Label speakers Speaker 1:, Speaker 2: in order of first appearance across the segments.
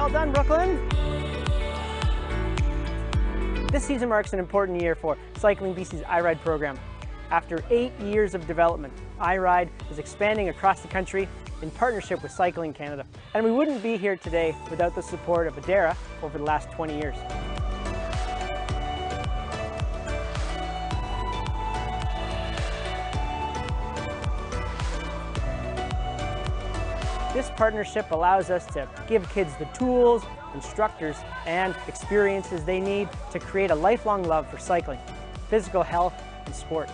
Speaker 1: Well done, Brooklyn. This season marks an important year for Cycling BC's iRide program. After 8 years of development, iRide is expanding across the country in partnership with Cycling Canada. And we wouldn't be here today without the support of Adara over the last 20 years. This partnership allows us to give kids the tools, instructors, and experiences they need to create a lifelong love for cycling, physical health, and sport.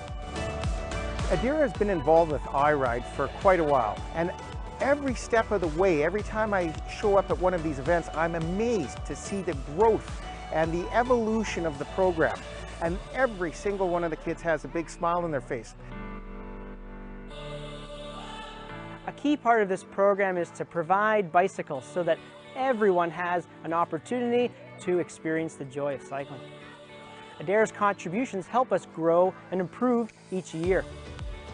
Speaker 2: Adara has been involved with iRide for quite a while, and every step of the way, every time I show up at one of these events, I'm amazed to see the growth and the evolution of the program. And every single one of the kids has a big smile on their face.
Speaker 1: A key part of this program is to provide bicycles so that everyone has an opportunity to experience the joy of cycling. Adara's contributions help us grow and improve each year.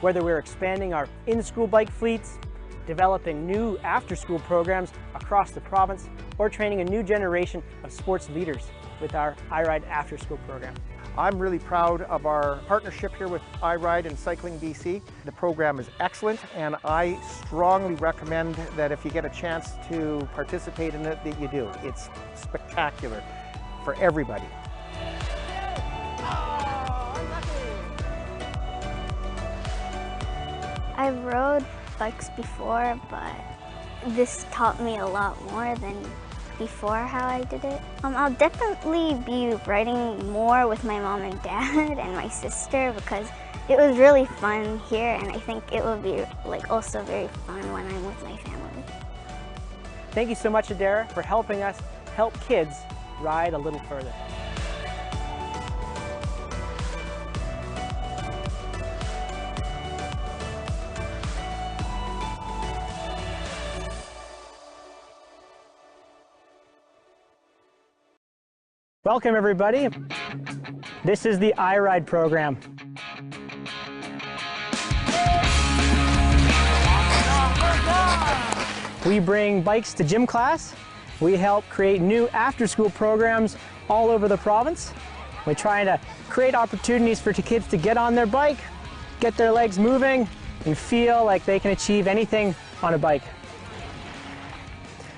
Speaker 1: Whether we're expanding our in-school bike fleets, developing new after-school programs across the province, or training a new generation of sports leaders with our iRide after-school program.
Speaker 2: I'm really proud of our partnership here with iRide and Cycling BC. The program is excellent, and I strongly recommend that if you get a chance to participate in it, that you do. It's spectacular for everybody.
Speaker 3: I rode bikes before, but this taught me a lot more than before how I did it. I'll definitely be riding more with my mom and dad and my sister because it was really fun here, and I think it will be also very fun when I'm with my family.
Speaker 1: Thank you so much, Adara, for helping us help kids ride a little further. Welcome everybody. This is the iRide program. We bring bikes to gym class. We help create new after-school programs all over the province. We're trying to create opportunities for kids to get on their bike, get their legs moving, and feel like they can achieve anything on a bike.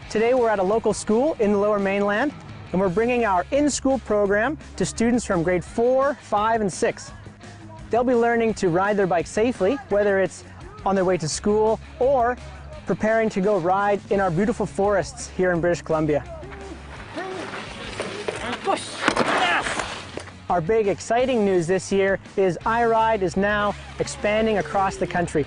Speaker 1: Today we're at a local school in the Lower Mainland, and we're bringing our in-school program to students from grade 4, 5, and 6. They'll be learning to ride their bike safely, whether it's on their way to school or preparing to go ride in our beautiful forests here in British Columbia. Our big exciting news this year is iRide is now expanding across the country.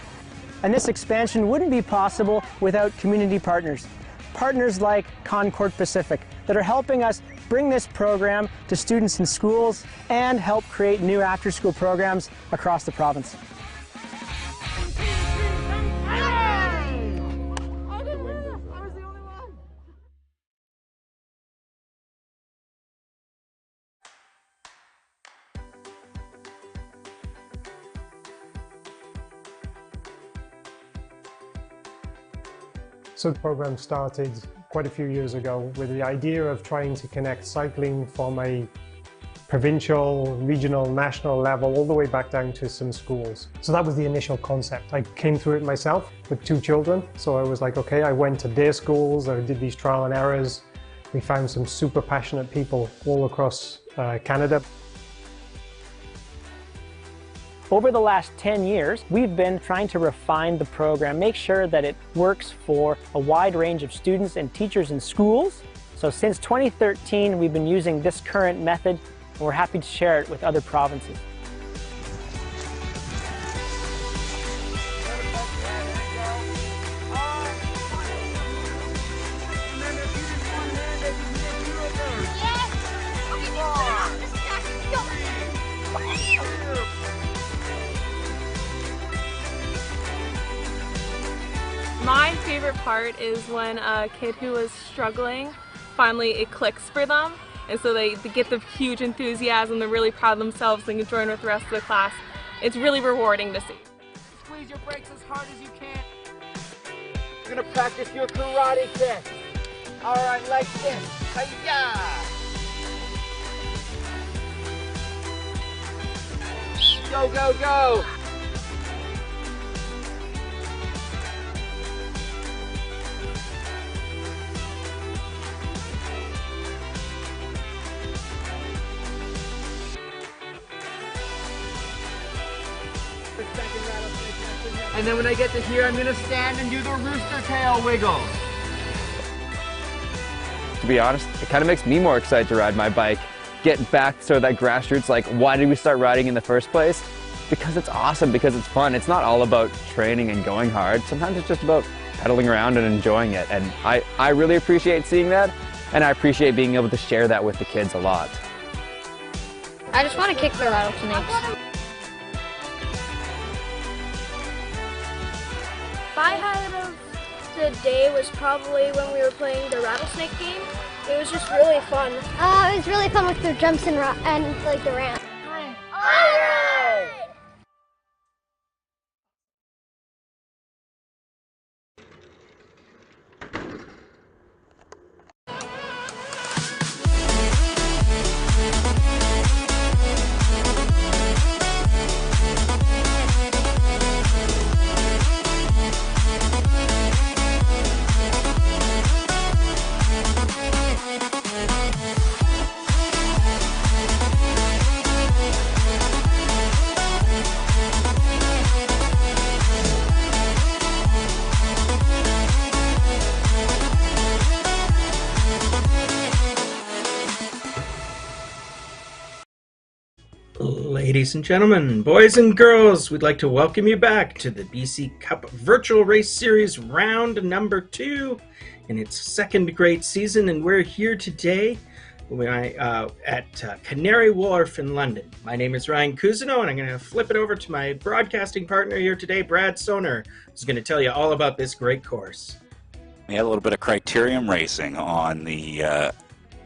Speaker 1: And this expansion wouldn't be possible without community partners. Partners like Concord Pacific that are helping us bring this program to students in schools and help create new after-school programs across the province.
Speaker 4: So the program started quite a few years ago with the idea of trying to connect cycling from a provincial, regional, national level all the way back down to some schools. So that was the initial concept. I came through it myself with 2 children. So I was like, okay, I went to their schools, I did these trial and errors. We found some super passionate people all across Canada.
Speaker 1: Over the last 10 years, we've been trying to refine the program, make sure that it works for a wide range of students and teachers in schools. So since 2013, we've been using this current method, and we're happy to share it with other provinces.
Speaker 5: My favorite part is when a kid who was struggling, finally it clicks for them, and so they get the huge enthusiasm, they're really proud of themselves, they can join with the rest of the class. It's really rewarding to see.
Speaker 6: Squeeze your brakes as hard as you can. You're gonna practice your karate kick. All right, like this. Hi-ya! Go, go, go! And then when I get to here, I'm gonna stand and do the rooster tail wiggle.
Speaker 7: To be honest, it kind of makes me more excited to ride my bike. Get back to that grassroots, like why did we start riding in the first place? Because it's awesome, because it's fun. It's not all about training and going hard. Sometimes it's just about pedaling around and enjoying it. And I really appreciate seeing that, and I appreciate being able to share that with the kids a lot.
Speaker 8: I just want to kick the rattlesnakes. My highlight of the day was probably when we were playing the rattlesnake game. It was just really fun. It was really fun with the jumps and like the ramp.
Speaker 9: Ladies and gentlemen, boys and girls, we'd like to welcome you back to the BC Cup Virtual Race Series round number 2 in its second great season, and we're here today at Canary Wharf in London. My name is Ryan Cousineau, and I'm going to flip it over to my broadcasting partner here today, Brad Soner, who's going to tell you all about this great course.
Speaker 10: We had a little bit of criterium racing on the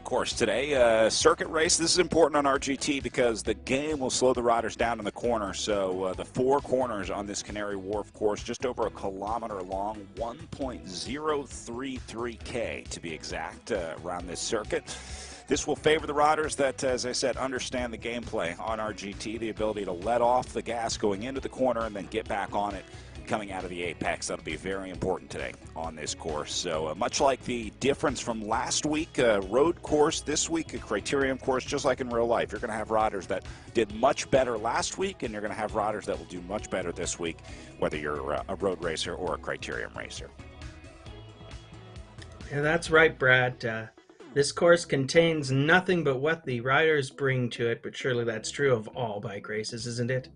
Speaker 10: course today. Circuit race. This is important on RGT because the game will slow the riders down in the corner. So the 4 corners on this Canary Wharf course, just over a kilometer long, 1.033K to be exact, around this circuit. This will favor the riders that, as I said, understand the gameplay on RGT, the ability to let off the gas going into the corner and then get back on it coming out of the apex. That'll be very important today on this course. So much like the difference from last week, road course, this week a criterium course, just like in real life. You're going to have riders that did much better last week, and you're going to have riders that will do much better this week, whether you're a road racer or a criterium racer.
Speaker 9: Yeah, that's right, Brad. This course contains nothing but what the riders bring to it, but surely that's true of all bike races, isn't it?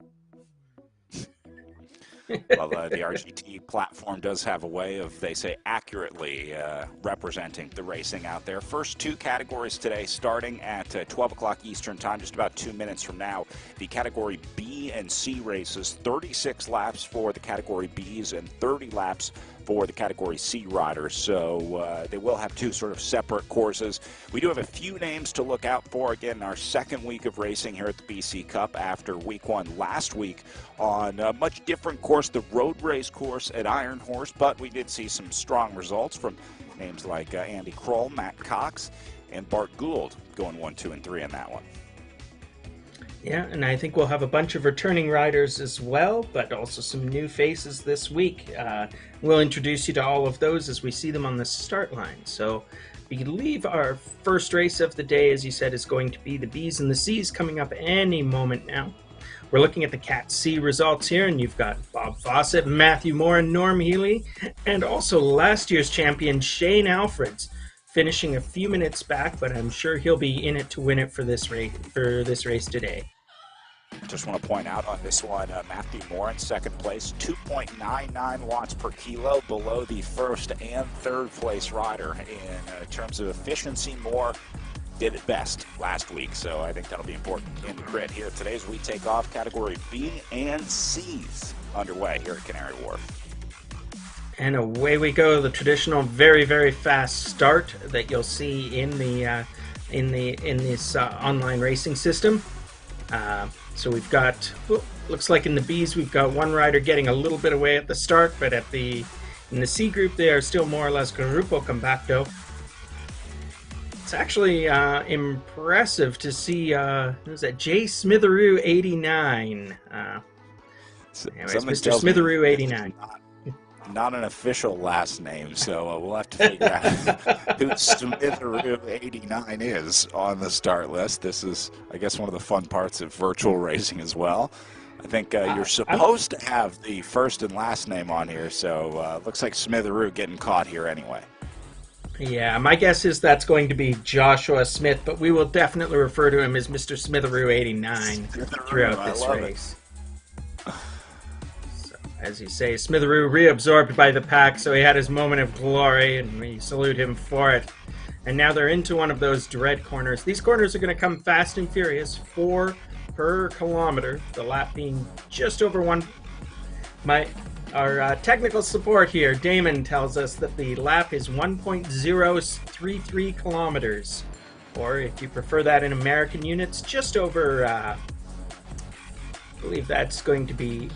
Speaker 10: Well, the RGT platform does have a way of, they say, accurately representing the racing out there. First 2 categories today, starting at 12 o'clock Eastern time, just about 2 minutes from now. The category B and C races, 36 laps for the category Bs and 30 laps for the category C riders. So they will have 2 sort of separate courses. We do have a few names to look out for. Again, our second week of racing here at the BC Cup after week 1 last week on a much different course, the road race course at Iron Horse, but we did see some strong results from names like Andy Kroll, Matt Cox, and Bart Gould going 1, 2, and 3 in that one.
Speaker 9: Yeah, and I think we'll have a bunch of returning riders as well, but also some new faces this week. We'll introduce you to all of those as we see them on the start line. So I believe our first race of the day, as you said, is going to be the Bs and the Cs coming up any moment now. We're looking at the Cat C results here, and you've got Bob Fawcett, Matthew Moore, and Norm Healy, and also last year's champion Shane Alfreds, finishing a few minutes back, but I'm sure he'll be in it to win it for this race today.
Speaker 10: Just want to point out on this one, Matthew Moore in second place, 2.99 watts per kilo below the first and third place rider. In terms of efficiency, Moore did it best last week, so I think that'll be important in the crit here today as we take off category B and C's underway here at Canary Wharf.
Speaker 9: And away we go, the traditional very, very fast start that you'll see in this online racing system. So we've got, looks like in the Bs we've got one rider getting a little bit away at the start, but in the C group they are still more or less Grupo Compacto. It's actually impressive to see, who's that, J. Smitheroo 89. Anyways, Mr. Smitheroo 89.
Speaker 10: Not an official last name, so we'll have to figure out who Smitheroo 89 is on the start list. This is, I guess, one of the fun parts of virtual racing as well. I think you're supposed to have the first and last name on here, so looks like Smitheroo getting caught here anyway.
Speaker 9: Yeah, my guess is that's going to be Joshua Smith, but we will definitely refer to him as Mr. Smitheroo 89 throughout this race. So, as you say, Smitheroo reabsorbed by the pack, so he had his moment of glory, and we salute him for it. And now they're into one of those dread corners. These corners are going to come fast and furious, 4 per kilometer, the lap being just over 1. Our technical support here, Damon, tells us that the lap is 1.033 kilometers, or if you prefer that in American units, just over, I believe that's going to be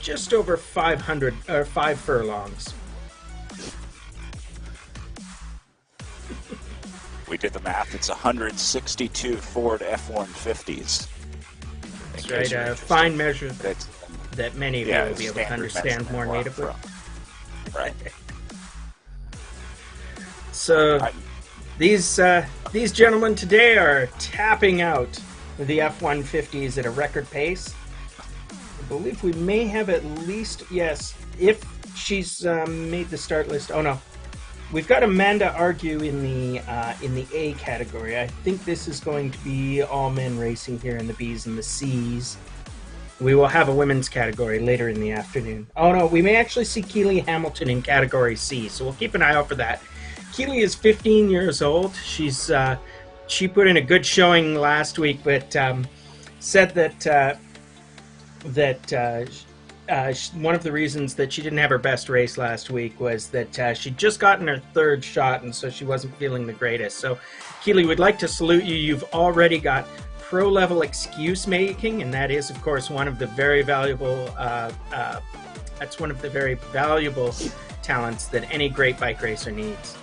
Speaker 9: just over 5 furlongs.
Speaker 10: We did the math. It's 162 Ford F-150s.
Speaker 9: That's right, a fine measure that many of you will be able to understand more natively.
Speaker 10: Right.
Speaker 9: So these gentlemen today are tapping out the F-150s at a record pace. I believe we may have at least, yes, if she's made the start list. Oh no, we've got Amanda Argue in the A category. I think this is going to be all men racing here in the B's and the C's. We will have a women's category later in the afternoon. Oh no, we may actually see Keely Hamilton in category C, so we'll keep an eye out for that. Keely is 15 years old. She's she put in a good showing last week, but said that one of the reasons that she didn't have her best race last week was that she'd just gotten her 3rd shot, and so she wasn't feeling the greatest. So, Keely, we'd like to salute you. You've already got pro-level excuse making, and that is, of course, one of the very valuable. That's one of the very valuable talents that any great bike racer needs.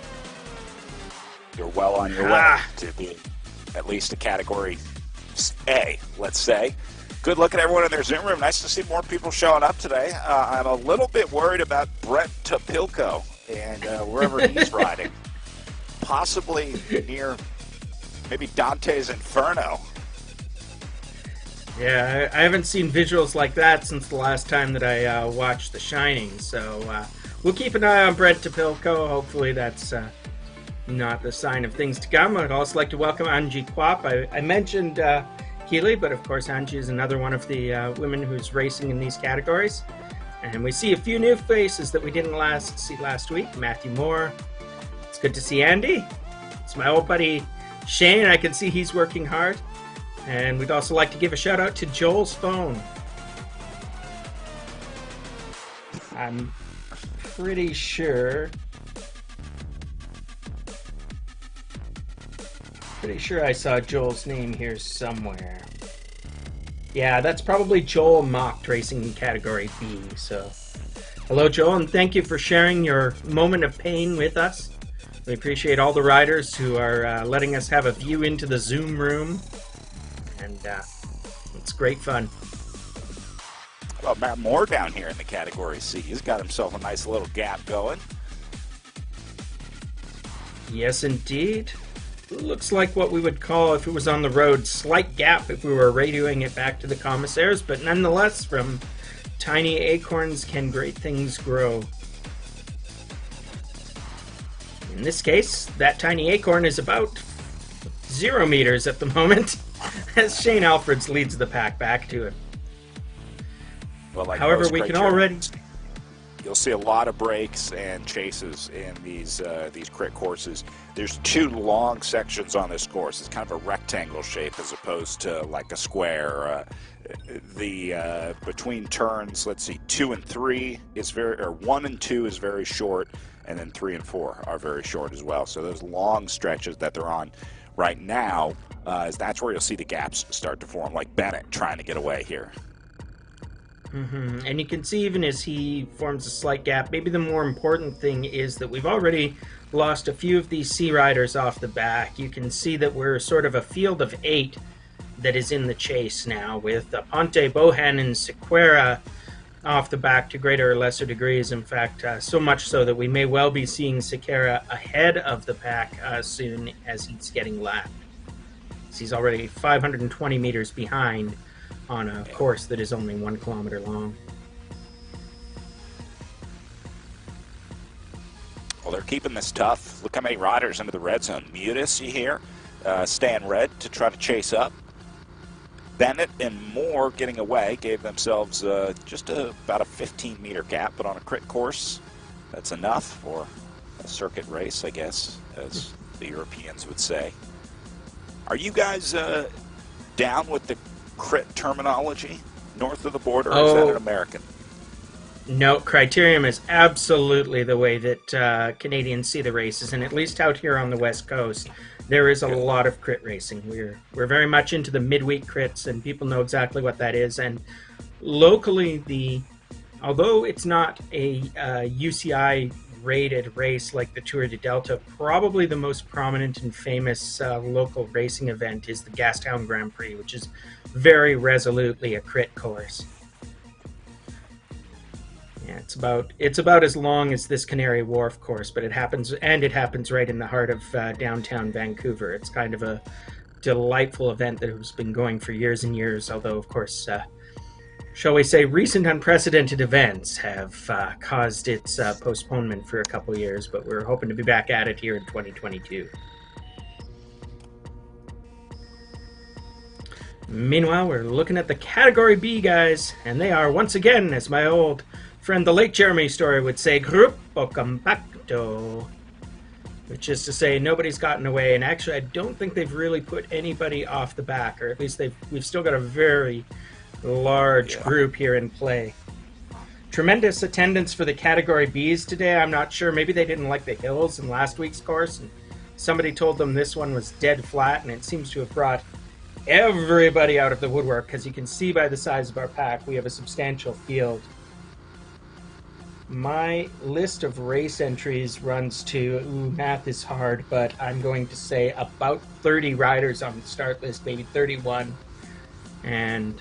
Speaker 10: You're well on your way to be at least a category A, let's say. Good look at everyone in their Zoom room. Nice to see more people showing up today. I'm a little bit worried about Brett Topilko and wherever he's riding. Possibly near maybe Dante's Inferno.
Speaker 9: Yeah, I haven't seen visuals like that since the last time that I watched The Shining. So we'll keep an eye on Brett Topilko. Hopefully that's not the sign of things to come. I'd also like to welcome Angie Kwap. I mentioned Keely, but of course Angie is another one of the women who's racing in these categories. And we see a few new faces that we didn't see last week. Matthew Moore. It's good to see Andy. It's my old buddy Shane. I can see he's working hard. And we'd also like to give a shout out to Joel's phone. I'm pretty sure I saw Joel's name here somewhere. Yeah, that's probably Joel Mocked racing in category B. So, hello Joel, and thank you for sharing your moment of pain with us. We appreciate all the riders who are letting us have a view into the Zoom room. And it's great fun.
Speaker 10: Well, Matt Moore down here in the category C. He's got himself a nice little gap going.
Speaker 9: Yes, indeed. Looks like what we would call, if it was on the road, slight gap if we were radioing it back to the commissaires, but nonetheless, from tiny acorns can great things grow. In this case, that tiny acorn is about 0 meters at the moment, as Shane Alfreds leads the pack back to it.
Speaker 10: Well, like
Speaker 9: however, we can already...
Speaker 10: You'll see a lot of breaks and chases in these crit courses. There's 2 long sections on this course. It's kind of a rectangle shape as opposed to like a square. Between turns, let's see, 2 and 3 is 1 and 2 is very short, and then 3 and 4 are very short as well. So those long stretches that they're on right now, that's where you'll see the gaps start to form, like Bennett trying to get away here.
Speaker 9: And you can see even as he forms a slight gap, maybe the more important thing is that we've already lost a few of these C riders off the back. You can see that we're sort of a field of 8 that is in the chase now, with Aponte, Bohan, and Sequeira off the back to greater or lesser degrees. In fact, so much so that we may well be seeing Sequeira ahead of the pack soon as he's getting lapped. He's already 520 meters behind on a course that is only 1 kilometer long.
Speaker 10: Well, they're keeping this tough. Look how many riders into the red zone. Mutis, you hear, staying red to try to chase up. Bennett and Moore getting away, gave themselves just about a 15-meter gap, but on a crit course, that's enough for a circuit race, I guess, as the Europeans would say. Are you guys down with the crit terminology north of the border, or is that an American?
Speaker 9: No, criterium is absolutely the way that Canadians see the races, and at least out here on the West Coast, there is a lot of crit racing. We're very much into the midweek crits, and people know exactly what that is. And locally, although it's not a UCI rated race like the Tour de Delta, probably the most prominent and famous local racing event is the Gastown Grand Prix, which is very resolutely a crit course. Yeah, it's about as long as this Canary Wharf course, but it happens right in the heart of downtown Vancouver. It's kind of a delightful event that has been going for years and years, although, of course, shall we say, recent unprecedented events have caused its postponement for a couple years, but we're hoping to be back at it here in 2022. Meanwhile, we're looking at the Category B guys, and they are, once again, as my old friend the late Jeremy Story would say, Gruppo Compacto, which is to say nobody's gotten away. And actually, I don't think they've really put anybody off the back, or at least we've still got a very large group here in play. Tremendous attendance for the Category Bs today. I'm not sure, maybe they didn't like the hills in last week's course, and somebody told them this one was dead flat, and it seems to have brought everybody out of the woodwork, because you can see by the size of our pack we have a substantial field. My list of race entries runs to, math is hard, but I'm going to say about 30 riders on the start list, maybe 31. And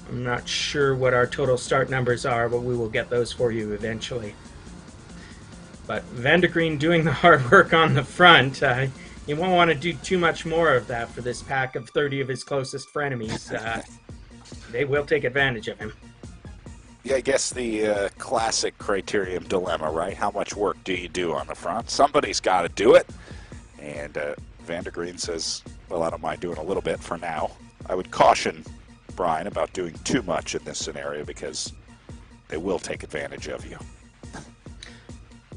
Speaker 9: I'm not sure what our total start numbers are, but we will get those for you eventually. But Van de Green doing the hard work on the front. You won't want to do too much more of that for this pack of 30 of his closest frenemies. They will take advantage of him.
Speaker 10: Yeah, I guess the classic criterium dilemma, right? How much work do you do on the front? Somebody's got to do it. And Van de Green says, well, I don't mind doing a little bit for now. I would caution Brian about doing too much in this scenario because they will take advantage of you.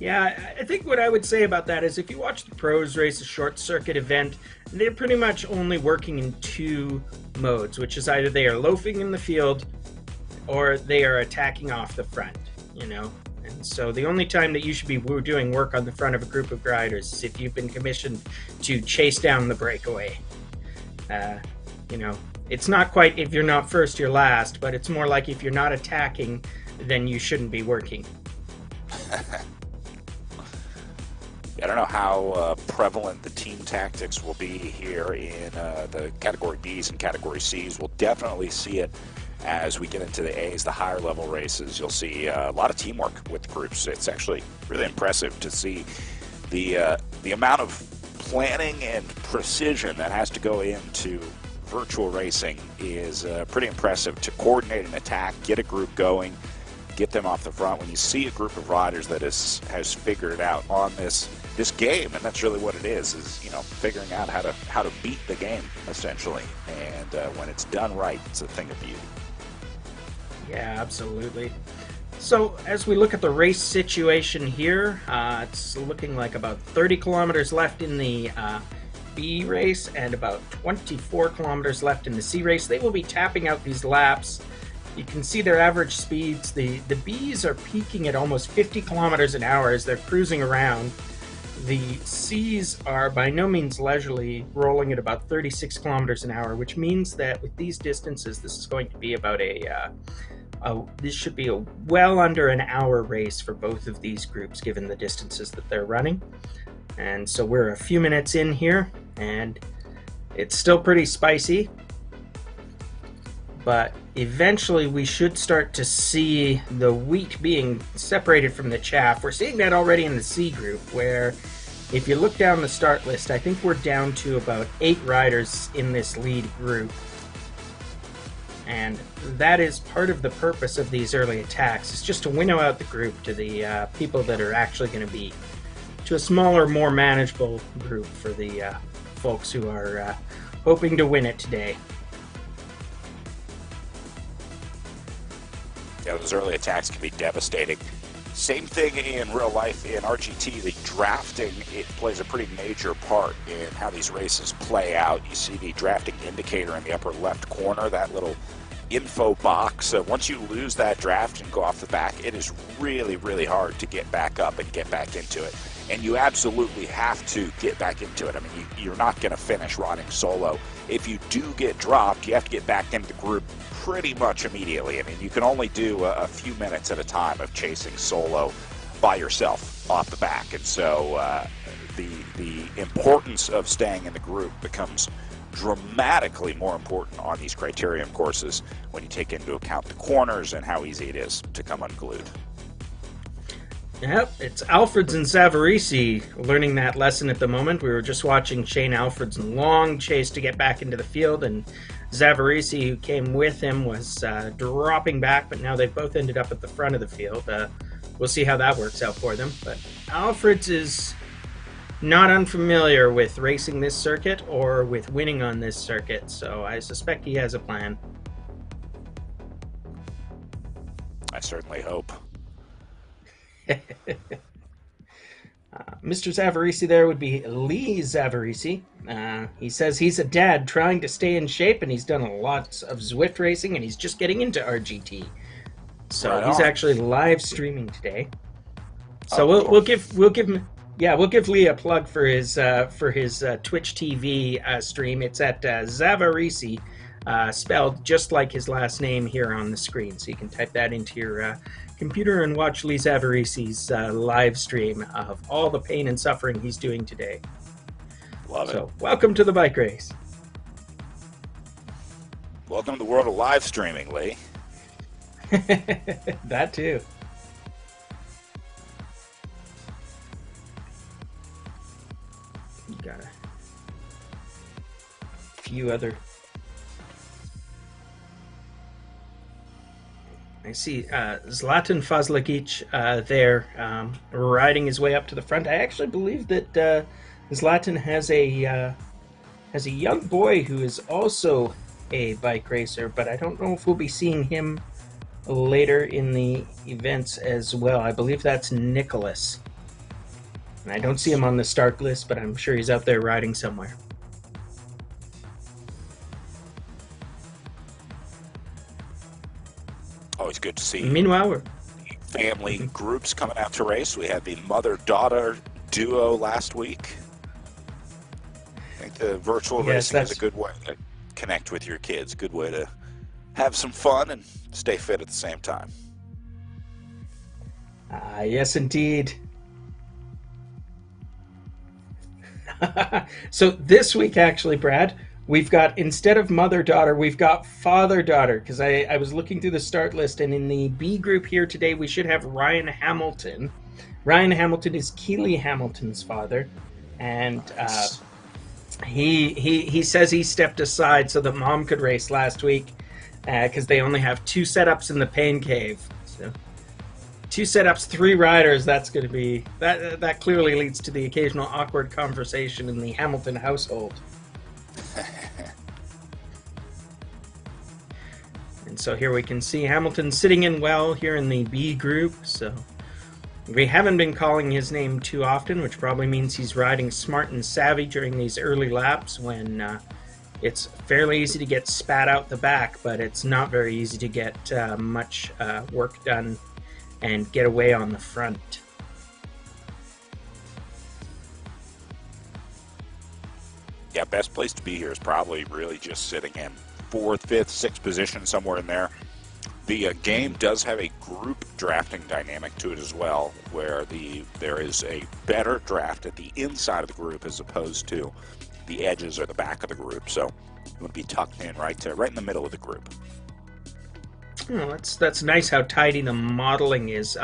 Speaker 9: Yeah, I think what I would say about that is if you watch the pros race a short circuit event, they're pretty much only working in 2 modes, which is either they are loafing in the field or they are attacking off the front, you know? And so the only time that you should be doing work on the front of a group of riders is if you've been commissioned to chase down the breakaway. You know, it's not quite if you're not first, you're last, but it's more like if you're not attacking, then you shouldn't be working.
Speaker 10: I don't know how prevalent the team tactics will be here in the Category Bs and Category Cs. We'll definitely see it as we get into the A's, the higher level races. You'll see a lot of teamwork with groups. It's actually really impressive to see the amount of planning and precision that has to go into virtual racing is pretty impressive. To coordinate an attack, get a group going, get them off the front. When you see a group of riders that has figured it out on this game, and that's really what it is you know, figuring out how to beat the game essentially. And when it's done right, it's a thing of beauty.
Speaker 9: Yeah, absolutely. So as we look at the race situation here, it's looking like about 30 kilometers left in the B race and about 24 kilometers left in the C race. They will be tapping out these laps. You can see their average speeds. The Bs are peaking at almost 50 kilometers an hour as they're cruising around. The Cs are by no means leisurely, rolling at about 36 kilometers an hour, which means that with these distances, this is going to be about this should be a well under an hour race for both of these groups, given the distances that they're running. And so we're a few minutes in here, and it's still pretty spicy, but eventually we should start to see the wheat being separated from the chaff. We're seeing that already in the C group, where if you look down the start list, I think we're down to about 8 riders in this lead group. And that is part of the purpose of these early attacks, is just to winnow out the group to the people that are actually going to be, to a smaller, more manageable group for the folks who are hoping to win it today.
Speaker 10: Yeah, those early attacks can be devastating. Same thing in real life in RGT. The drafting, it plays a pretty major part in how these races play out. You see the drafting indicator in the upper left corner, that little info box. Once you lose that draft and go off the back, it is really, really hard to get back up and get back into it. And you absolutely have to get back into it. I mean, you're not going to finish riding solo. If you do get dropped, you have to get back into the group pretty much immediately. I mean, you can only do a few minutes at a time of chasing solo by yourself off the back. And so the importance of staying in the group becomes dramatically more important on these criterium courses when you take into account the corners and how easy it is to come unglued.
Speaker 9: Yep, it's Alfreds and Zavarisi learning that lesson at the moment. We were just watching Shane Alfred's long chase to get back into the field, and Zavarisi, who came with him, was dropping back, but now they've both ended up at the front of the field. We'll see how that works out for them. But Alfreds is not unfamiliar with racing this circuit or with winning on this circuit, so I suspect he has a plan.
Speaker 10: I certainly hope.
Speaker 9: Mr. Zavarisi there would be Lee Zavarisi. He says he's a dad trying to stay in shape, and he's done lots of Zwift racing, and he's just getting into RGT. So
Speaker 10: right
Speaker 9: he's
Speaker 10: on.
Speaker 9: actually live streaming today. So we'll give Lee a plug for his Twitch TV stream. It's at Zavarisi, spelled just like his last name here on the screen. So you can type that into your computer and watch Lee Zavarisi's live stream of all the pain and suffering he's doing today.
Speaker 10: Love it.
Speaker 9: So welcome to the bike race.
Speaker 10: Welcome to the world of live streaming, Lee.
Speaker 9: That too. You got a few other. I see Zlatan Fazlagic there riding his way up to the front. I actually believe that Zlatan has a young boy who is also a bike racer, but I don't know if we'll be seeing him later in the events as well. I believe that's Nicholas. And I don't see him on the start list, but I'm sure he's out there riding somewhere.
Speaker 10: Always good to see.
Speaker 9: Meanwhile, we're
Speaker 10: family groups coming out to race. We had the mother-daughter duo last week. I think the virtual racing is a good way to connect with your kids. Good way to have some fun and stay fit at the same time.
Speaker 9: Yes, indeed. So this week, actually, Brad, we've got, instead of mother-daughter, we've got father-daughter, because I was looking through the start list, and in the B group here today, we should have Ryan Hamilton. Ryan Hamilton is Keely Hamilton's father, and he says he stepped aside so that mom could race last week, because they only have 2 setups in the pain cave. So 2 setups, 3 riders, that's going to be, that clearly leads to the occasional awkward conversation in the Hamilton household. And so here we can see Hamilton sitting in well here in the B group. So we haven't been calling his name too often, which probably means he's riding smart and savvy during these early laps when it's fairly easy to get spat out the back, but it's not very easy to get much work done and get away on the front.
Speaker 10: Yeah, best place to be here is probably really just sitting in 4th, 5th, 6th position, somewhere in there. The game does have a group drafting dynamic to it as well, where there is a better draft at the inside of the group as opposed to the edges or the back of the group. So you want to be tucked in right in the middle of the group.
Speaker 9: Oh, that's nice how tidy the modeling is.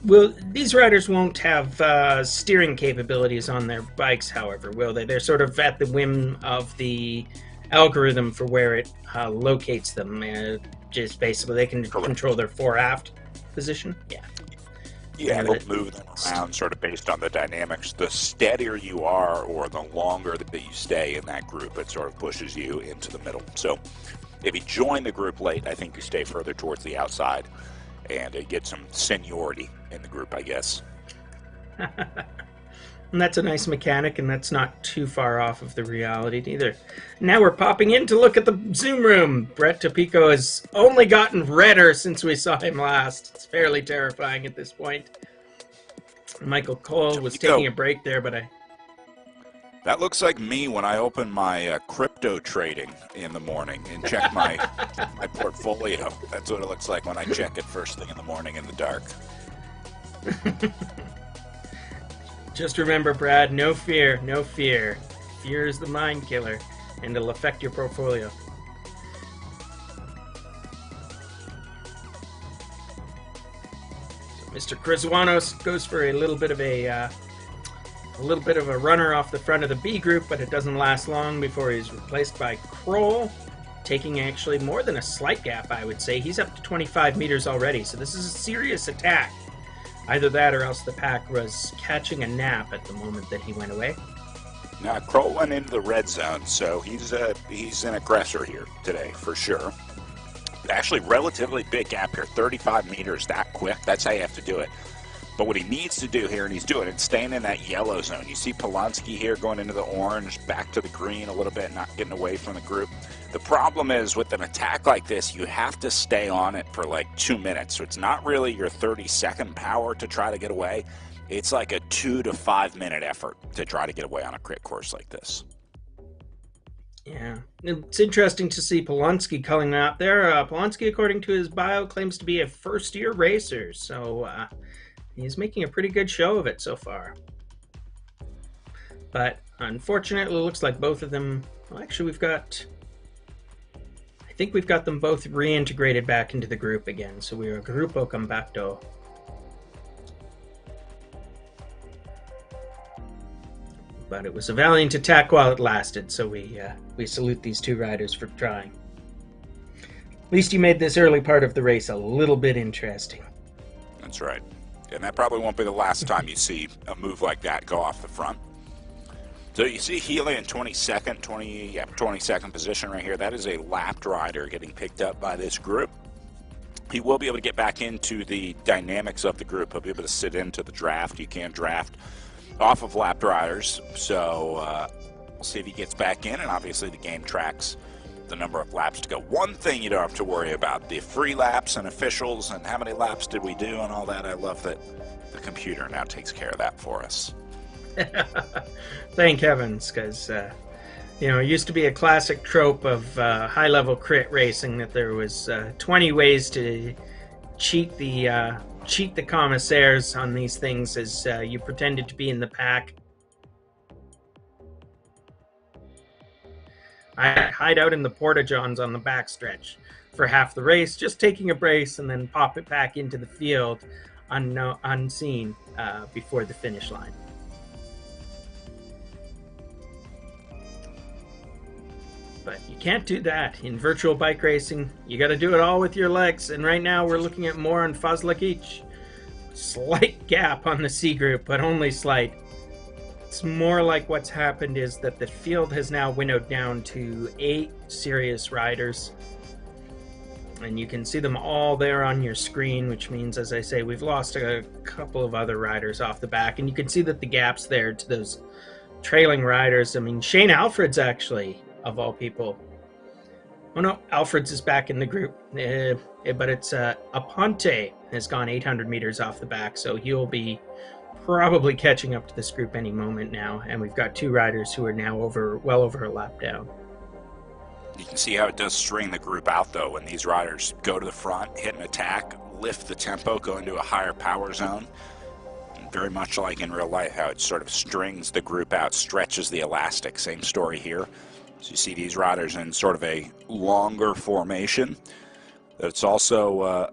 Speaker 9: Well, these riders won't have steering capabilities on their bikes, however, will they? They're sort of at the whim of the algorithm for where it locates them. Just basically, they can control their fore-aft position.
Speaker 10: Yeah, it'll move them around sort of based on the dynamics. The steadier you are or the longer that you stay in that group, it sort of pushes you into the middle. So if you join the group late, I think you stay further towards the outside and get some seniority in the group, I guess.
Speaker 9: And that's a nice mechanic, and that's not too far off of the reality either. Now we're popping in to look at the Zoom room. Brett Topico has only gotten redder since we saw him last. It's fairly terrifying at this point. Michael Cole was taking a break there, but
Speaker 10: That looks like me when I open my crypto trading in the morning and check my portfolio. That's what it looks like when I check it first thing in the morning in the dark.
Speaker 9: Just remember, Brad, no fear, no fear. Fear is the mind killer, and it'll affect your portfolio. So Mr. Criswanos goes for a little bit of a runner off the front of the B group, but it doesn't last long before he's replaced by Kroll, taking actually more than a slight gap, I would say. He's up to 25 meters already, so this is a serious attack. Either that or else the pack was catching a nap at the moment that he went away.
Speaker 10: Now, Kroll went into the red zone, so he's an aggressor here today, for sure. Actually, relatively big gap here, 35 meters that quick. That's how you have to do it. But what he needs to do here, and he's doing it, staying in that yellow zone. You see Polanski here going into the orange, back to the green a little bit, not getting away from the group. The problem is with an attack like this, you have to stay on it for like 2 minutes. So it's not really your 30-second power to try to get away. It's like a 2 to 5 minute effort to try to get away on a crit course like this.
Speaker 9: Yeah, it's interesting to see Polanski coming out there. Polanski, according to his bio, claims to be a first-year racer. So he's making a pretty good show of it so far. But unfortunately, it looks like both of them... Well, actually, I think we've got them both reintegrated back into the group again. So we are Grupo Compacto. But it was a valiant attack while it lasted, so we salute these two riders for trying. At least you made this early part of the race a little bit interesting.
Speaker 10: That's right. And that probably won't be the last time you see a move like that go off the front. So you see Healy in 22nd position right here. That is a lapped rider getting picked up by this group. He will be able to get back into the dynamics of the group. He'll be able to sit into the draft. You can draft off of lapped riders. So we'll see if he gets back in. And obviously the game tracks the number of laps to go. One thing you don't have to worry about, the free laps and officials and how many laps did we do and all that. I love that the computer now takes care of that for us.
Speaker 9: Thank heavens, because it used to be a classic trope of high-level crit racing that there was 20 ways to cheat the commissaires on these things as you pretended to be in the pack. I hide out in the porta-johns on the backstretch for half the race, just taking a brace and then pop it back into the field unseen before the finish line. But you can't do that. In virtual bike racing, you got to do it all with your legs. And right now we're looking at more on Fazlakic. Slight gap on the C group, but only slight. It's more like what's happened is that the field has now winnowed down to 8 serious riders. And you can see them all there on your screen, which means, as I say, we've lost a couple of other riders off the back. And you can see that the gap's there to those trailing riders. I mean, Shane Alfred's actually... of all people. Oh no, Alfred's is back in the group. But it's Aponte has gone 800 meters off the back, so he'll be probably catching up to this group any moment now. And we've got 2 riders who are now well over a lap down.
Speaker 10: You can see how it does string the group out, though, when these riders go to the front, hit an attack, lift the tempo, go into a higher power zone. And very much like in real life, how it sort of strings the group out, stretches the elastic. Same story here. So you see these riders in sort of a longer formation. It's also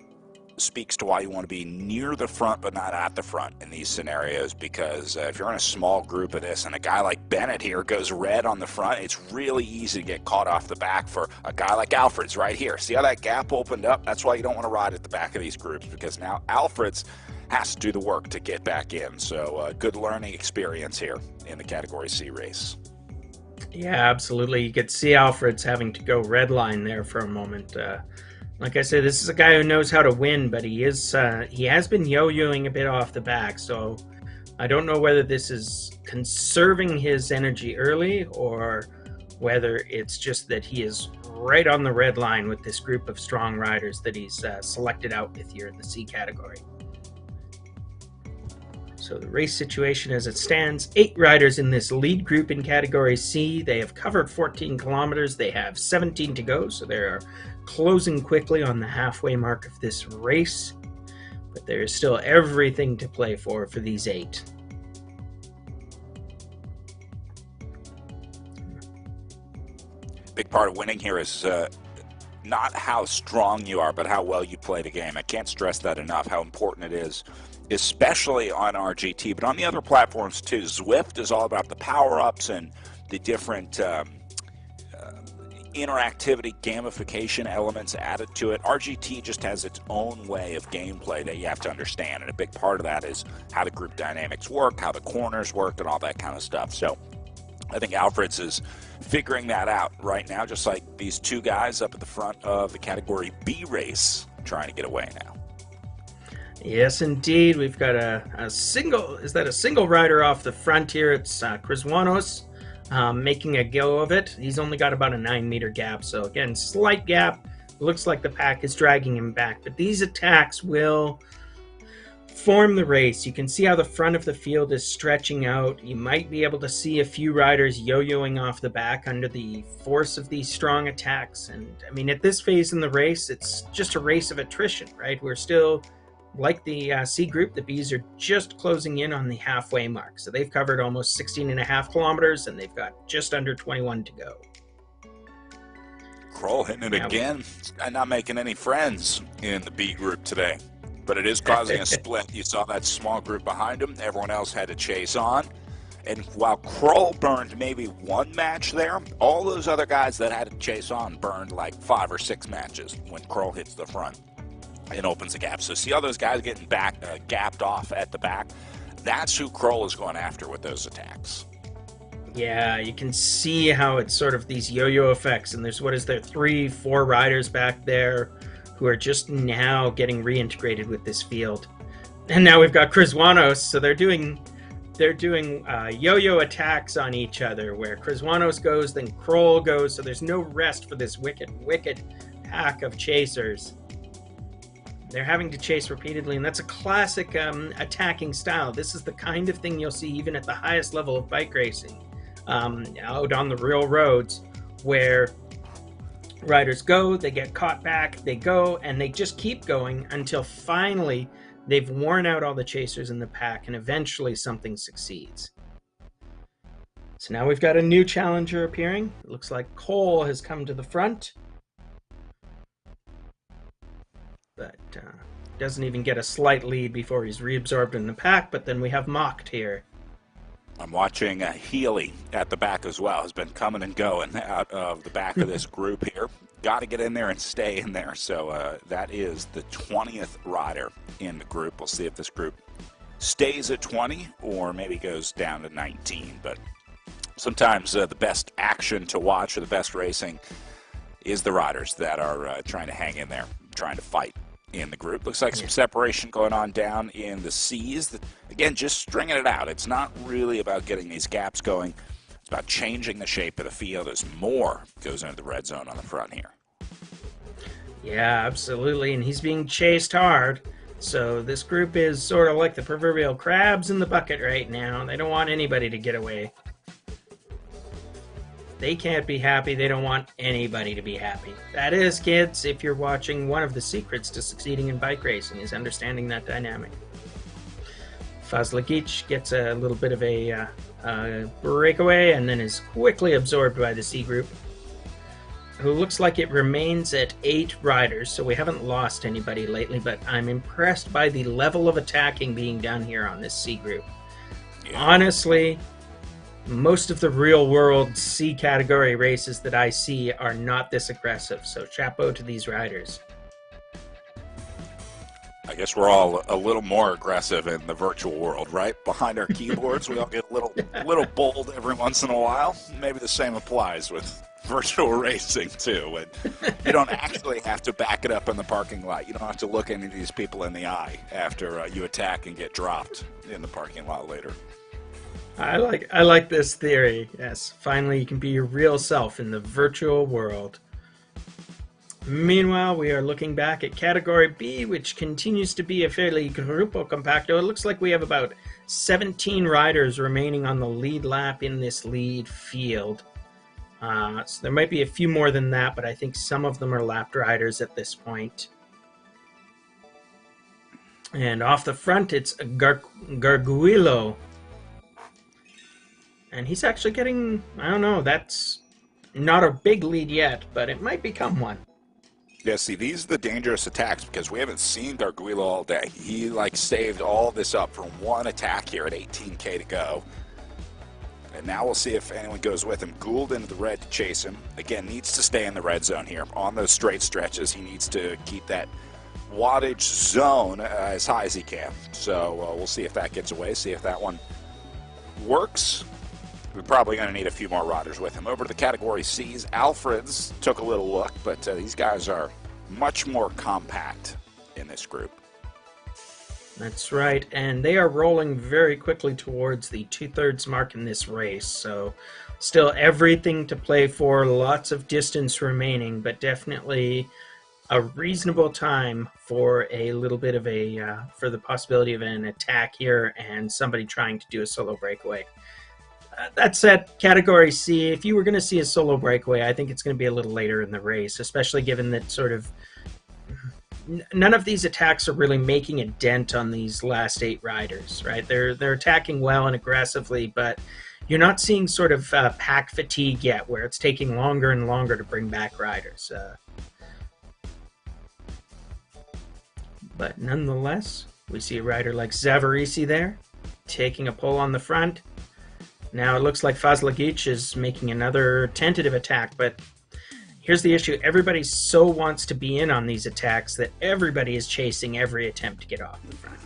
Speaker 10: speaks to why you want to be near the front but not at the front in these scenarios, because if you're in a small group of this and a guy like Bennett here goes red on the front, it's really easy to get caught off the back for a guy like Alfred's right here. See how that gap opened up? That's why you don't want to ride at the back of these groups, because now Alfred's has to do the work to get back in. So good learning experience here in the Category C race.
Speaker 9: Yeah, absolutely. You could see Alfred's having to go red line there for a moment. Like I said, this is a guy who knows how to win, but he has been yo-yoing a bit off the back, so I don't know whether this is conserving his energy early or whether it's just that he is right on the red line with this group of strong riders that he's selected out with here in the C category. So the race situation as it stands, 8 riders in this lead group in Category C. They have covered 14 kilometers. They have 17 to go, so they are closing quickly on the halfway mark of this race. But there is still everything to play for these 8.
Speaker 10: Big part of winning here is not how strong you are, but how well you play the game. I can't stress that enough, how important it is, especially on RGT, but on the other platforms too. Zwift is all about the power-ups and the different interactivity, gamification elements added to it. RGT just has its own way of gameplay that you have to understand, and a big part of that is how the group dynamics work, how the corners work, and all that kind of stuff. So I think Alfred's is figuring that out right now, just like these 2 guys up at the front of the Category B race trying to get away now.
Speaker 9: Yes, indeed. We've got a single rider off the front here? It's Criswanos making a go of it. He's only got about a 9-meter gap, so again, slight gap. Looks like the pack is dragging him back, but these attacks will form the race. You can see how the front of the field is stretching out. You might be able to see a few riders yo-yoing off the back under the force of these strong attacks. And I mean, at this phase in the race, it's just a race of attrition, right? We're still, like the C group, the Bs are just closing in on the halfway mark. So they've covered almost 16.5 kilometers, and they've got just under 21 to go.
Speaker 10: Kroll hitting it again and not making any friends in the B group today. But it is causing a split. You saw that small group behind him. Everyone else had to chase on. And while Kroll burned maybe 1 match there, all those other guys that had to chase on burned like 5 or 6 matches when Kroll hits the front and opens the gap. So see all those guys getting back, gapped off at the back? That's who Kroll is going after with those attacks.
Speaker 9: Yeah, you can see how it's sort of these yo-yo effects. And there's, 3-4 riders back there who are just now getting reintegrated with this field. And now we've got Criswanos, so they're doing yo-yo attacks on each other, where Criswanos goes, then Kroll goes, so there's no rest for this wicked pack of chasers. They're having to chase repeatedly, and that's a classic attacking style. This is the kind of thing you'll see even at the highest level of bike racing, out on the real roads, where riders go, they get caught back, they go, and they just keep going until finally they've worn out all the chasers in the pack, and eventually something succeeds. So now we've got a new challenger appearing. It looks like Cole has come to the front, but doesn't even get a slight lead before he's reabsorbed in the pack. But then we have Mocked here.
Speaker 10: I'm watching Healy at the back as well. Has been coming and going out of the back of this group here. Got to get in there and stay in there. So that is the 20th rider in the group. We'll see if this group stays at 20 or maybe goes down to 19. But sometimes the best action to watch or the best racing is the riders that are trying to hang in there, trying to fight in the group. Looks like some separation going on down in the C's. Again, just stringing it out. It's not really about getting these gaps going. It's about changing the shape of the field as more goes into the red zone on the front here.
Speaker 9: Yeah, absolutely. And he's being chased hard. So this group is sort of like the proverbial crabs in the bucket right now. They don't want anybody to get away. They can't be happy. They don't want anybody to be happy. That is, kids, if you're watching, one of the secrets to succeeding in bike racing is understanding that dynamic. Fazlagic gets a little bit of a breakaway and then is quickly absorbed by the C group, who looks like it remains at 8 riders, so we haven't lost anybody lately, but I'm impressed by the level of attacking being done here on this C group. Yeah. Honestly, most of the real-world C category races that I see are not this aggressive, so chapeau to these riders.
Speaker 10: I guess we're all a little more aggressive in the virtual world, right? Behind our keyboards, we all get a little bold every once in a while. Maybe the same applies with virtual racing too, and you don't actually have to back it up in the parking lot. You don't have to look any of these people in the eye after you attack and get dropped in the parking lot later.
Speaker 9: I like this theory. Yes, finally you can be your real self in the virtual world. Meanwhile, we are looking back at Category B, which continues to be a fairly grupo compacto. It looks like we have about 17 riders remaining on the lead lap in this lead field. So there might be a few more than that, but I think some of them are lapped riders at this point. And off the front, it's Garguilo. And he's actually getting, I don't know, that's not a big lead yet, but it might become one.
Speaker 10: Yeah, see, these are the dangerous attacks because we haven't seen Garguilo all day. He, saved all this up for one attack here at 18K to go. And now we'll see if anyone goes with him. Gould into the red to chase him. Again, needs to stay in the red zone here. On those straight stretches, he needs to keep that wattage zone as high as he can. So we'll see if that gets away, see if that one works. We're probably going to need a few more riders with him. Over to the Category C's, Alfred's took a little look, but these guys are much more compact in this group.
Speaker 9: That's right, and they are rolling very quickly towards the 2/3 mark in this race, so still everything to play for, lots of distance remaining, but definitely a reasonable time for a little bit of for the possibility of an attack here and somebody trying to do a solo breakaway. That said, Category C, if you were going to see a solo breakaway, I think it's going to be a little later in the race, especially given that sort of none of these attacks are really making a dent on these last 8 riders, right? They're attacking well and aggressively, but you're not seeing sort of pack fatigue yet, where it's taking longer and longer to bring back riders. But nonetheless, we see a rider like Zavarisi there, taking a pull on the front. Now it looks like Fazlagic is making another tentative attack, but here's the issue. Everybody so wants to be in on these attacks that everybody is chasing every attempt to get off the front.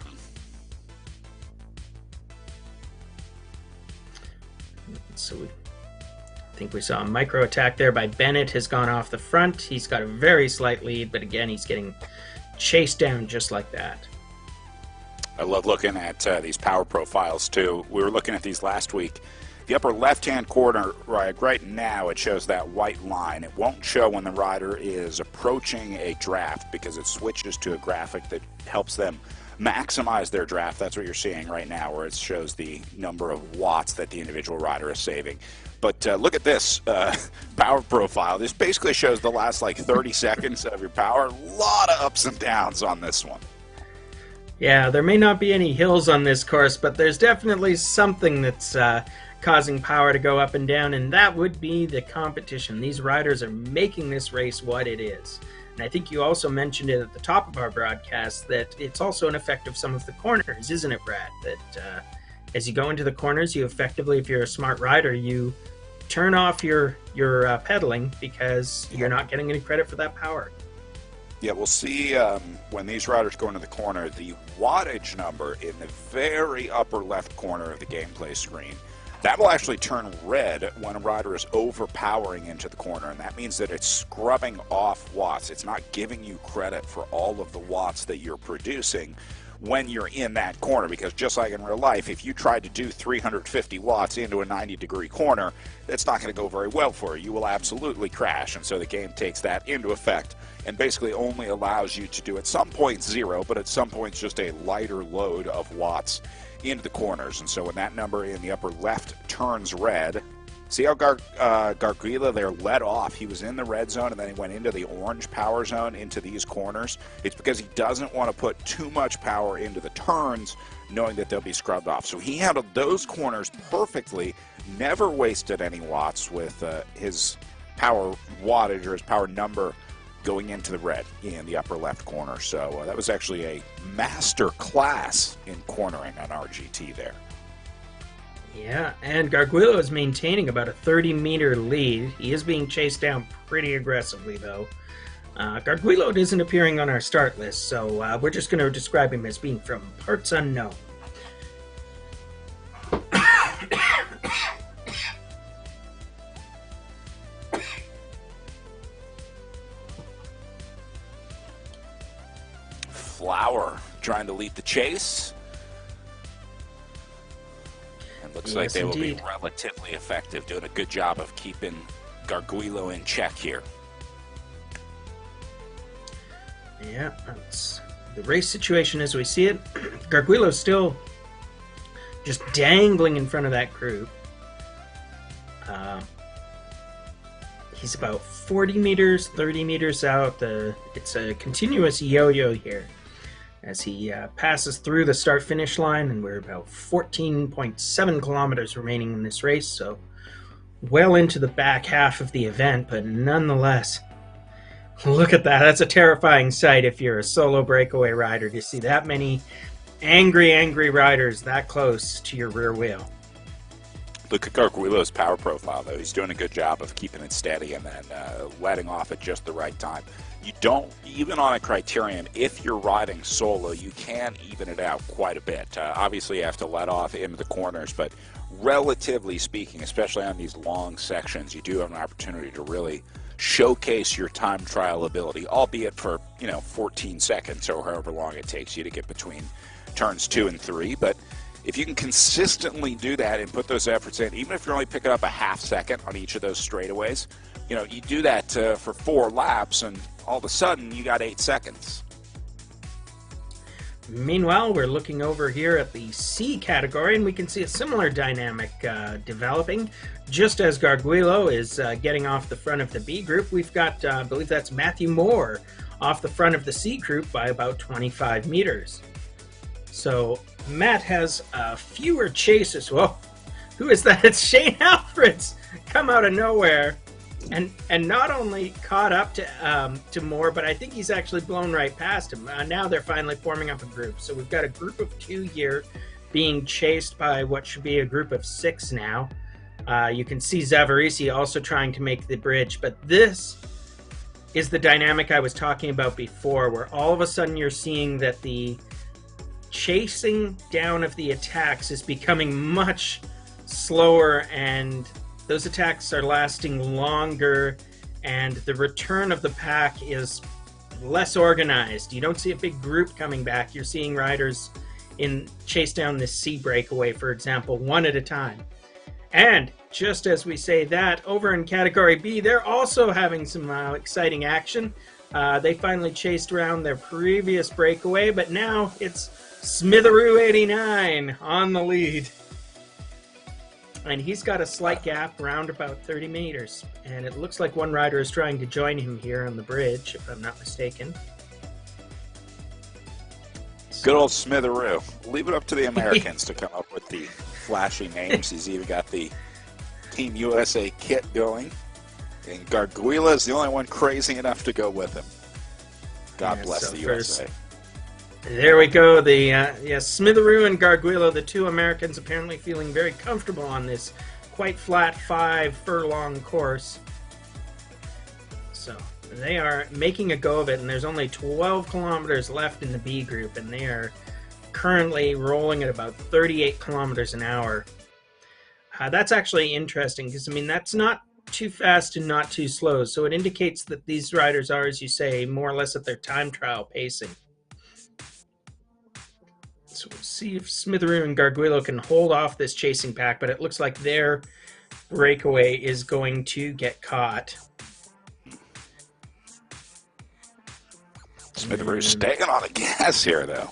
Speaker 9: So I think we saw a micro attack there by Bennett, has gone off the front. He's got a very slight lead, but again, he's getting chased down just like that.
Speaker 10: I love looking at these power profiles too. We were looking at these last week. The upper left-hand corner, right now, it shows that white line. It won't show when the rider is approaching a draft because it switches to a graphic that helps them maximize their draft. That's what you're seeing right now, where it shows the number of watts that the individual rider is saving. But look at this power profile. This basically shows the last 30 seconds of your power. A lot of ups and downs on this one.
Speaker 9: Yeah, there may not be any hills on this course, but there's definitely something that's causing power to go up and down, and that would be the competition. These riders are making this race what it is. And I think you also mentioned it at the top of our broadcast that it's also an effect of some of the corners, isn't it, Brad? That as you go into the corners, you effectively, if you're a smart rider, you turn off your pedaling because you're not getting any credit for that power.
Speaker 10: Yeah, we'll see when these riders go into the corner, the wattage number in the very upper left corner of the gameplay screen. That will actually turn red when a rider is overpowering into the corner, and that means that it's scrubbing off watts. It's not giving you credit for all of the watts that you're producing when you're in that corner, because just like in real life, if you tried to do 350 watts into a 90-degree corner, that's not going to go very well for you. You will absolutely crash, and so the game takes that into effect and basically only allows you to do at some points 0, but at some points just a lighter load of watts into the corners. And so when that number in the upper left turns red, See how Garguila there led off. He was in the red zone, and then he went into the orange power zone into these corners. It's because he doesn't want to put too much power into the turns, knowing that they'll be scrubbed off. So he handled those corners perfectly, never wasted any watts with his power wattage or his power number going into the red in the upper left corner. So that was actually a master class in cornering on RGT there.
Speaker 9: Yeah, and Garguilo is maintaining about a 30-meter lead. He is being chased down pretty aggressively, though. Garguilo isn't appearing on our start list, so we're just going to describe him as being from parts unknown.
Speaker 10: Flower trying to lead the chase. Looks like they will be relatively effective, doing a good job of keeping Garguilo in check here.
Speaker 9: Yeah, that's the race situation as we see it. Garguilo's still just dangling in front of that group. He's about 40 meters, 30 meters out. It's a continuous yo-yo here as he passes through the start-finish line, and we're about 14.7 kilometers remaining in this race, so well into the back half of the event, but nonetheless, look at that. That's a terrifying sight if you're a solo breakaway rider, to see that many angry riders that close to your rear wheel.
Speaker 10: Look at Garguilo's power profile, though. He's doing a good job of keeping it steady and then letting off at just the right time. You don't, even on a criterium, if you're riding solo, you can even it out quite a bit. Obviously, you have to let off into the corners, but relatively speaking, especially on these long sections, you do have an opportunity to really showcase your time trial ability, albeit for, 14 seconds or however long it takes you to get between turns 2 and 3. But if you can consistently do that and put those efforts in, even if you're only picking up a half second on each of those straightaways, you do that for 4 laps, and all of a sudden you got 8 seconds.
Speaker 9: Meanwhile, we're looking over here at the C category, and we can see a similar dynamic developing. Just as Garguilo is getting off the front of the B group, we've got, I believe that's Matthew Moore, off the front of the C group by about 25 meters. So Matt has fewer chasers. Whoa, who is that? It's Shane Alfred's come out of nowhere. And not only caught up to Moore, but I think he's actually blown right past him. Now they're finally forming up a group. So we've got a group of 2 here being chased by what should be a group of 6 now. You can see Zavarisi also trying to make the bridge. But this is the dynamic I was talking about before, where all of a sudden you're seeing that the chasing down of the attacks is becoming much slower, and those attacks are lasting longer, and the return of the pack is less organized. You don't see a big group coming back. You're seeing riders chase down this C breakaway, for example, one at a time. And just as we say that, over in Category B, they're also having some exciting action. They finally chased around their previous breakaway, but now it's Smitheroo 89 on the lead. And he's got a slight gap around about 30 meters. And it looks like one rider is trying to join him here on the bridge, if I'm not mistaken.
Speaker 10: Good old Smitheroo. Leave it up to the Americans to come up with the flashy names. He's even got the Team USA kit going. And Garguila is the only one crazy enough to go with him. God bless the USA.
Speaker 9: There we go. The Smitheroo and Garguilo, the 2 Americans, apparently feeling very comfortable on this quite flat 5-furlong course. So they are making a go of it, and there's only 12 kilometers left in the B group, and they are currently rolling at about 38 kilometers an hour. That's actually interesting because, that's not too fast and not too slow. So it indicates that these riders are, as you say, more or less at their time trial pacing. So we'll see if Smitheroo and Garguilo can hold off this chasing pack, but it looks like their breakaway is going to get caught.
Speaker 10: Smitheroo's staying on the gas here, though.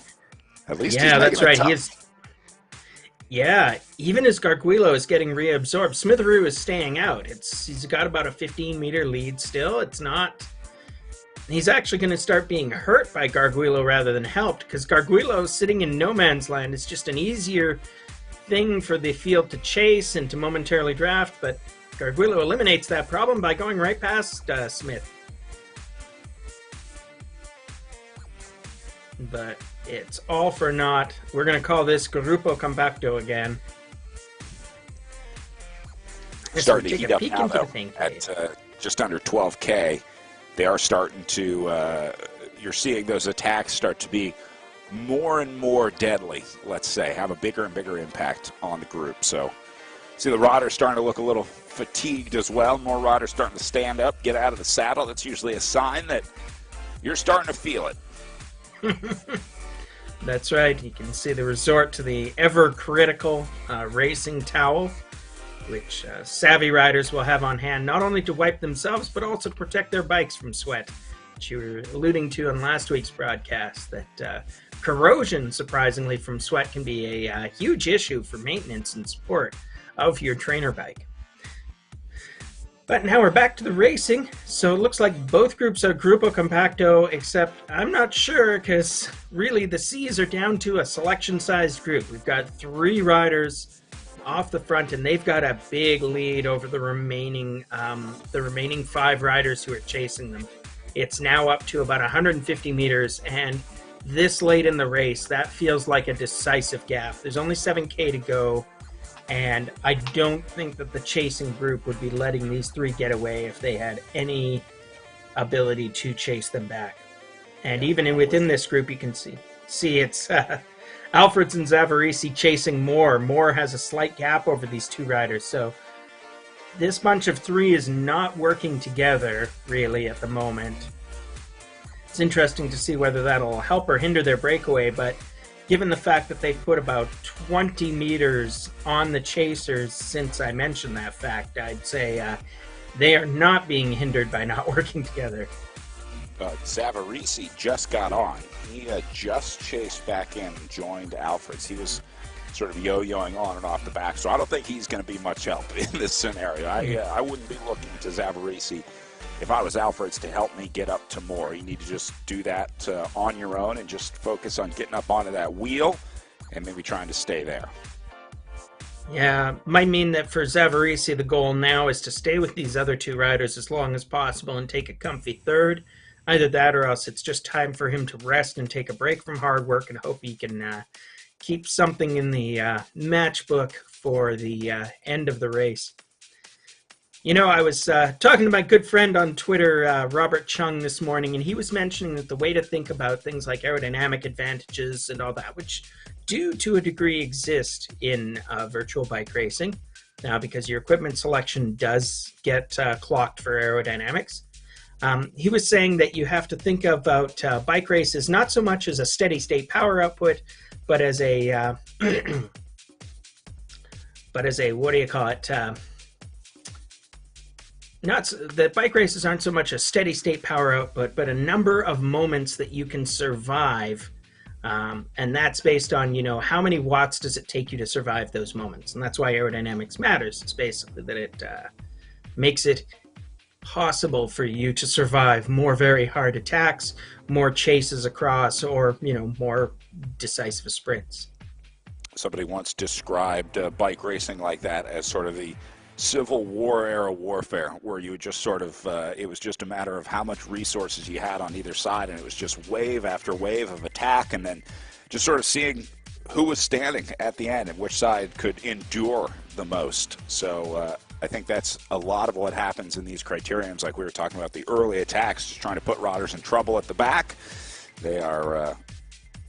Speaker 10: At least
Speaker 9: that's right. Yeah, even as Garguilo is getting reabsorbed, Smitheroo is staying out. He's got about a 15-meter lead still. It's not... He's actually going to start being hurt by Garguilo rather than helped, because Garguilo sitting in no man's land is just an easier thing for the field to chase and to momentarily draft, but Garguilo eliminates that problem by going right past Smith. But it's all for naught. We're going to call this Grupo Compacto again.
Speaker 10: Starting to heat up now, though, at just under 12K. They are starting to, you're seeing those attacks start to be more and more deadly, let's say, have a bigger and bigger impact on the group. So, see the riders starting to look a little fatigued as well. More riders starting to stand up, get out of the saddle. That's usually a sign that you're starting to feel it.
Speaker 9: That's right. You can see the resort to the ever-critical racing towel, which savvy riders will have on hand not only to wipe themselves, but also to protect their bikes from sweat, which you were alluding to in last week's broadcast, that corrosion, surprisingly, from sweat can be a huge issue for maintenance and support of your trainer bike. But now we're back to the racing, so it looks like both groups are Grupo Compacto, except I'm not sure, because really the C's are down to a selection-sized group. We've got 3 riders off the front, and they've got a big lead over the remaining 5 riders who are chasing them. It's now up to about 150 meters, and this late in the race, that feels like a decisive gap. There's only 7K to go, and I don't think that the chasing group would be letting these 3 get away if they had any ability to chase them back. And even within this group, you can see it's Alfreds and Zavarisi chasing Moore. Moore has a slight gap over these 2 riders, so this bunch of 3 is not working together, really, at the moment. It's interesting to see whether that'll help or hinder their breakaway, but given the fact that they've put about 20 meters on the chasers since I mentioned that fact, I'd say they are not being hindered by not working together.
Speaker 10: Zavarisi just got on. He just chased back in and joined Alfreds. He was sort of yo-yoing on and off the back, so I don't think he's going to be much help in this scenario. I wouldn't be looking to Zavarisi if I was Alfreds to help me get up to more. You need to just do that on your own and just focus on getting up onto that wheel and maybe trying to stay there.
Speaker 9: Yeah, might mean that for Zavarisi, the goal now is to stay with these other 2 riders as long as possible and take a comfy 3rd. Either that or else it's just time for him to rest and take a break from hard work and hope he can keep something in the matchbook for the end of the race. You know, I was talking to my good friend on Twitter, Robert Chung, this morning, and he was mentioning that the way to think about things like aerodynamic advantages and all that, which do to a degree exist in virtual bike racing, now because your equipment selection does get clocked for aerodynamics. He was saying that you have to think about bike races not so much as a steady state power output, but as a what do you call it? That bike races aren't so much a steady state power output, but a number of moments that you can survive, and that's based on, you know, how many watts does it take you to survive those moments, and that's why aerodynamics matters. It's basically that it makes it possible for you to survive more very hard attacks, more chases across, or, you know, more decisive sprints.
Speaker 10: Somebody once described bike racing like that as sort of the Civil War era warfare, where you would just sort of, it was just a matter of how much resources you had on either side, and it was just wave after wave of attack, and then just sort of seeing who was standing at the end and which side could endure the most. So I think that's a lot of what happens in these criteriums, like we were talking about, the early attacks, just trying to put riders in trouble at the back. They are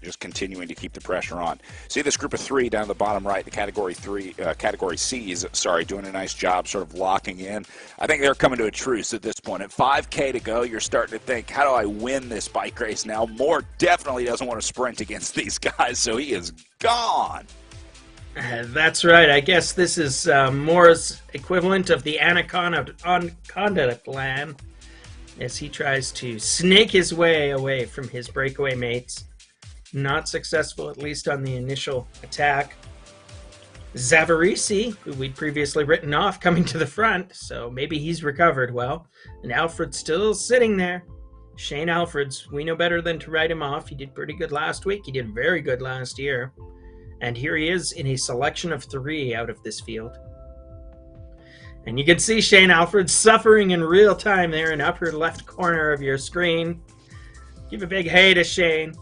Speaker 10: just continuing to keep the pressure on. See this group of 3 down the bottom right, the category C's, doing a nice job sort of locking in. I think they're coming to a truce at this point. At 5K to go, you're starting to think, how do I win this bike race now? Moore definitely doesn't want to sprint against these guys, so he is gone.
Speaker 9: That's right. I guess this is Moore's equivalent of the Anaconda plan, as he tries to snake his way away from his breakaway mates. Not successful, at least on the initial attack. Zavarisi, who we'd previously written off, coming to the front, so maybe he's recovered well. And Alfred's still sitting there. Shane Alfred's, we know better than to write him off. He did pretty good last week. He did very good last year. And here he is in a selection of 3 out of this field. And you can see Shane Alfred suffering in real time there in upper left corner of your screen. Give a big hey to Shane.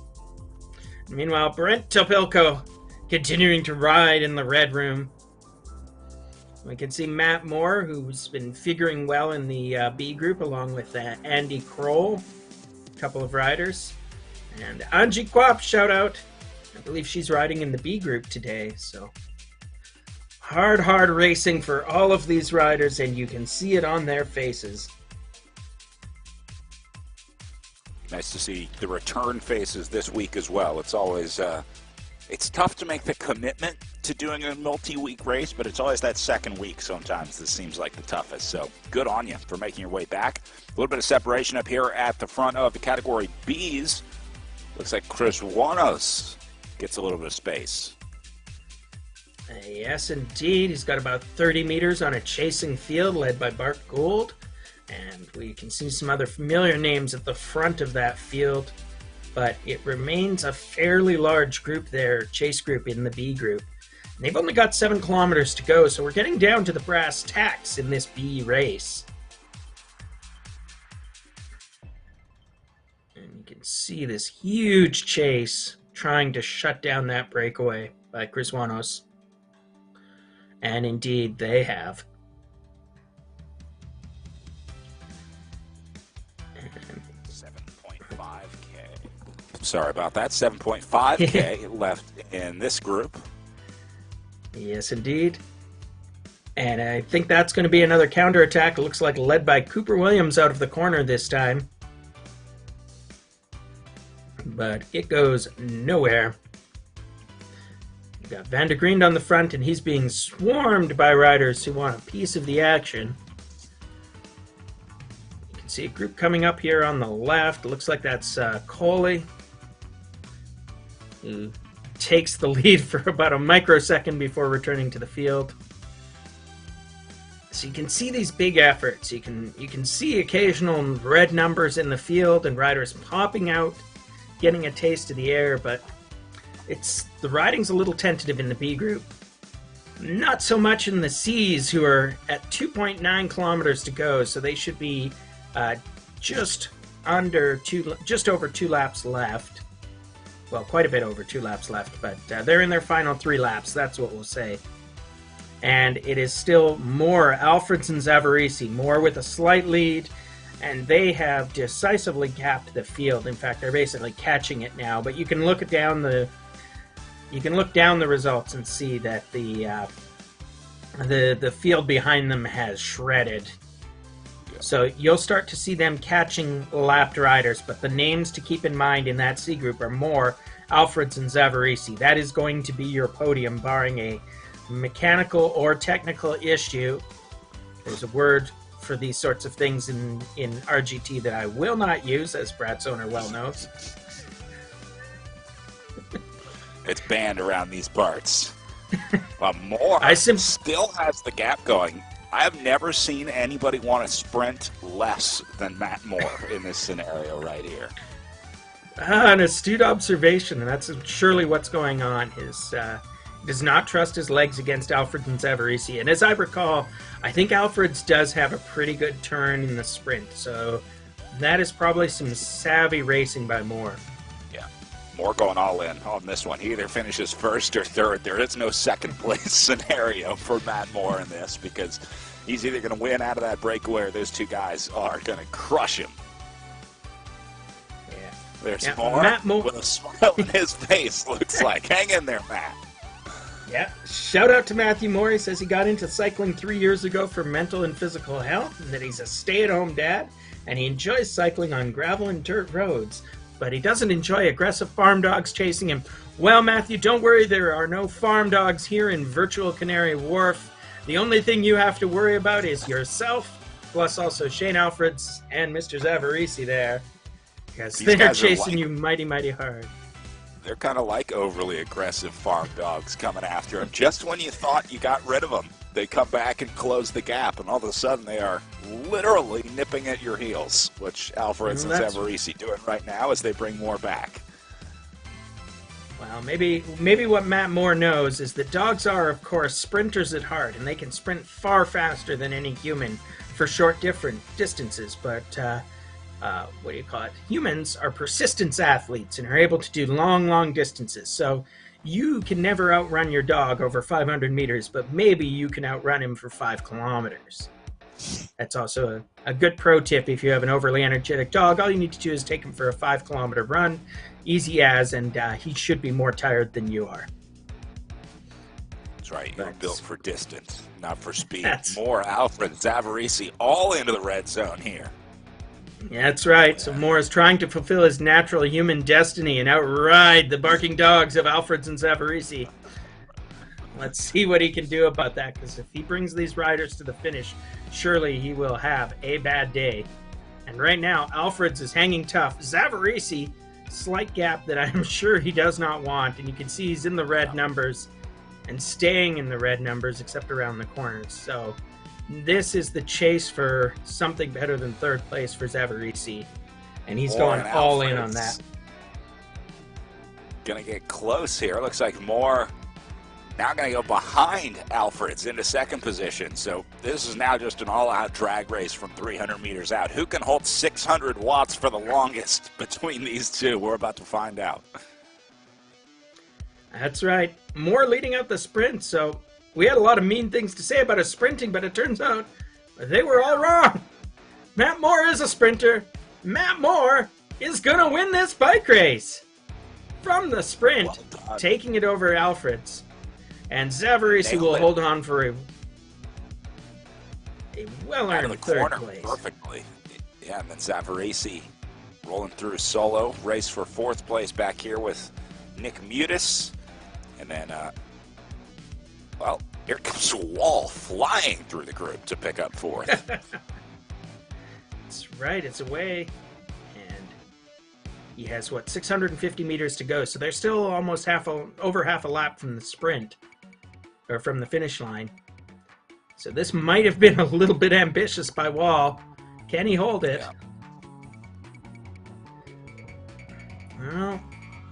Speaker 9: Meanwhile, Brent Topilko continuing to ride in the red room. We can see Matt Moore, who's been figuring well in the B group, along with Andy Kroll, a couple of riders. And Angie Kwap, shout out. I believe she's riding in the B group today. So hard racing for all of these riders, and you can see it on their faces.
Speaker 10: Nice to see the return faces this week as well. It's always it's tough to make the commitment to doing a multi-week race, but it's always that second week sometimes that seems like the toughest. So good on you for making your way back. A little bit of separation up here at the front of the category Bs. Looks like Chris Wanos gets a little bit of space.
Speaker 9: Yes, indeed. He's got about 30 meters on a chasing field led by Bart Gould. And we can see some other familiar names at the front of that field. But it remains a fairly large group there, chase group in the B group. And they've only got 7 kilometers to go, so we're getting down to the brass tacks in this B race. And you can see this huge chase trying to shut down that breakaway by Chris Wanos. And indeed, they have.
Speaker 10: 7.5K. Sorry about that. 7.5K left in this group.
Speaker 9: Yes, indeed. And I think that's going to be another counterattack. It looks like led by Cooper Williams out of the corner this time. But it goes nowhere. We've got Van der Green on the front, and he's being swarmed by riders who want a piece of the action. You can see a group coming up here on the left. It looks like that's Coley, who takes the lead for about a microsecond before returning to the field. So you can see these big efforts. You can see occasional red numbers in the field and riders popping out, getting a taste of the air, but the riding's a little tentative in the B group. Not so much in the C's, who are at 2.9 kilometers to go, so they should be just over 2 laps left. Well, quite a bit over 2 laps left, but they're in their final 3 laps, that's what we'll say. And it is still Moore, Alfreds, and Zavarisi. Moore with a slight lead, and they have decisively capped the field. In fact, they're basically catching it now, but you can look down the results and see that the field behind them has shredded. So you'll start to see them catching lapped riders, but the names to keep in mind in that C group are Moore, Alfreds, and Zavarisi. That is going to be your podium, barring a mechanical or technical issue. There's a word for these sorts of things in RGT that I will not use, as Brad's owner well knows.
Speaker 10: It's banned around these parts. But Moore still has the gap going. I have never seen anybody want to sprint less than Matt Moore in this scenario right here.
Speaker 9: An astute observation, and that's surely what's going on. He does not trust his legs against Alfreds and Zavarisi. And as I recall, I think Alfreds does have a pretty good turn in the sprint. So that is probably some savvy racing by Moore.
Speaker 10: Yeah, Moore going all in on this one. He either finishes first or third. There is no second place scenario for Matt Moore in this, because he's either going to win out of that breakaway or those two guys are going to crush him.
Speaker 9: Yeah.
Speaker 10: There's Matt Moore with a smile on his face, looks like. Hang in there, Matt.
Speaker 9: Yeah, shout out to Matthew Moore. He says he got into cycling 3 years ago for mental and physical health, and that he's a stay-at-home dad, and he enjoys cycling on gravel and dirt roads, but he doesn't enjoy aggressive farm dogs chasing him. Well, Matthew, don't worry, there are no farm dogs here in virtual Canary Wharf. The only thing you have to worry about is yourself, plus also Shane Alfreds and Mr. Zavarisi there, because they're chasing you mighty, mighty hard.
Speaker 10: They're kind of like overly aggressive farm dogs coming after him. Just when you thought you got rid of them, they come back and close the gap, and all of a sudden they are literally nipping at your heels, which Alfreds and Zavarisi doing right now as they bring more back.
Speaker 9: Well, maybe what Matt Moore knows is that dogs are, of course, sprinters at heart, and they can sprint far faster than any human for short different distances, but what do you call it? Humans are persistence athletes and are able to do long distances. So you can never outrun your dog over 500 meters, but maybe you can outrun him for 5 kilometers. That's also a good pro tip if you have an overly energetic dog. All you need to do is take him for a 5-kilometer run, easy as, and he should be more tired than you are.
Speaker 10: That's right. You're built for distance, not for speed. More Alfred Zavarisi all into the red zone here.
Speaker 9: Yeah, that's right. So Moore is trying to fulfill his natural human destiny and outride the barking dogs of Alfreds and Zavarisi. Let's see what he can do about that, because if he brings these riders to the finish, surely he will have a bad day. And right now, Alfreds is hanging tough. Zavarisi, slight gap that I'm sure he does not want, and you can see he's in the red numbers and staying in the red numbers except around the corners. So this is the chase for something better than third place for Zavarisi, and he's going all in on that.
Speaker 10: Gonna get close here. Looks like Moore now gonna go behind Alfreds into second position. So this is now just an all-out drag race from 300 meters out. Who can hold 600 watts for the longest between these two? We're about to find out.
Speaker 9: That's right. Moore leading out the sprint, so we had a lot of mean things to say about his sprinting, but it turns out they were all wrong. Matt Moore is a sprinter. Matt Moore is going to win this bike race. From the sprint, taking it over Alfreds. And Zavarisi will hold on for a well-earned third place.
Speaker 10: Perfectly. Yeah, and then Zavarisi rolling through solo. Race for fourth place back here with Nick Mutis. And then, well, here comes Wall flying through the group to pick up fourth.
Speaker 9: That's right, it's away. And he has, 650 meters to go. So they're still almost over half a lap from the sprint, or from the finish line. So this might have been a little bit ambitious by Wall. Can he hold it? Yeah. Well,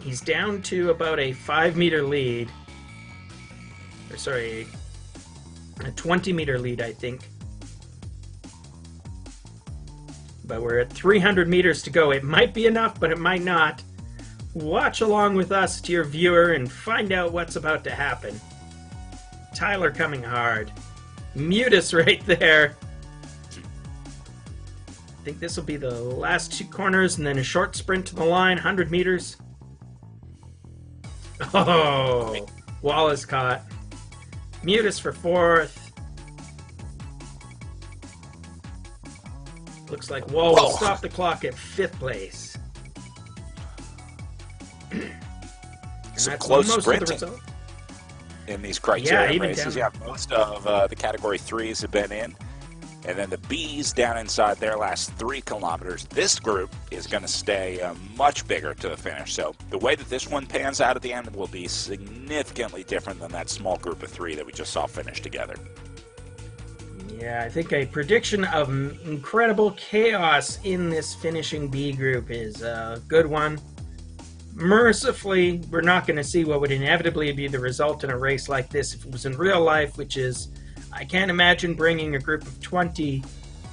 Speaker 9: he's down to about a 5-meter lead. Or sorry, a 20-meter lead, I think. But we're at 300 meters to go. It might be enough, but it might not. Watch along with us, dear viewer, and find out what's about to happen. Tyler coming hard. Mutis right there. I think this will be the last 2 corners, and then a short sprint to the line, 100 meters. Oh, Wall is caught. Mutis for fourth. Looks like Wall will stop the clock at 5th place.
Speaker 10: Some close sprinting in these criteria races. Yeah, most of the Category 3s have been in. And then the Bs down inside their last 3 kilometers. This group is going to stay much bigger to the finish. So the way that this one pans out at the end will be significantly different than that small group of 3 that we just saw finish together.
Speaker 9: Yeah, I think a prediction of incredible chaos in this finishing B group is a good one. Mercifully, we're not going to see what would inevitably be the result in a race like this if it was in real life, which is, I can't imagine bringing a group of 20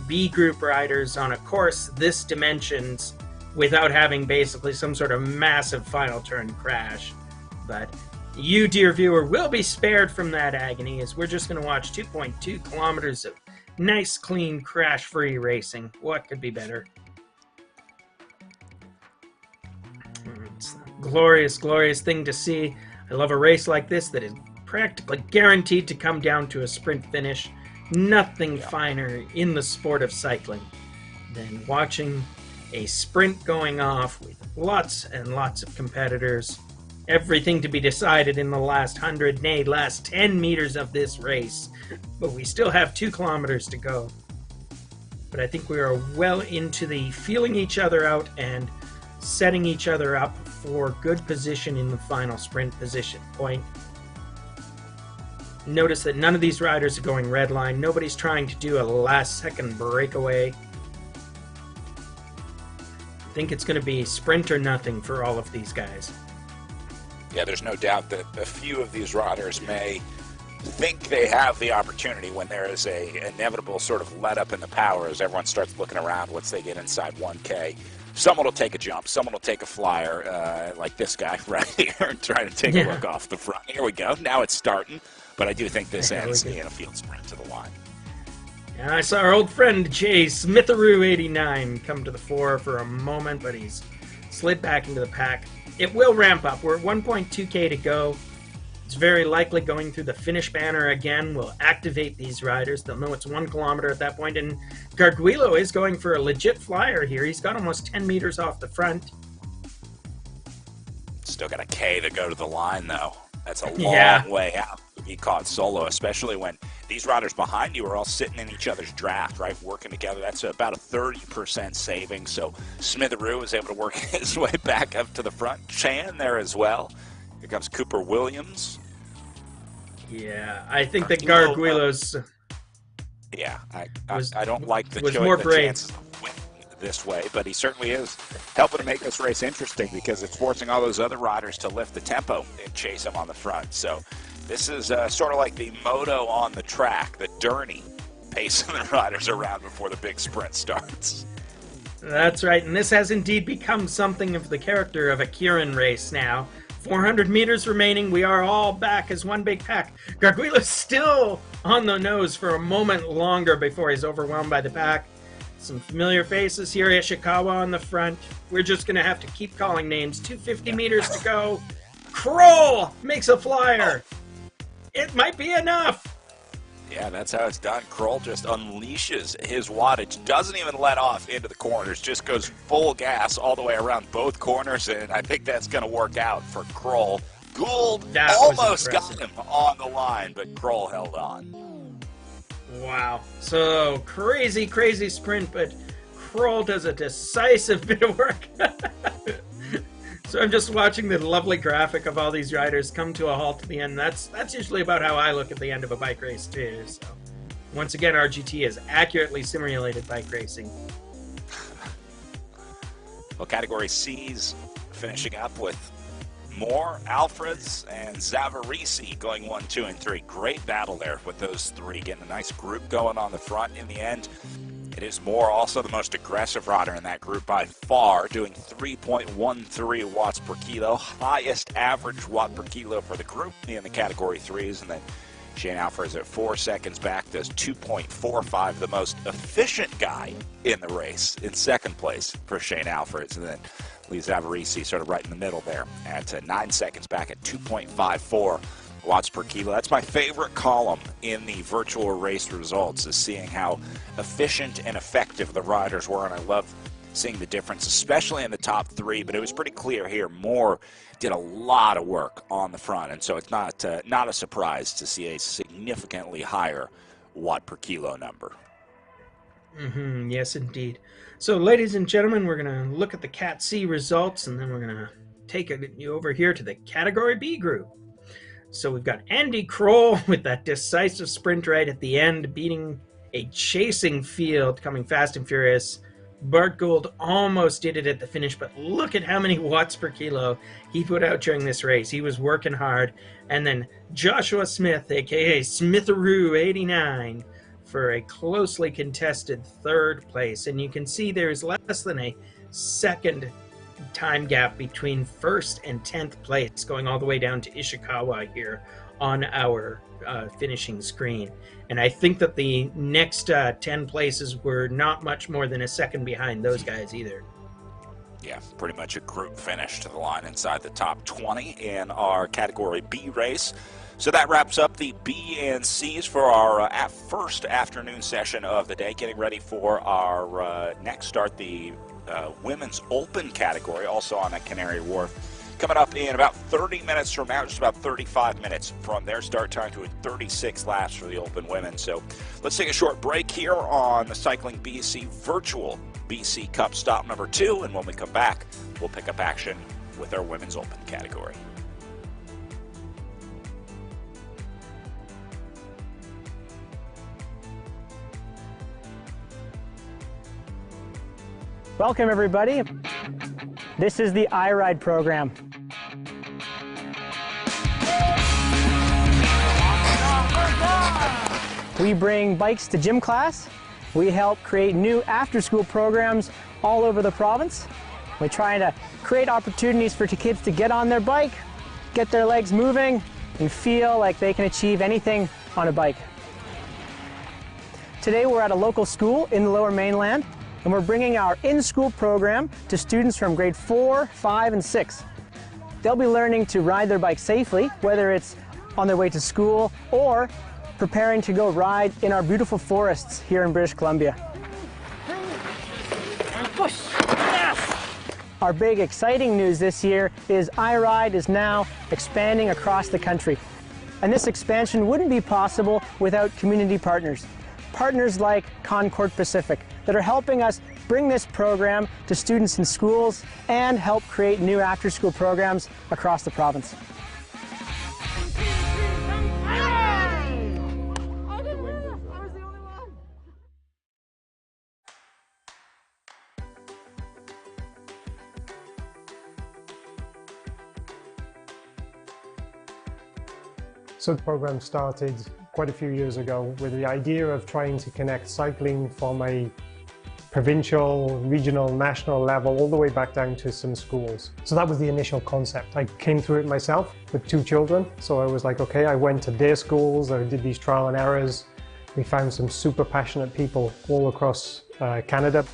Speaker 9: B group riders on a course this dimensions without having basically some sort of massive final turn crash. But you, dear viewer, will be spared from that agony, as we're just going to watch 2.2 kilometers of nice, clean, crash-free racing. What could be better? It's a glorious, glorious thing to see. I love a race like this that is practically guaranteed to come down to a sprint finish. Nothing finer in the sport of cycling than watching a sprint going off with lots and lots of competitors. Everything to be decided in the last 100, nay, last 10 meters of this race. But we still have 2 kilometers to go. But I think we are well into the feeling each other out and setting each other up for good position in the final sprint position point. Notice that none of these riders are going red line. Nobody's trying to do a last-second breakaway. I think it's going to be sprint or nothing for all of these guys.
Speaker 10: Yeah, there's no doubt that a few of these riders may think they have the opportunity when there is a inevitable sort of let-up in the power as everyone starts looking around once they get inside 1K. Someone will take a jump. Someone will take a flyer, like this guy right here, and try to take a look off the front. Here we go. Now it's starting. But I do think this ends in a field sprint to the line.
Speaker 9: And I saw our old friend Jay Smitheroo 89 come to the fore for a moment, but he's slid back into the pack. It will ramp up. We're at 1.2K to go. It's very likely going through the finish banner again will activate these riders. They'll know it's 1 kilometer at that point. And Garguilo is going for a legit flyer here. He's got almost 10 meters off the front.
Speaker 10: Still got a K to go to the line, though. That's a long way out to be caught solo, especially when these riders behind you are all sitting in each other's draft, right, working together. That's about a 30% saving. So Smitheroo is able to work his way back up to the front. Chan there as well. Here comes Cooper Williams.
Speaker 9: Yeah, I think that Garguilo's...
Speaker 10: Yeah, I don't like the chances of winning this way, but he certainly is helping to make this race interesting because it's forcing all those other riders to lift the tempo and chase him on the front. So this is sort of like the moto on the track, the Derny, pacing the riders around before the big sprint starts.
Speaker 9: That's right, and this has indeed become something of the character of a Kieran race now. 400 meters remaining. We are all back as one big pack. Garguilo's still on the nose for a moment longer before he's overwhelmed by the pack. Some familiar faces here. Ishikawa on the front. We're just going to have to keep calling names. 250 meters to go. Kroll makes a flyer. It might be enough.
Speaker 10: Yeah, that's how it's done. Kroll just unleashes his wattage, doesn't even let off into the corners, just goes full gas all the way around both corners, and I think that's going to work out for Kroll. Gould almost got him on the line, but Kroll held on.
Speaker 9: Wow. So, crazy, crazy sprint, but Kroll does a decisive bit of work. So I'm just watching the lovely graphic of all these riders come to a halt at the end. That's usually about how I look at the end of a bike race too. So once again, RGT has accurately simulated bike racing.
Speaker 10: Well, Category C's finishing up with Moore, Alfreds, and Zavarisi going 1, 2, and 3. Great battle there with those three, getting a nice group going on the front in the end. It is Moore, also the most aggressive rider in that group by far, doing 3.13 watts per kilo, highest average watt per kilo for the group in the Category 3s. And then Shane Alfred's at 4 seconds back, does 2.45, the most efficient guy in the race, in second place for Shane Alfred's. And then Lee Zavarisi sort of right in the middle there at 9 seconds back at 2.54 watts per kilo. That's my favorite column in the virtual race results, is seeing how efficient and effective the riders were, and I love seeing the difference, especially in the top three. But it was pretty clear here, Moore did a lot of work on the front, and so it's not a surprise to see a significantly higher watt per kilo number.
Speaker 9: Yes, indeed. So, ladies and gentlemen, we're going to look at the Cat C results, and then we're going to take you over here to the Category B group. So we've got Andy Kroll with that decisive sprint right at the end, beating a chasing field, coming fast and furious. Bart Gould almost did it at the finish, but look at how many watts per kilo he put out during this race. He was working hard. And then Joshua Smith, a.k.a. Smitheroo 89, for a closely contested third place. And you can see there's less than a second time gap between first and 10th place, going all the way down to Ishikawa here on our finishing screen. And I think that the next 10 places were not much more than a second behind those guys either.
Speaker 10: Yeah, pretty much a group finish to the line inside the top 20 in our Category B race. So that wraps up the B and C's for our first afternoon session of the day, getting ready for our next start, the Women's Open category, also on at Canary Wharf. Coming up in about 30 minutes from now, just about 35 minutes from their start time, to 36 laps for the Open Women. So let's take a short break here on the Cycling BC Virtual BC Cup stop number 2, and when we come back, we'll pick up action with our Women's Open category.
Speaker 1: Welcome everybody. This is the iRide program. We bring bikes to gym class. We help create new after-school programs all over the province. We're trying to create opportunities for kids to get on their bike, get their legs moving, and feel like they can achieve anything on a bike. Today we're at a local school in the Lower Mainland, and we're bringing our in-school program to students from grade 4, 5, and 6. They'll be learning to ride their bike safely, whether it's on their way to school or preparing to go ride in our beautiful forests here in British Columbia. Push! Yes! Our big exciting news this year is iRide is now expanding across the country. And this expansion wouldn't be possible without community partners. Partners like Concord Pacific that are helping us bring this program to students in schools and help create new after-school programs across the province.
Speaker 4: So the program started quite a few years ago with the idea of trying to connect cycling from a provincial, regional, national level all the way back down to some schools. So that was the initial concept. I came through it myself with 2 children. So I was like, okay, I went to their schools, I did these trial and errors. We found some super passionate people all across Canada.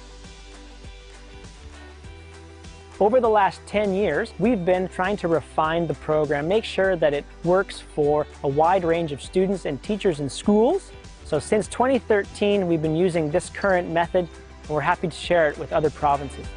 Speaker 1: Over the last 10 years, we've been trying to refine the program, make sure that it works for a wide range of students and teachers in schools. So since 2013, we've been using this current method, and we're happy to share it with other provinces.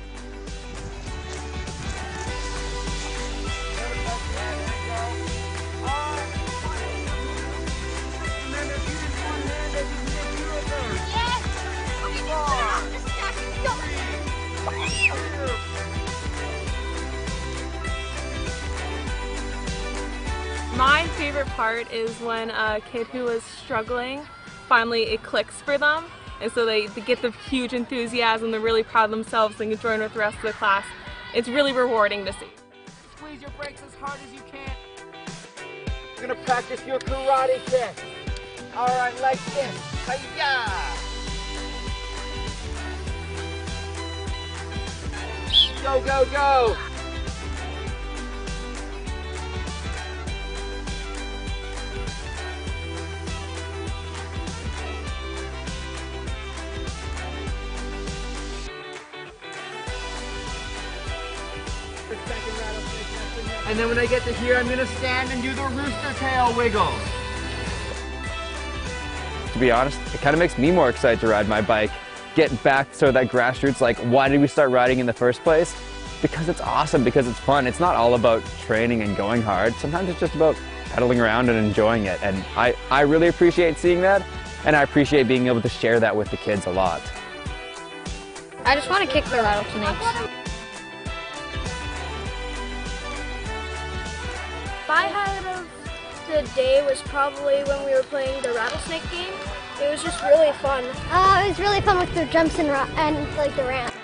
Speaker 5: My favorite part is when a kid who was struggling, finally it clicks for them, and so they get the huge enthusiasm, they're really proud of themselves, and can join with the rest of the class. It's really rewarding to see.
Speaker 6: Squeeze your brakes as hard as you can. You're gonna practice your karate kick. All right, like this. Hi-ya! Go, go, go! And then when I get to here, I'm gonna stand and do the rooster tail wiggle.
Speaker 7: To be honest, it kind of makes me more excited to ride my bike. Get back to that grassroots, like why did we start riding in the first place? Because it's awesome, because it's fun. It's not all about training and going hard. Sometimes it's just about pedaling around and enjoying it. And I really appreciate seeing that, and I appreciate being able to share that with the kids a lot.
Speaker 8: I just want to kick the rattlesnakes. My highlight of the day was probably when we were playing the rattlesnake game. It was just really fun. It was really fun with the jumps and like the ramp.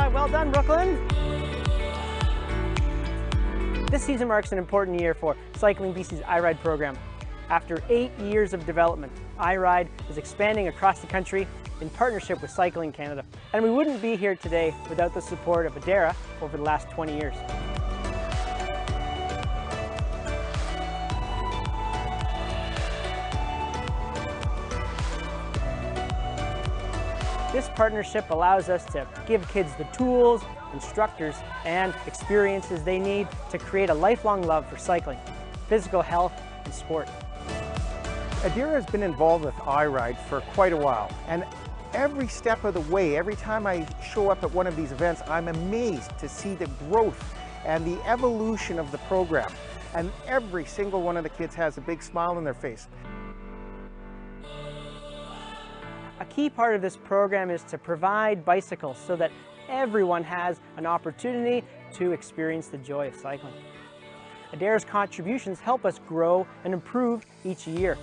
Speaker 1: right, well done, Brooklyn. This season marks an important year for Cycling BC's iRide program. After 8 years of development, iRide is expanding across the country in partnership with Cycling Canada. And we wouldn't be here today without the support of Adara over the last 20 years. This partnership allows us to give kids the tools, instructors, and experiences they need to create a lifelong love for cycling, physical health, and sport.
Speaker 2: Adara has been involved with iRide for quite a while, and every step of the way, every time I show up at one of these events, I'm amazed to see the growth and the evolution of the program. And every single one of the kids has a big smile on their face.
Speaker 1: A key part of this program is to provide bicycles so that everyone has an opportunity to experience the joy of cycling. Adara's contributions help us grow and improve each year.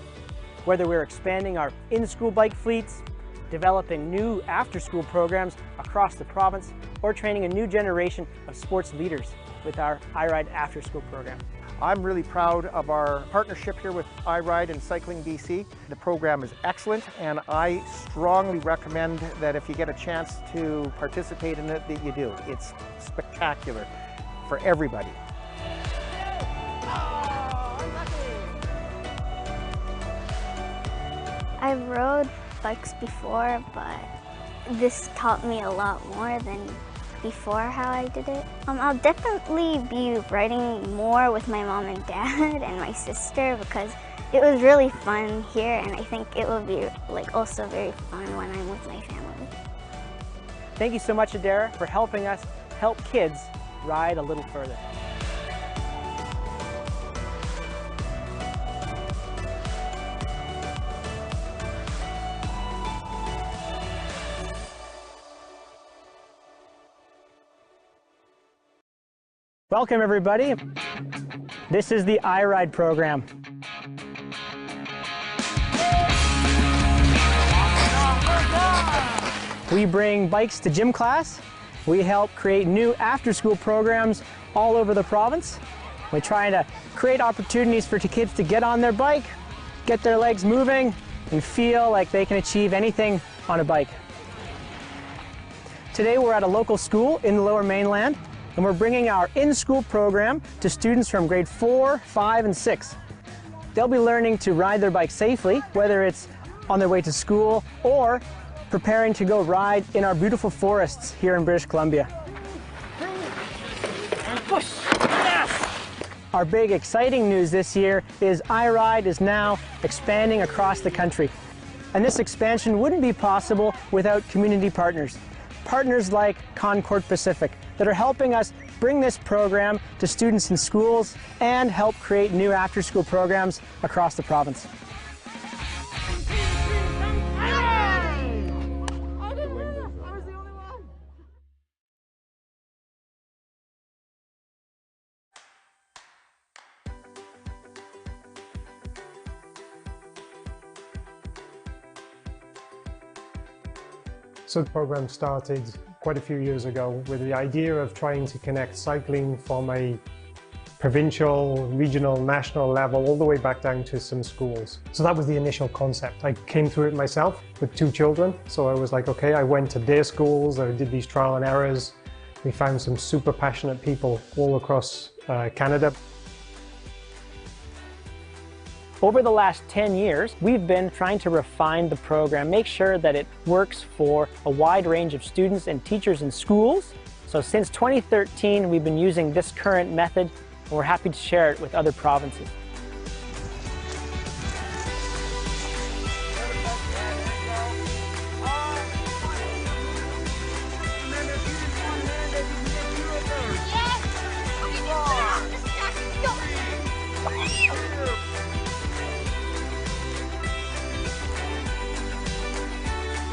Speaker 1: Whether we're expanding our in-school bike fleets, developing new after-school programs across the province, or training a new generation of sports leaders with our iRide after-school program.
Speaker 2: I'm really proud of our partnership here with iRide and Cycling BC. The program is excellent, and I strongly recommend that if you get a chance to participate in it, that you do. It's spectacular for everybody.
Speaker 3: I've rode bikes before, but this taught me a lot more than before how I did it. I'll definitely be riding more with my mom and dad and my sister because it was really fun here, and I think it will be also very fun when I'm with my family.
Speaker 1: Thank you so much, Adara, for helping us help kids ride a little further. Welcome, everybody. This is the iRide program. We bring bikes to gym class. We help create new after-school programs all over the province. We're trying to create opportunities for kids to get on their bike, get their legs moving, and feel like they can achieve anything on a bike. Today we're at a local school in the Lower Mainland, and we're bringing our in-school program to students from grade 4, 5, and 6. They'll be learning to ride their bike safely, whether it's on their way to school or preparing to go ride in our beautiful forests here in British Columbia. Our big exciting news this year is iRide is now expanding across the country. And this expansion wouldn't be possible without community partners. Partners like Concord Pacific that are helping us bring this program to students in schools and help create new after-school programs across the province.
Speaker 4: So the program started quite a few years ago with the idea of trying to connect cycling from a provincial, regional, national level all the way back down to some schools. So that was the initial concept. I came through it myself with 2 children. So I was like, okay, I went to their schools, I did these trial and errors. We found some super passionate people all across Canada.
Speaker 1: Over the last 10 years, we've been trying to refine the program, make sure that it works for a wide range of students and teachers in schools. So since 2013, we've been using this current method, and we're happy to share it with other provinces.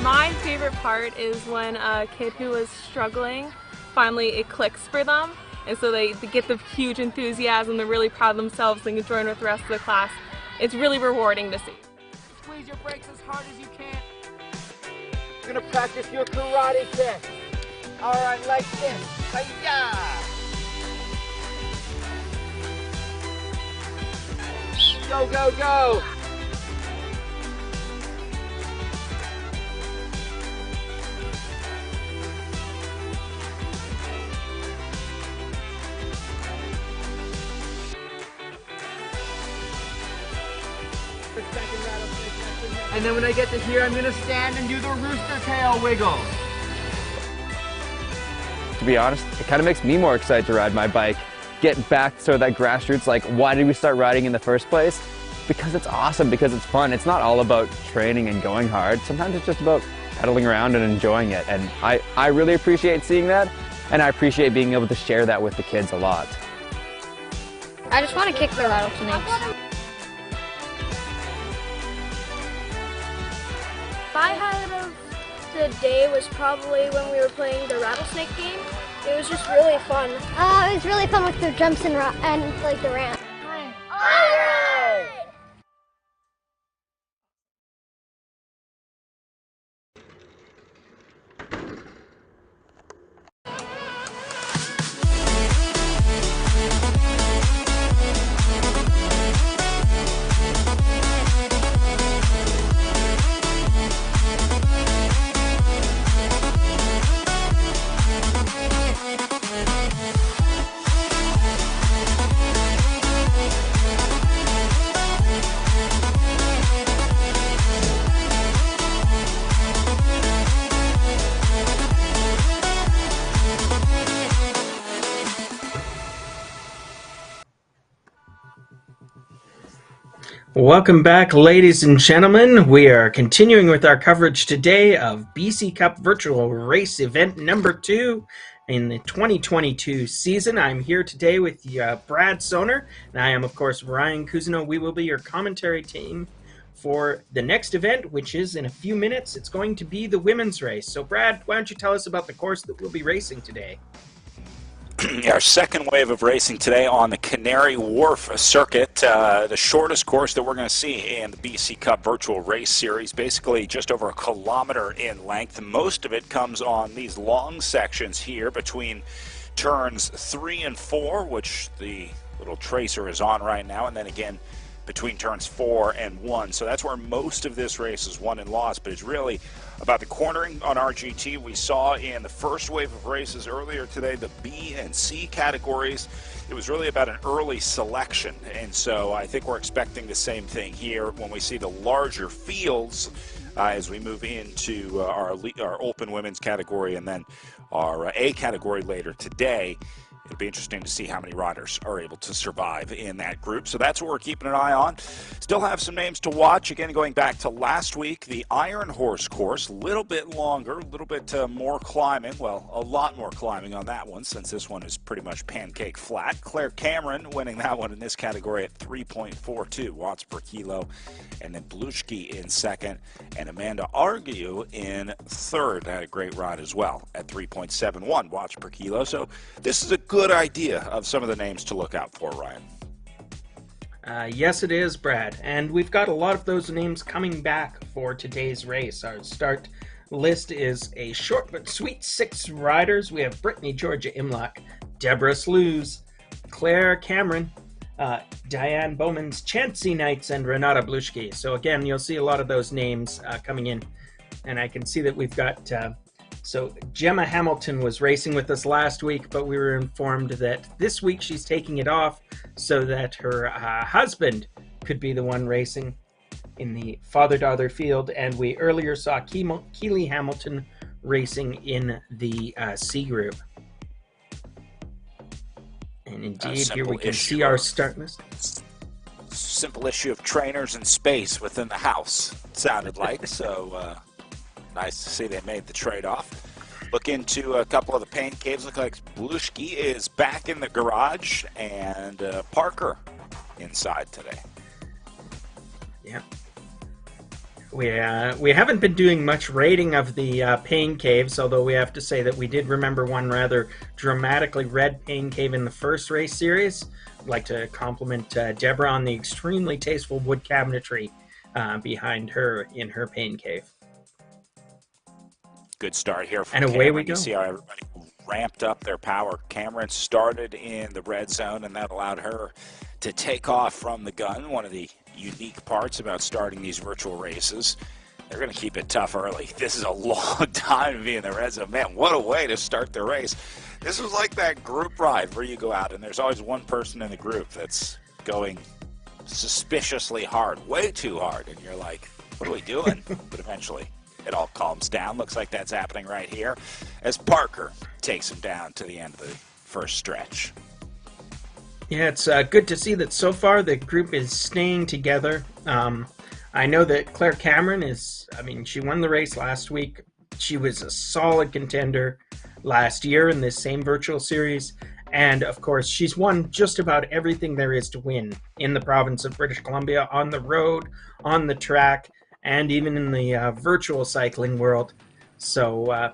Speaker 5: My favorite part is when a kid who was struggling, finally it clicks for them, and so they get the huge enthusiasm, they're really proud of themselves, they can join with the rest of the class. It's really rewarding to see.
Speaker 6: Squeeze your brakes as hard as you can. You're gonna practice your karate kick. All right, like this. Hi-ya! Go, go, go! And then when I get to here, I'm gonna stand and do the rooster tail wiggle.
Speaker 7: To be honest, it kind of makes me more excited to ride my bike. Get back to that grassroots, like why did we start riding in the first place? Because it's awesome, because it's fun. It's not all about training and going hard. Sometimes it's just about pedaling around and enjoying it. And I really appreciate seeing that, and I appreciate being able to share that with the kids a lot.
Speaker 8: I just want to kick the rattlesnakes. My highlight of the day was probably when we were playing the rattlesnake game. It was just really fun. It was really fun with the jumps and like the ramp.
Speaker 9: Welcome back, ladies and gentlemen. We are continuing with our coverage today of BC Cup Virtual Race Event number 2 in the 2022 season. I'm here today with Brad Soner, and I am, of course, Ryan Cousineau. We will be your commentary team for the next event, which is in a few minutes. It's going to be the women's race. So, Brad, why don't you tell us about the course that we'll be racing today?
Speaker 10: Our second wave of racing today on the Canary Wharf circuit, the shortest course that we're going to see in the BC Cup Virtual Race Series, basically just over a kilometer in length. Most of it comes on these long sections here between turns 3 and 4, which the little tracer is on right now, and then again between turns 4 and 1. So that's where most of this race is won and lost, but it's really about the cornering on RGT. We saw in the first wave of races earlier today, the B and C categories, it was really about an early selection. And so I think we're expecting the same thing here when we see the larger fields as we move into our open women's category and then our A category later today. It'll be interesting to see how many riders are able to survive in that group. So that's what we're keeping an eye on. Still have some names to watch. Again, going back to last week, the Iron Horse course, a little bit longer, a little bit more climbing. Well, a lot more climbing on that one since this one is pretty much pancake flat. Claire Cameron winning that one in this category at 3.42 watts per kilo. And then Blushki in second. And Amanda Argue in third. Had a great ride as well at 3.71 watts per kilo. So this is a good idea of some of the names to look out for, Ryan.
Speaker 9: Yes, it is, Brad. And we've got a lot of those names coming back for today's race. Our start list is a short but sweet 6 riders. We have Brittany Georgia Imlach, Deborah Slews, Claire Cameron, Diane Bowman's Chansey Knights, and Renata Blushki. So again, you'll see a lot of those names coming in. And I can see that we've got... So Gemma Hamilton was racing with us last week, but we were informed that this week she's taking it off so that her husband could be the one racing in the father-daughter field. And we earlier saw Keely Hamilton racing in the C group. And indeed, here we can see our start list.
Speaker 10: Simple issue of trainers and space within the house, it sounded like. So nice to see they made the trade-off. Look into a couple of the pain caves. Look like Blushki is back in the garage and Parker inside today.
Speaker 9: Yeah. We haven't been doing much rating of the pain caves, although we have to say that we did remember one rather dramatically red pain cave in the first race series. I'd like to compliment Deborah on the extremely tasteful wood cabinetry behind her in her pain cave.
Speaker 10: Good start here from
Speaker 9: and away
Speaker 10: Cameron.
Speaker 9: we go.
Speaker 10: You see how everybody ramped up their power. Cameron started in the red zone, and that allowed her to take off from the gun. One of the unique parts about starting these virtual races, they're going to keep it tough early. This is a long time to be in the red zone. Man, what a way to start the race. This was like that group ride where you go out and there's always one person in the group that's going suspiciously hard, way too hard, and you're like, what are we doing? But eventually it all calms down. Looks like that's happening right here as Parker takes him down to the end of the first stretch.
Speaker 9: Yeah, it's good to see that so far the group is staying together. I know that Claire Cameron she won the race last week. She was a solid contender last year in this same virtual series. And of course, she's won just about everything there is to win in the province of British Columbia, on the road, on the track, and even in the virtual cycling world. So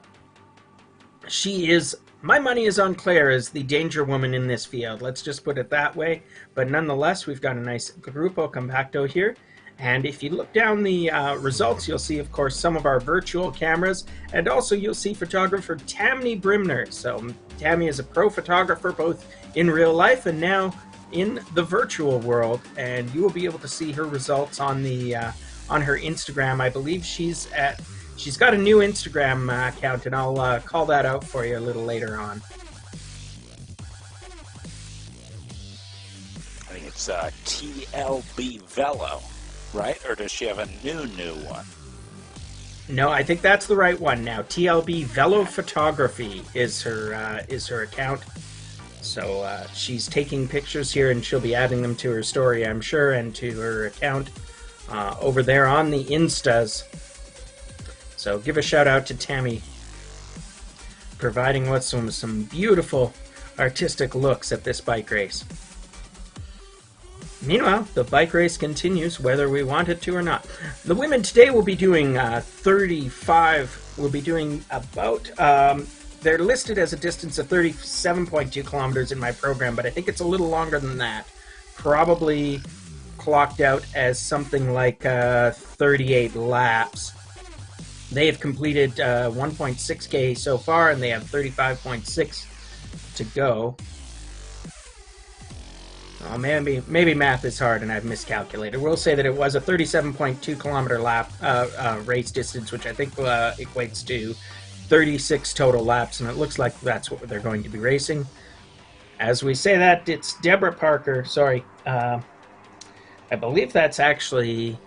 Speaker 9: she is, my money is on Claire as the danger woman in this field. Let's just put it that way. But nonetheless, we've got a nice Grupo Compacto here. And if you look down the results, you'll see, of course, some of our virtual cameras. And also you'll see photographer Tammy Brimner. So Tammy is a pro photographer, both in real life and now in the virtual world. And you will be able to see her results on the on her Instagram. I believe she's got a new Instagram account, and I'll call that out for you a little later on.
Speaker 10: I think it's TLB Velo, right? Or does she have a new one?
Speaker 9: No, I think that's the right one now. TLB Velo Photography is her account. So she's taking pictures here, and she'll be adding them to her story, I'm sure, and to her account over there on the Instas. So give a shout out to Tammy, providing us some beautiful artistic looks at this bike race. Meanwhile, the bike race continues whether we want it to or not. The women today will be doing 35, we'll be doing about, they're listed as a distance of 37.2 kilometers in my program, but I think it's a little longer than that. Probably clocked out as something like 38 laps. They have completed 1.6K so far, and they have 35.6 to go. Oh, maybe math is hard and I've miscalculated. We'll say that it was a 37.2 kilometer lap race distance, which I think equates to 36 total laps, and it looks like that's what they're going to be racing. As we say that, it's Deborah Parker. Sorry. I believe that's actually...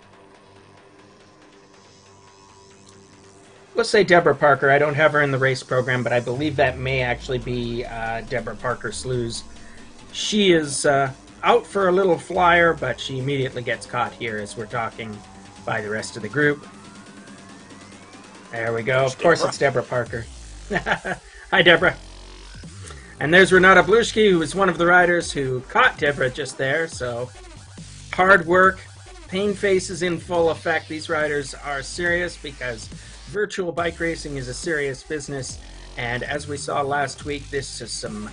Speaker 9: Let's say Deborah Parker. I don't have her in the race program, but I believe that may actually be Deborah Parker Slews. She is out for a little flyer, but she immediately gets caught here as we're talking by the rest of the group. There we go. Of course, it's Deborah Parker. Hi, Deborah. And there's Renata Blushki, who is one of the riders who caught Deborah just there. So hard work, pain faces in full effect. These riders are serious because virtual bike racing is a serious business, and as we saw last week, this is some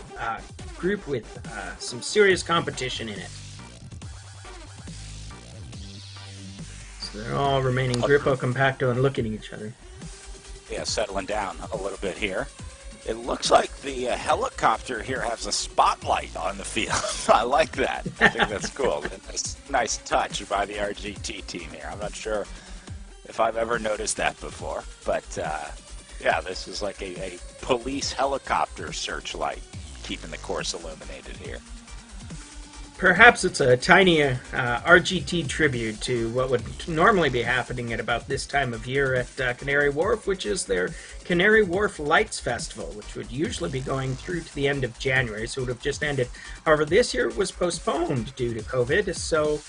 Speaker 9: group with some serious competition in it. So they're all remaining Grupo Compacto and looking at each other.
Speaker 10: Yeah, settling down a little bit here. It looks like the helicopter here has a spotlight on the field. I like that. I think that's cool. That's a nice touch by the RGT team here. I'm not sure if I've ever noticed that before, but yeah, this is like a police helicopter searchlight keeping the course illuminated here.
Speaker 9: Perhaps it's a tiny RGT tribute to what would normally be happening at about this time of year at Canary Wharf, which is their Canary Wharf Lights Festival, which would usually be going through to the end of January, so it would have just ended. However, this year it was postponed due to COVID, so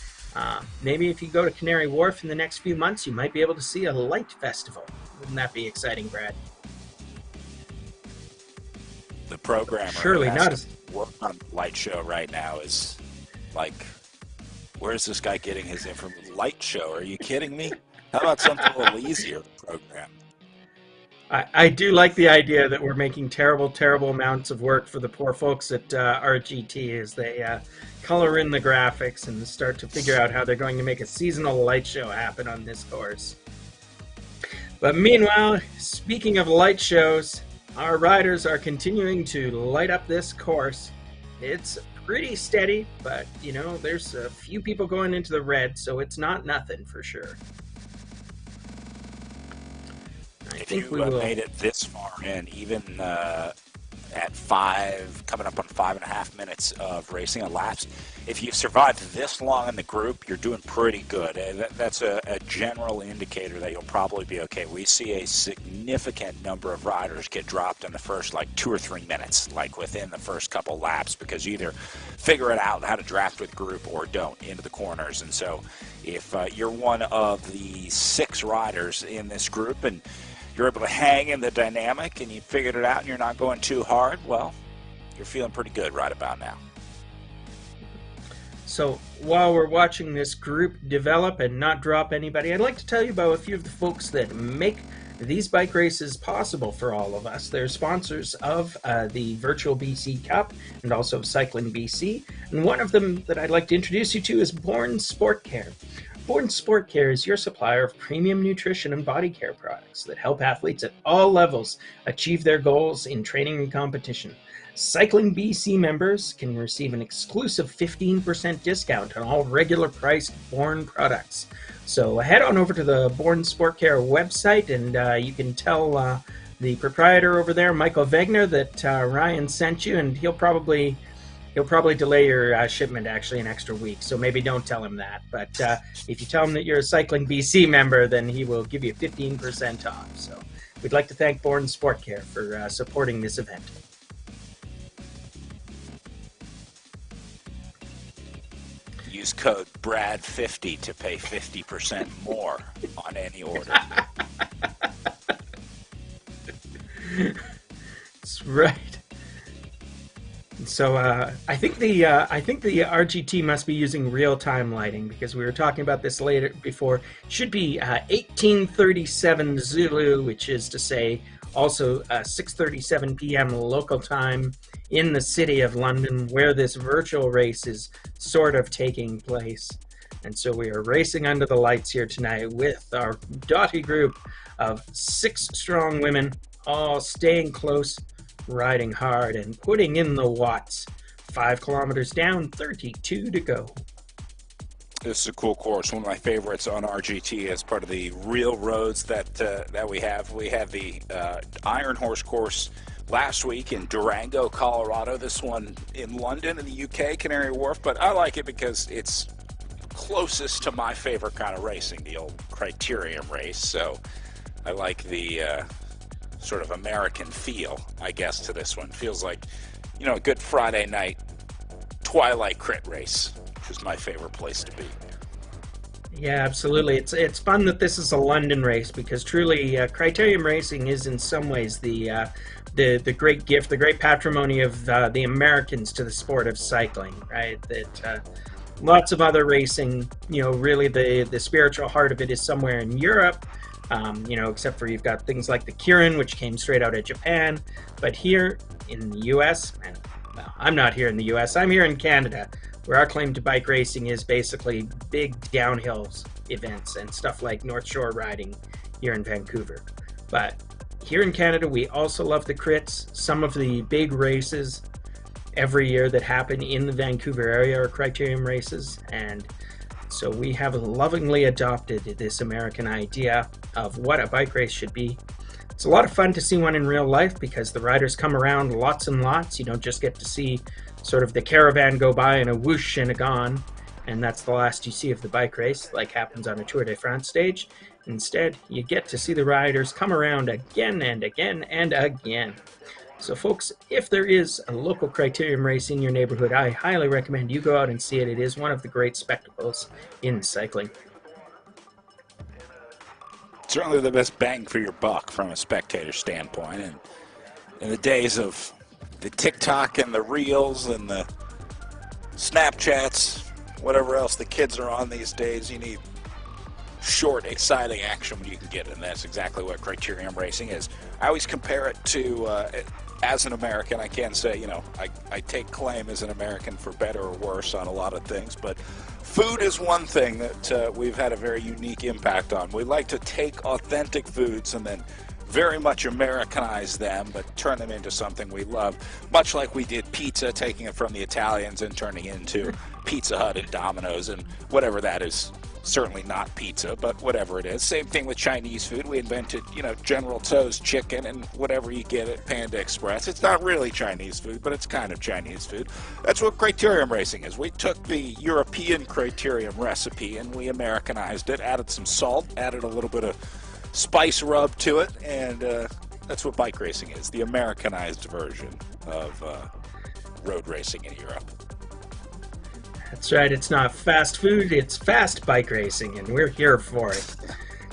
Speaker 9: maybe if you go to Canary Wharf in the next few months, you might be able to see a light festival. Wouldn't that be exciting, Brad?
Speaker 10: The programmer
Speaker 9: surely not as
Speaker 10: work on the light show right now is like, where's this guy getting his information? Light show? Are you kidding me? How about something a little easier program?
Speaker 9: I do like the idea that we're making terrible amounts of work for the poor folks at RGT as they color in the graphics and start to figure out how they're going to make a seasonal light show happen on this course. But meanwhile, speaking of light shows, Our riders are continuing to light up this course. It's pretty steady, but you know, there's a few people going into the red, so it's not nothing for sure.
Speaker 10: If you made it this far in, even at coming up on 5.5 minutes of racing on laps, if you've survived this long in the group, you're doing pretty good. That's a general indicator that you'll probably be okay. We see a significant number of riders get dropped in the first 2 or 3 minutes, within the first couple laps, because you either figure it out how to draft with group or don't into the corners. And so if you're one of the 6 riders in this group and you're able to hang in the dynamic and you figured it out and you're not going too hard, well, you're feeling pretty good right about now.
Speaker 9: So while we're watching this group develop and not drop anybody, I'd like to tell you about a few of the folks that make these bike races possible for all of us. They're sponsors of the Virtual BC Cup and also Cycling BC. And one of them that I'd like to introduce you to is Born Sport Care. Born Sport Care is your supplier of premium nutrition and body care products that help athletes at all levels achieve their goals in training and competition. Cycling BC members can receive an exclusive 15% discount on all regular priced Born products. So head on over to the Born Sport Care website and you can tell the proprietor over there, Michael Wegner, that Ryan sent you, and he'll probably delay your shipment actually an extra week, so maybe don't tell him that. But if you tell him that you're a Cycling BC member, then he will give you 15% off. So we'd like to thank Born Sport Care for supporting this event.
Speaker 10: Use code BRAD50 to pay 50% more on any order.
Speaker 9: That's right. So I think the RGT must be using real-time lighting, because we were talking about this later before. It should be 1837 Zulu, which is to say also 6:37 p.m. local time in the city of London, where this virtual race is sort of taking place. And so we are racing under the lights here tonight with our doughty group of 6 strong women, all staying close, riding hard, and putting in the watts. 5 kilometers down, 32 to go.
Speaker 10: This is a cool course, one of my favorites on RGT as part of the real roads that we have. We had the Iron Horse course last week in Durango, Colorado. This one in London in the UK, Canary Wharf. But I like it because it's closest to my favorite kind of racing, the old criterium race. So I like the sort of American feel, I guess, to this one. Feels like, a good Friday night twilight crit race, which is my favorite place to be.
Speaker 9: Yeah, absolutely. It's fun that this is a London race, because truly criterium racing is in some ways the great gift, the great patrimony of the Americans to the sport of cycling, right? That lots of other racing, really the spiritual heart of it is somewhere in Europe, except for you've got things like the Kirin, which came straight out of Japan. But here in the U.S., well, I'm not here in the U.S., I'm here in Canada, where our claim to bike racing is basically big downhill events and stuff like North Shore riding here in Vancouver. But here in Canada, we also love the crits. Some of the big races every year that happen in the Vancouver area are criterium races, and so we have lovingly adopted this American idea of what a bike race should be. It's a lot of fun to see one in real life, because the riders come around lots and lots. You don't just get to see sort of the caravan go by and a whoosh and a gone, and that's the last you see of the bike race, like happens on a Tour de France stage. Instead, you get to see the riders come around again and again and again. So folks, if there is a local criterium race in your neighborhood, I highly recommend you go out and see it. It is one of the great spectacles in cycling.
Speaker 10: Certainly the best bang for your buck from a spectator standpoint. And in the days of the TikTok and the Reels and the Snapchats, whatever else the kids are on these days, you need short, exciting action when you can get it, and that's exactly what criterium racing is. I always compare it to, as an American, I can say, I take claim as an American for better or worse on a lot of things, but food is one thing that we've had a very unique impact on. We like to take authentic foods and then very much Americanize them, but turn them into something we love. Much like we did pizza, taking it from the Italians and turning it into Pizza Hut and Domino's and whatever that is. Certainly not pizza, but whatever it is. Same thing with Chinese food. We invented, General Tso's chicken and whatever you get at Panda Express. It's not really Chinese food, but it's kind of Chinese food. That's what criterium racing is. We took the European criterium recipe and we Americanized it, added some salt, added a little bit of spice rub to it, and that's what bike racing is, the Americanized version of road racing in Europe.
Speaker 9: That's right, it's not fast food, it's fast bike racing, and we're here for it.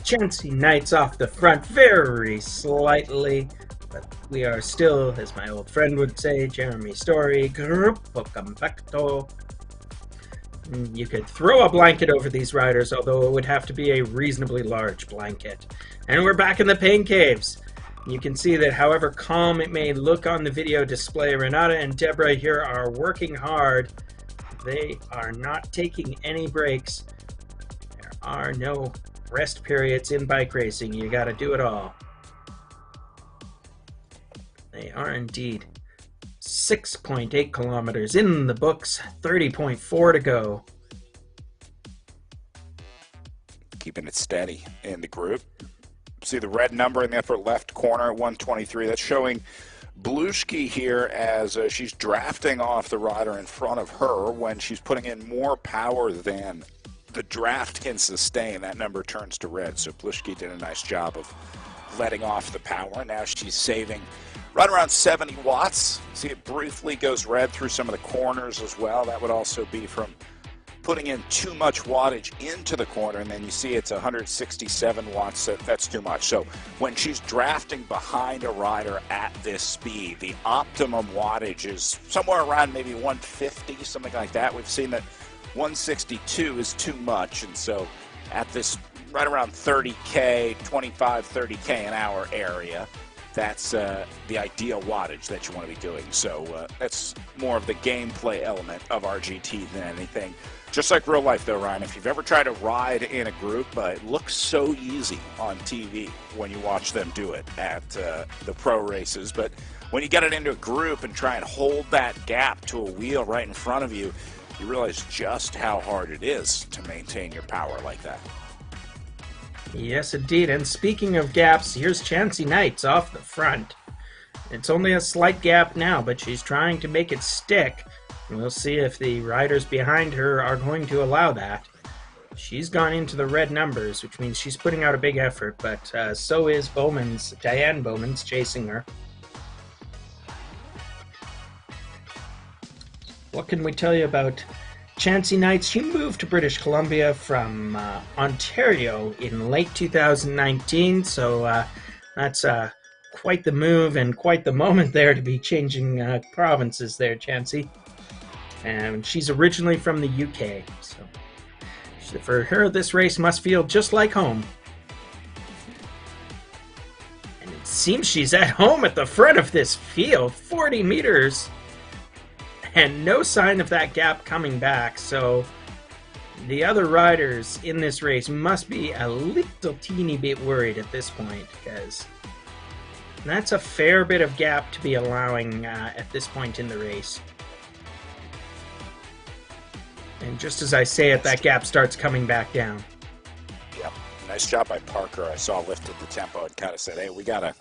Speaker 9: Chancy Knights off the front very slightly, but we are still, as my old friend would say, Jeremy Story, Gruppo Compacto. You could throw a blanket over these riders, although it would have to be a reasonably large blanket. And we're back in the pain caves. You can see that however calm it may look on the video display, Renata and Deborah here are working hard. They are not taking any breaks. There are no rest periods in bike racing. You got to do it all. They are indeed. 6.8 kilometers in the books, 30.4 to go.
Speaker 10: Keeping it steady in the group. See the red number in the upper left corner, 123. That's showing Blushki here as she's drafting off the rider in front of her. When she's putting in more power than the draft can sustain, that number turns to red. So Blushki did a nice job of letting off the power. Now she's saving right around 70 watts. See, it briefly goes red through some of the corners as well. That would also be from putting in too much wattage into the corner, and then you see it's 167 watts. That's too much. So when she's drafting behind a rider at this speed, the optimum wattage is somewhere around maybe 150, something like that. We've seen that 162 is too much, and so at this right around 30K, 25, 30K an hour area, that's the ideal wattage that you want to be doing. So that's more of the gameplay element of RGT than anything. Just like real life though, Ryan, if you've ever tried to ride in a group, it looks so easy on TV when you watch them do it at the pro races. But when you get it into a group and try and hold that gap to a wheel right in front of you, you realize just how hard it is to maintain your power like that.
Speaker 9: Yes, indeed. And speaking of gaps, here's Chancy Knights off the front. It's only a slight gap now, but she's trying to make it stick. We'll see if the riders behind her are going to allow that. She's gone into the red numbers, which means she's putting out a big effort, but so is Diane Bowman's chasing her. What can we tell you about Chancy Knights? She moved to British Columbia from Ontario in late 2019, so that's quite the move and quite the moment there to be changing provinces there, Chancy. And she's originally from the UK, so for her this race must feel just like home. And it seems she's at home at the front of this field, 40 meters. And no sign of that gap coming back, so the other riders in this race must be a little teeny bit worried at this point, because that's a fair bit of gap to be allowing at this point in the race. And just as I say it, that gap starts coming back down.
Speaker 10: Yep, nice job by Parker. I saw lifted the tempo and kind of said, hey, we gotta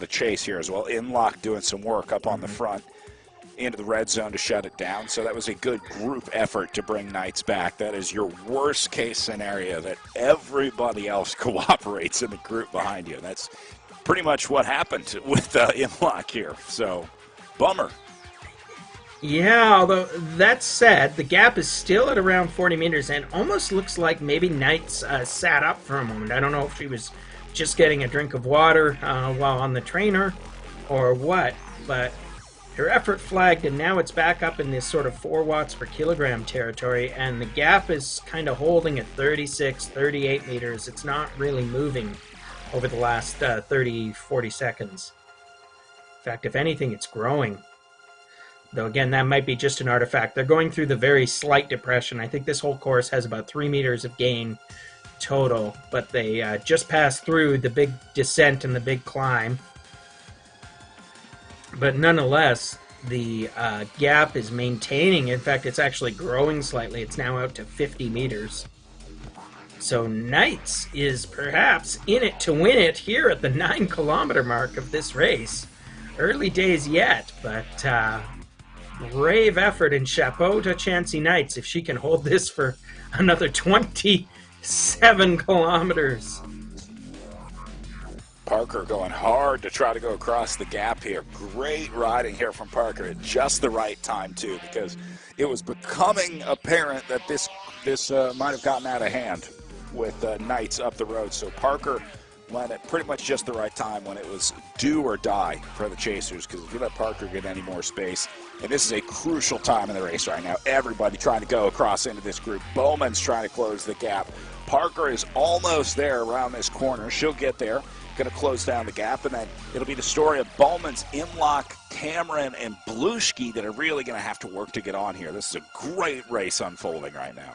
Speaker 10: chase here as well. Inlock doing some work up on the front into the red zone to shut it down. So that was a good group effort to bring Knights back. That is your worst case scenario, that everybody else cooperates in the group behind you. That's pretty much what happened with Inlock here. So bummer.
Speaker 9: Yeah, although that said, the gap is still at around 40 meters and almost looks like maybe Knights sat up for a moment. I don't know if she was just getting a drink of water while on the trainer or what, but her effort flagged, and now it's back up in this sort of 4 watts per kilogram territory, and the gap is kind of holding at 36, 38 meters. It's not really moving over the last 30, 40 seconds. In fact, if anything, it's growing. Though again, that might be just an artifact. They're going through the very slight depression. I think this whole course has about 3 meters of gain total, but they just passed through the big descent and the big climb. But nonetheless, the gap is maintaining. In fact, it's actually growing slightly. It's now out to 50 meters. So Knights is perhaps in it to win it here at the 9-kilometer mark of this race. Early days yet, but brave effort, and chapeau to Chancey Knights if she can hold this for another 27 kilometers.
Speaker 10: Parker going hard to try to go across the gap here. Great riding here from Parker at just the right time, too, because it was becoming apparent that this might have gotten out of hand with Knights up the road. So Parker went at pretty much just the right time when it was do or die for the chasers, because if you let Parker get any more space, and this is a crucial time in the race right now, everybody trying to go across into this group. Bowman's trying to close the gap. Parker is almost there around this corner. She'll get there. Going to close down the gap, and then it'll be the story of Bowman's, Imlock, Cameron, and Blushki that are really going to have to work to get on here. This is a great race unfolding right now.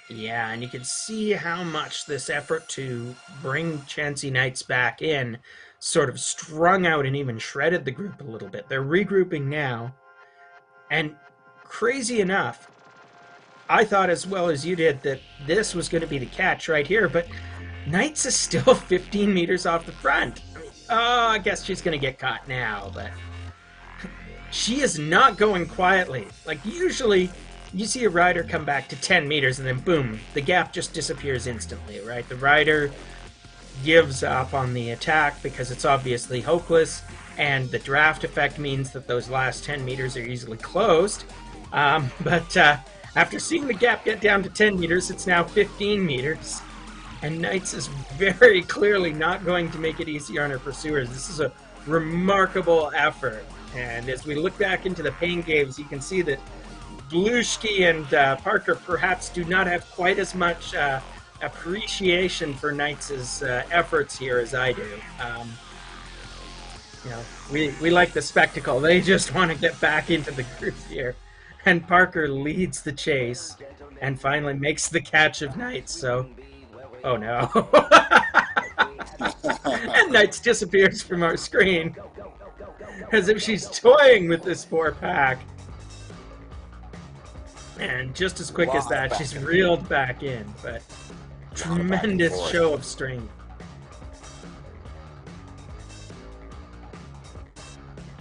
Speaker 9: Yeah, and you can see how much this effort to bring Chancey Knights back in sort of strung out and even shredded the group a little bit. They're regrouping now, and crazy enough, I thought as well as you did that this was going to be the catch right here, but Knights is still 15 meters off the front. I guess she's going to get caught now, but she is not going quietly. Like, usually you see a rider come back to 10 meters and then boom, the gap just disappears instantly, right? The rider gives up on the attack because it's obviously hopeless, and the draft effect means that those last 10 meters are easily closed. But after seeing the gap get down to 10 meters, it's now 15 meters. And Knights is very clearly not going to make it easy on her pursuers. This is a remarkable effort. And as we look back into the pain caves, you can see that Blushki and Parker perhaps do not have quite as much appreciation for Knights' efforts here as I do. You know, we like the spectacle. They just want to get back into the group here. And Parker leads the chase and finally makes the catch of Knights. So, oh no. And Knights disappears from our screen as if she's toying with this poor pack. And just as quick as that, she's reeled back in. But tremendous show of strength.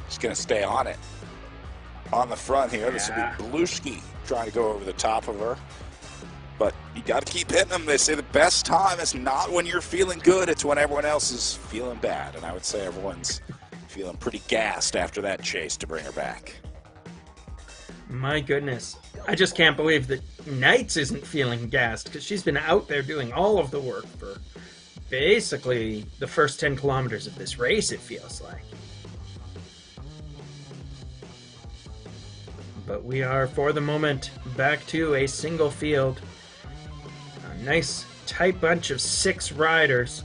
Speaker 10: She's going to stay on it. On the front here, this will be Blushki trying to go over the top of her. But you got to keep hitting them. They say the best time is not when you're feeling good, it's when everyone else is feeling bad. And I would say everyone's feeling pretty gassed after that chase to bring her back.
Speaker 9: My goodness. I just can't believe that Knights isn't feeling gassed, because she's been out there doing all of the work for basically the first 10 kilometers of this race, it feels like. But we are, for the moment, back to a single field. A nice tight bunch of 6 riders.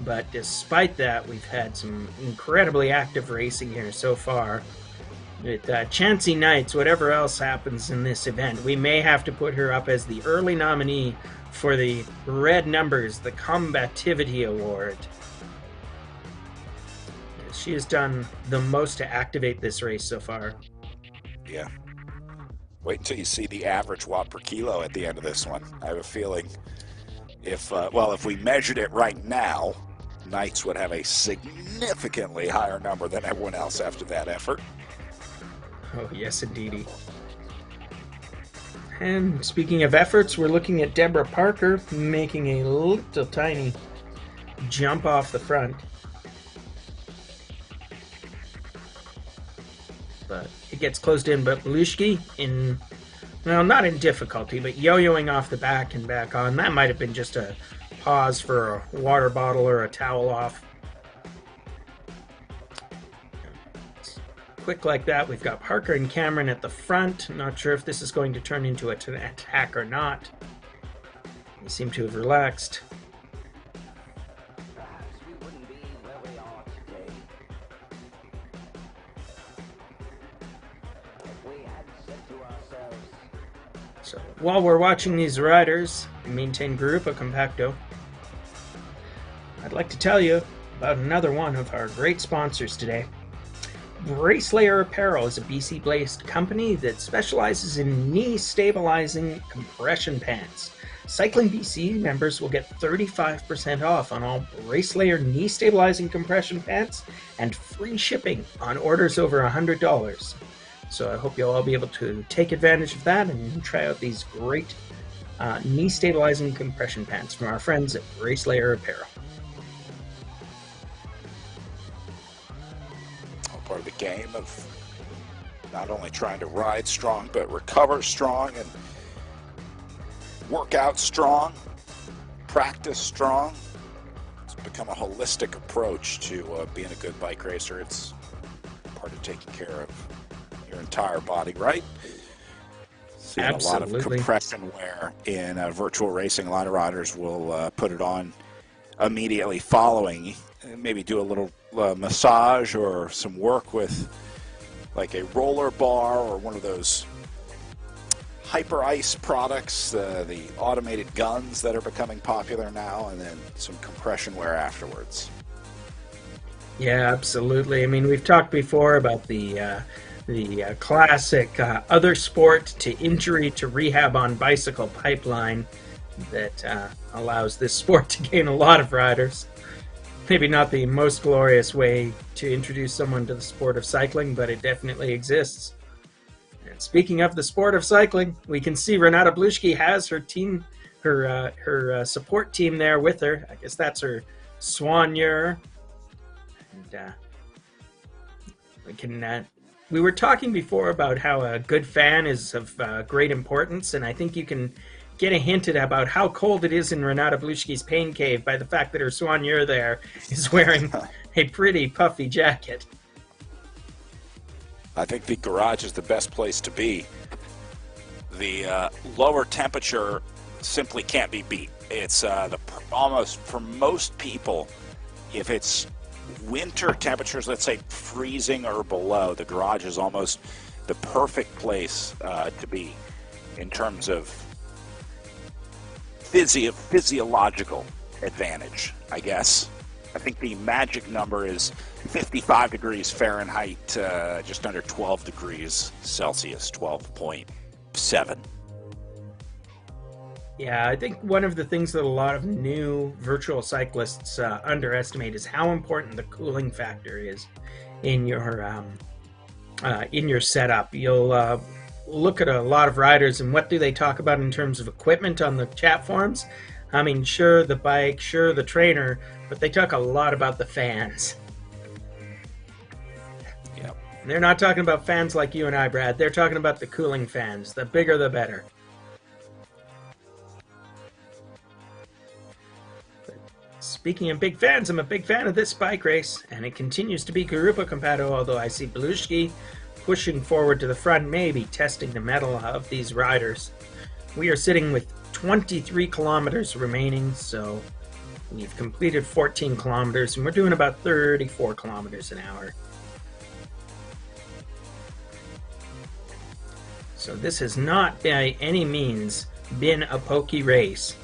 Speaker 9: But despite that, we've had some incredibly active racing here so far. With Chancey Knights, whatever else happens in this event, we may have to put her up as the early nominee for the Red Numbers, the Combativity Award. She has done the most to activate this race so far.
Speaker 10: Yeah. Wait until you see the average watt per kilo at the end of this one. I have a feeling if we measured it right now, Knights would have a significantly higher number than everyone else after that effort.
Speaker 9: Oh, yes, indeedy. And speaking of efforts, we're looking at Deborah Parker making a little tiny jump off the front. But it gets closed in, but Blushki in, well, not in difficulty, but yo-yoing off the back and back on. That might have been just a pause for a water bottle or a towel off. Quick like that, we've got Parker and Cameron at the front. Not sure if this is going to turn into an attack or not. They seem to have relaxed. So while we're watching these riders, maintain Grupo Compacto, I'd like to tell you about another one of our great sponsors today. Bracelayer Apparel is a BC-based company that specializes in knee-stabilizing compression pants. Cycling BC members will get 35% off on all Bracelayer knee-stabilizing compression pants and free shipping on orders over $100. So I hope you'll all be able to take advantage of that and try out these great knee-stabilizing compression pants from our friends at Bracelayer Apparel.
Speaker 10: Part of the game of not only trying to ride strong, but recover strong and work out strong, practice strong. It's become a holistic approach to being a good bike racer. It's part of taking care of your entire body, right? Seeing
Speaker 9: Absolutely.
Speaker 10: a lot of compression wear in virtual racing. A lot of riders will put it on immediately following, maybe do a little massage or some work with like a roller bar or one of those hyper ice products, the automated guns that are becoming popular now, and then some compression wear afterwards.
Speaker 9: Yeah, absolutely. I mean, we've talked before about the classic other sport to injury to rehab on bicycle pipeline that allows this sport to gain a lot of riders. Maybe not the most glorious way to introduce someone to the sport of cycling, but it definitely exists. And speaking of the sport of cycling, we can see Renata Bluschke has her team, her support team there with her. I guess that's her soigneur. And we were talking before about how a good fan is of great importance, and I think you can get a hint at about how cold it is in Renata Bluschke's pain cave by the fact that her soigneur there is wearing a pretty puffy jacket.
Speaker 10: I think the garage is the best place to be. The lower temperature simply can't be beat. It's almost, for most people, if it's winter temperatures, let's say freezing or below, the garage is almost the perfect place to be in terms of physiological advantage, I guess. I think the magic number is 55 degrees Fahrenheit, just under 12 degrees Celsius, 12.7.
Speaker 9: Yeah, I think one of the things that a lot of new virtual cyclists underestimate is how important the cooling factor is in your setup. You'll look at a lot of riders and what do they talk about in terms of equipment on the chat forums. I mean, sure, the bike, sure, the trainer, but they talk a lot about the fans.
Speaker 10: Yep.
Speaker 9: They're not talking about fans like you and I, Brad. They're talking about the cooling fans. The bigger, the better. But speaking of big fans, I'm a big fan of this bike race, and it continues to be Grupo Compacto, although I see Bluschke pushing forward to the front, maybe testing the mettle of these riders. We are sitting with 23 kilometers remaining, so we've completed 14 kilometers, and we're doing about 34 kilometers an hour. So this has not by any means been a pokey race.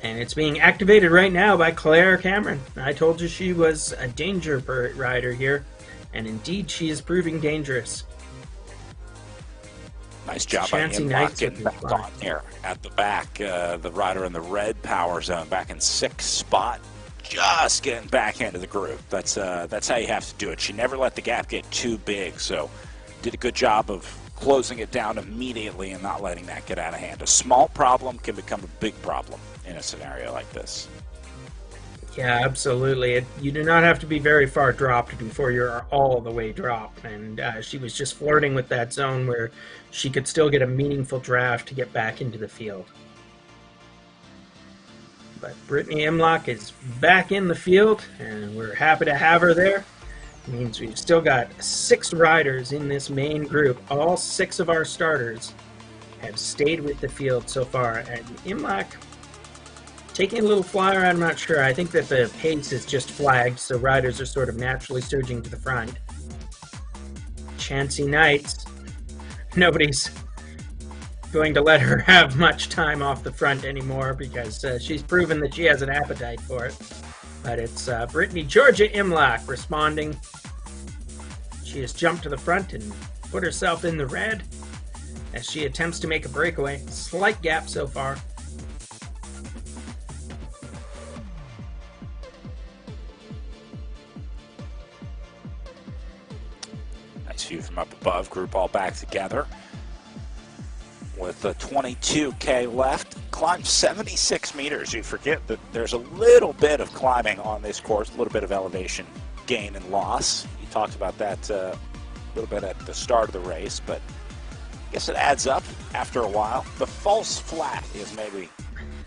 Speaker 9: And it's being activated right now by Claire Cameron. I told you she was a danger rider here. And indeed, she is proving dangerous.
Speaker 10: Nice job by him getting back on there at the back. The rider in the red power zone back in 6th spot, just getting back into the group. That's how you have to do it. She never let the gap get too big, so did a good job of closing it down immediately and not letting that get out of hand. A small problem can become a big problem in a scenario like this.
Speaker 9: Yeah, absolutely. You do not have to be very far dropped before you're all the way dropped. And she was just flirting with that zone where she could still get a meaningful draft to get back into the field. But Brittany Imlach is back in the field, and we're happy to have her there. It means we've still got 6 riders in this main group. All 6 of our starters have stayed with the field so far. And Imlach taking a little flyer, I'm not sure. I think that the pace is just flagged, so riders are sort of naturally surging to the front. Chancy Knights. Nobody's going to let her have much time off the front anymore because she's proven that she has an appetite for it. But it's Brittany Georgia Imlach responding. She has jumped to the front and put herself in the red as she attempts to make a breakaway. Slight gap so far.
Speaker 10: Nice view from up above. Group all back together. With the 22K left, climbed 76 meters. You forget that there's a little bit of climbing on this course, a little bit of elevation gain and loss. You talked about that a little bit at the start of the race, but I guess it adds up after a while. The false flat is maybe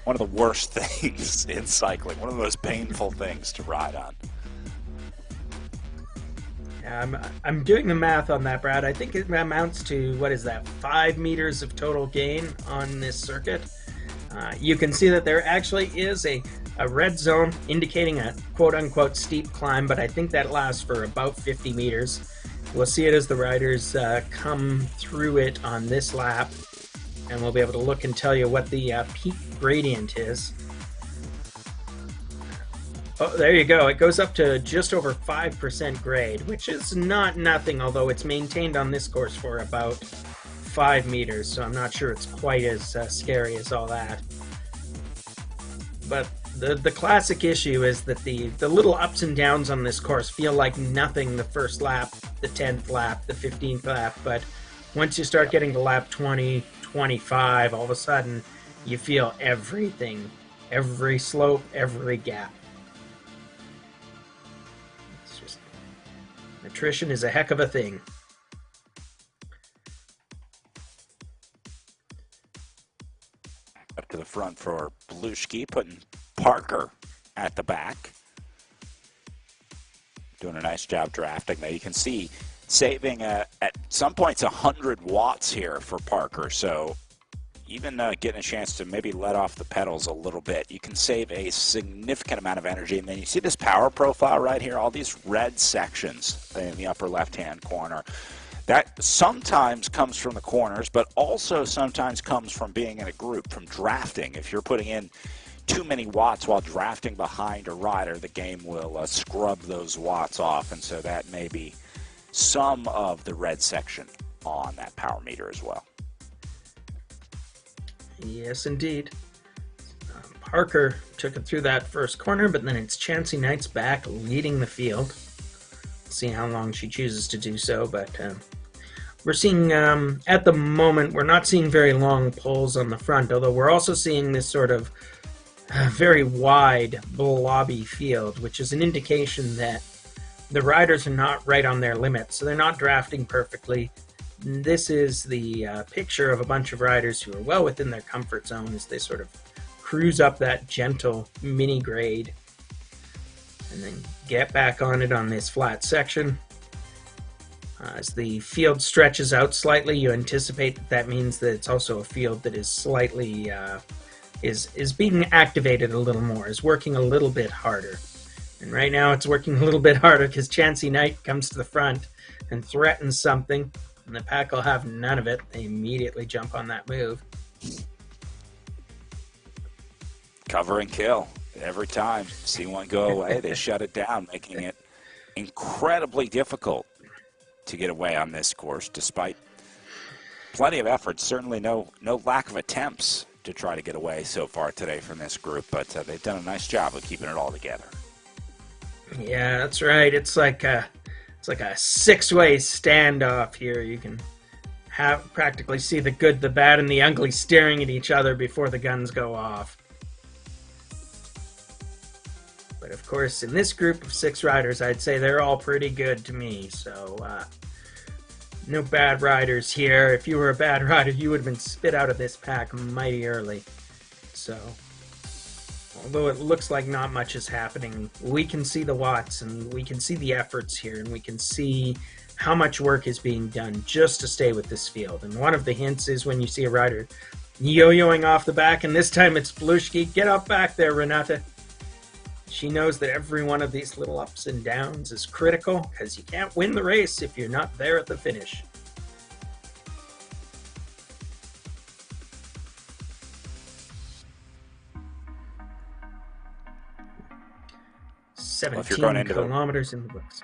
Speaker 10: one of the worst things in cycling, one of the most painful things to ride on.
Speaker 9: I'm doing the math on that, Brad. I think it amounts to, what is that, 5 meters of total gain on this circuit. You can see that there actually is a red zone indicating a quote-unquote steep climb, but I think that lasts for about 50 meters. We'll see it as the riders come through it on this lap, and we'll be able to look and tell you what the peak gradient is. Oh, there you go. It goes up to just over 5% grade, which is not nothing, although it's maintained on this course for about 5 meters, so I'm not sure it's quite as scary as all that. But the classic issue is that the little ups and downs on this course feel like nothing the first lap, the 10th lap, the 15th lap, but once you start getting to lap 20, 25, all of a sudden you feel everything, every slope, every gap. Attrition is a heck of a thing.
Speaker 10: Up to the front for Belushki, putting Parker at the back. Doing a nice job drafting there. You can see saving at some points 100 watts here for Parker. So even getting a chance to maybe let off the pedals a little bit, you can save a significant amount of energy. And then you see this power profile right here, all these red sections in the upper left-hand corner. That sometimes comes from the corners, but also sometimes comes from being in a group, from drafting. If you're putting in too many watts while drafting behind a rider, the game will scrub those watts off. And so that may be some of the red section on that power meter as well.
Speaker 9: Yes, indeed. Parker took it through that first corner, but then it's Chancey Knight's back leading the field. See how long she chooses to do so, but we're seeing, at the moment, we're not seeing very long pulls on the front, although we're also seeing this sort of very wide, blobby field, which is an indication that the riders are not right on their limit, so they're not drafting perfectly. This is the picture of a bunch of riders who are well within their comfort zone as they sort of cruise up that gentle mini grade and then get back on it on this flat section. As the field stretches out slightly, you anticipate that that means that it's also a field that is slightly is being activated a little more, is working a little bit harder. And right now it's working a little bit harder because Chancey Knight comes to the front and threatens something. And the pack will have none of it. They immediately jump on that move.
Speaker 10: Cover and kill. Every time see one go away, they shut it down, making it incredibly difficult to get away on this course, despite plenty of efforts. Certainly no lack of attempts to try to get away so far today from this group, but they've done a nice job of keeping it all together.
Speaker 9: Yeah, that's right. It's like a six-way standoff here. You can practically see the good, the bad, and the ugly staring at each other before the guns go off. But of course, in this group of 6 riders, I'd say they're all pretty good to me. So no bad riders here. If you were a bad rider, you would have been spit out of this pack mighty early. So although it looks like not much is happening, we can see the watts and we can see the efforts here, and we can see how much work is being done just to stay with this field. And one of the hints is when you see a rider yo-yoing off the back, and this time it's Belushki. Get up back there, Renata. She knows that every one of these little ups and downs is critical, because you can't win the race if you're not there at the finish.
Speaker 10: 17
Speaker 9: kilometers in the books.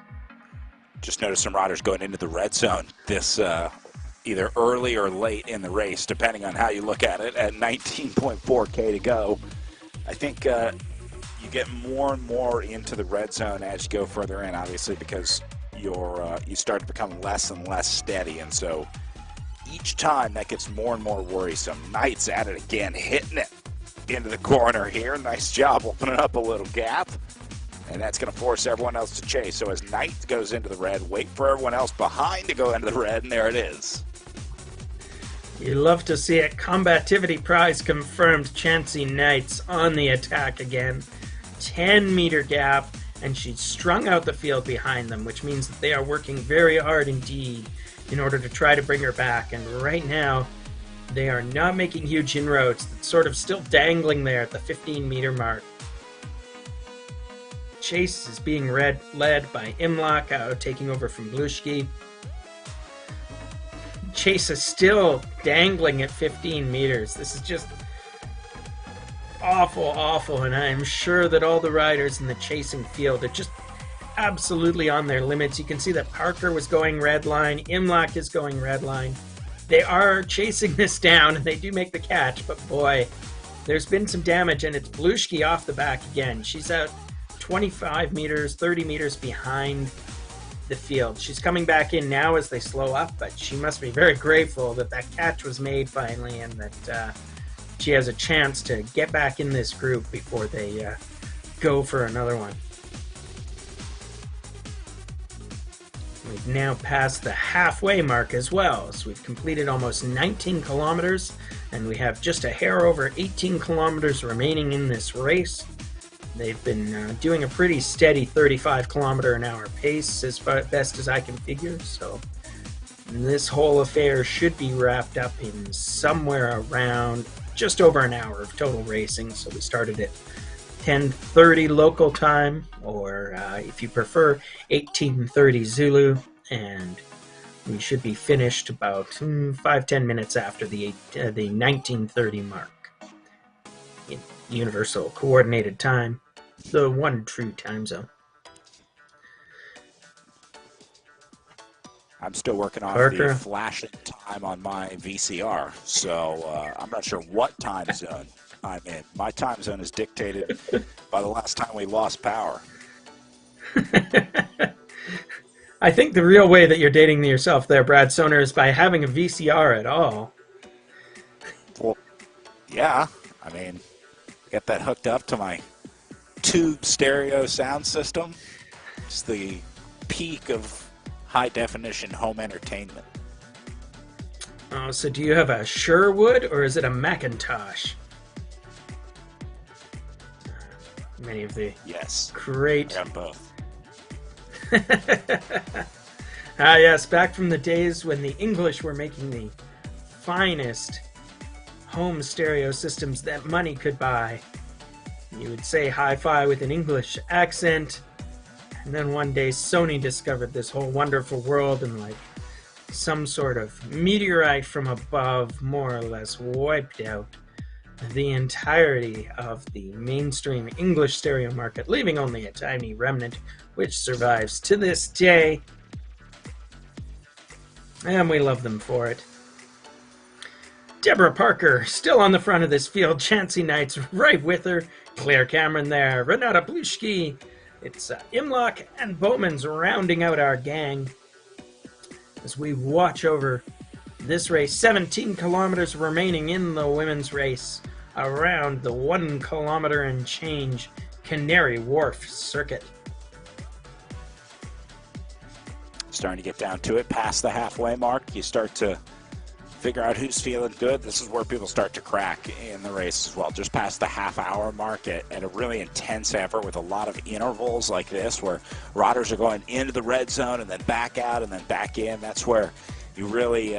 Speaker 10: Just notice some riders going into the red zone this either early or late in the race, depending on how you look at it, at 19.4K to go. I think you get more and more into the red zone as you go further in, obviously, because you start to become less and less steady, and so each time that gets more and more worrisome. Knight's at it again, hitting it into the corner here. Nice job opening up a little gap. And that's going to force everyone else to chase. So as Knight goes into the red, wait for everyone else behind to go into the red, and there it is.
Speaker 9: You love to see it. Combativity prize confirmed. Chancey Knight's on the attack again. 10-meter gap, and she's strung out the field behind them, which means that they are working very hard indeed in order to try to bring her back. And right now, they are not making huge inroads. It's sort of still dangling there at the 15-meter mark. Chase is being led by Imlach, taking over from Blushki. Chase is still dangling at 15 meters. This is just awful, and I'm sure that all the riders in the chasing field are just absolutely on their limits. You can see that Parker was going red line, Imlach is going red line. They are chasing this down, and they do make the catch, but boy, there's been some damage, and it's Blushki off the back again. She's out 25 meters, 30 meters behind the field. She's coming back in now as they slow up, but she must be very grateful that that catch was made finally, and that she has a chance to get back in this group before they go for another one. We've now passed the halfway mark as well, so we've completed almost 19 kilometers, and we have just a hair over 18 kilometers remaining in this race. They've been doing a pretty steady 35-kilometer-an-hour pace as best as I can figure, so this whole affair should be wrapped up in somewhere around just over an hour of total racing. So we started at 10:30 local time, or if you prefer, 18:30 Zulu, and we should be finished about 5-10 minutes after the 19:30 mark. In Universal Coordinated Time, the one true time zone.
Speaker 10: I'm still working off the flashing time on my VCR, so I'm not sure what time zone I'm in. My time zone is dictated by the last time we lost power.
Speaker 9: I think the real way that you're dating yourself there, Brad Soner, is by having a VCR at all.
Speaker 10: Well, yeah. I mean, get that hooked up to my tube stereo sound system. It's the peak of high-definition home entertainment.
Speaker 9: Oh, so do you have a Sherwood, or is it a Macintosh? Many of the great...
Speaker 10: I got both.
Speaker 9: Ah, yes, back from the days when the English were making the finest home stereo systems that money could buy. You would say hi-fi with an English accent, and then one day Sony discovered this whole wonderful world, and like some sort of meteorite from above more or less wiped out the entirety of the mainstream English stereo market, leaving only a tiny remnant which survives to this day, and we love them for it. Deborah Parker still on the front of this field. Chancey Knight's right with her. Claire Cameron there. Renata Blushki. It's Imlach and Bowman's rounding out our gang as we watch over this race. 17 kilometers remaining in the women's race around the 1 kilometer and change Canary Wharf circuit.
Speaker 10: Starting to get down to it, past the halfway mark. You start to figure out who's feeling good. This is where people start to crack in the race as well. Just past the half-hour mark at a really intense effort with a lot of intervals like this, where riders are going into the red zone and then back out and then back in. That's where you really,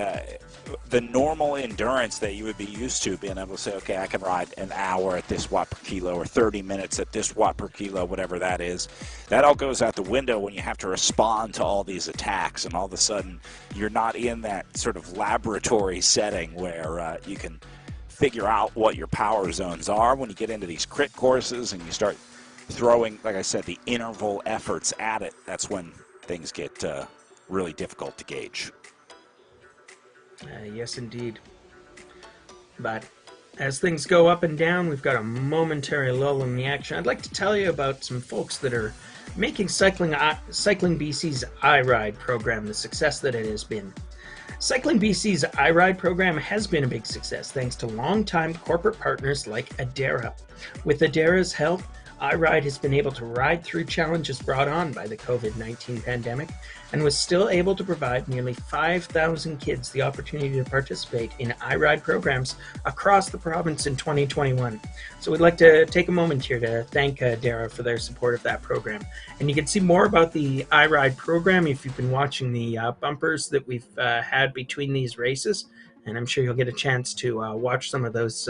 Speaker 10: the normal endurance that you would be used to, being able to say, okay, I can ride an hour at this watt per kilo or 30 minutes at this watt per kilo, whatever that is. That all goes out the window when you have to respond to all these attacks, and all of a sudden you're not in that sort of laboratory setting where you can figure out what your power zones are when you get into these crit courses and you start throwing, like I said, the interval efforts at it, that's when things get really difficult to gauge.
Speaker 9: Yes, indeed. But as things go up and down, we've got a momentary lull in the action. I'd like to tell you about some folks that are making Cycling BC's iRide program the success that it has been. Cycling BC's iRide program has been a big success thanks to longtime corporate partners like Adara. With Adara's help, iRide has been able to ride through challenges brought on by the COVID-19 pandemic and was still able to provide nearly 5,000 kids the opportunity to participate in iRide programs across the province in 2021. So we'd like to take a moment here to thank Adara for their support of that program. And you can see more about the iRide program if you've been watching the bumpers that we've had between these races. And I'm sure you'll get a chance to watch some of those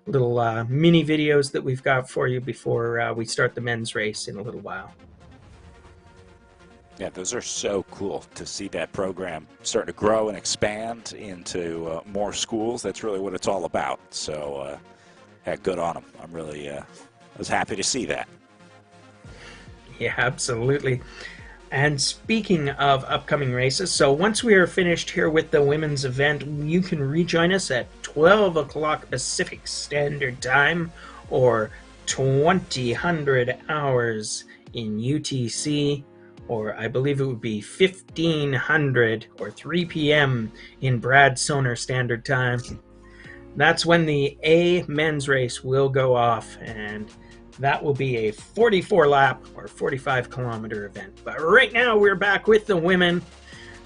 Speaker 9: little mini videos that we've got for you before we start the men's race in a little while.
Speaker 10: Yeah, those are so cool to see that program starting to grow and expand into more schools. That's really what it's all about. So, yeah, good on them. I'm really I was happy to see that.
Speaker 9: Yeah, absolutely. And speaking of upcoming races, so once we are finished here with the women's event, you can rejoin us at 12 o'clock Pacific Standard Time or 2000 hours in UTC, or I believe it would be 1500 or 3 p.m. in Brad Soner Standard Time. That's when the A men's race will go off, and that will be a 44-lap or 45-kilometer event. But right now, we're back with the women.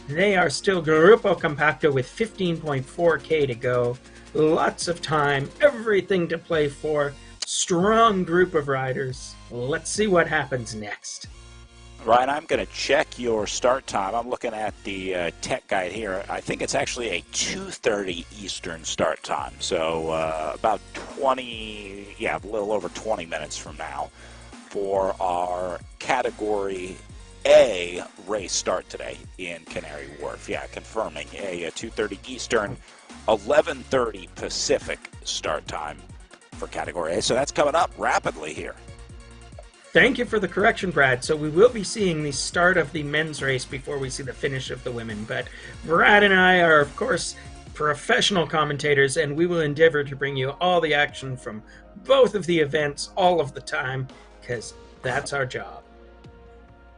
Speaker 9: They are still Grupo Compacto with 15.4K to go. Lots of time, everything to play for. Strong group of riders. Let's see what happens next.
Speaker 10: Ryan, I'm going to check your start time. I'm looking at the tech guide here. I think it's actually a 2:30 Eastern start time. So about 20, yeah, a little over 20 minutes from now for our Category A race start today in Canary Wharf. Yeah, confirming a 2:30 Eastern, 11:30 Pacific start time for Category A. So that's coming up rapidly here.
Speaker 9: Thank you for the correction, Brad. So we will be seeing the start of the men's race before we see the finish of the women. But Brad and I are, of course, professional commentators, and we will endeavor to bring you all the action from both of the events all of the time, because that's our job.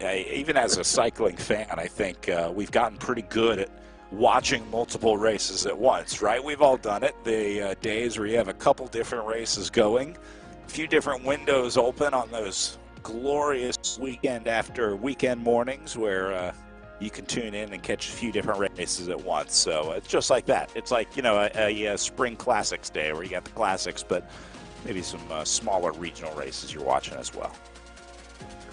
Speaker 10: Even as a cycling fan, I think we've gotten pretty good at watching multiple races at once, right? We've all done it. The days where you have a couple different races going, a few different windows open on those glorious weekend after weekend mornings where you can tune in and catch a few different races at once. So it's just like that. It's like, you know, a spring classics day where you got the classics, but maybe some smaller regional races you're watching as well.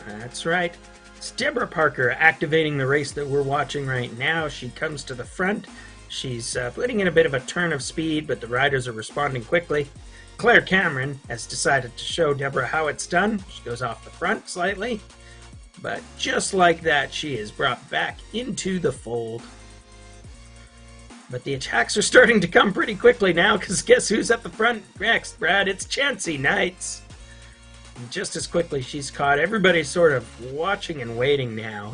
Speaker 9: That's right. It's Deborah Parker activating the race that we're watching right now. She comes to the front. She's putting in a bit of a turn of speed, but the riders are responding quickly. Claire Cameron has decided to show Deborah how it's done. She goes off the front slightly, but just like that, she is brought back into the fold. But the attacks are starting to come pretty quickly now, because guess who's at the front next, Brad? It's Chancey Knights. And just as quickly, she's caught. Everybody's sort of watching and waiting now.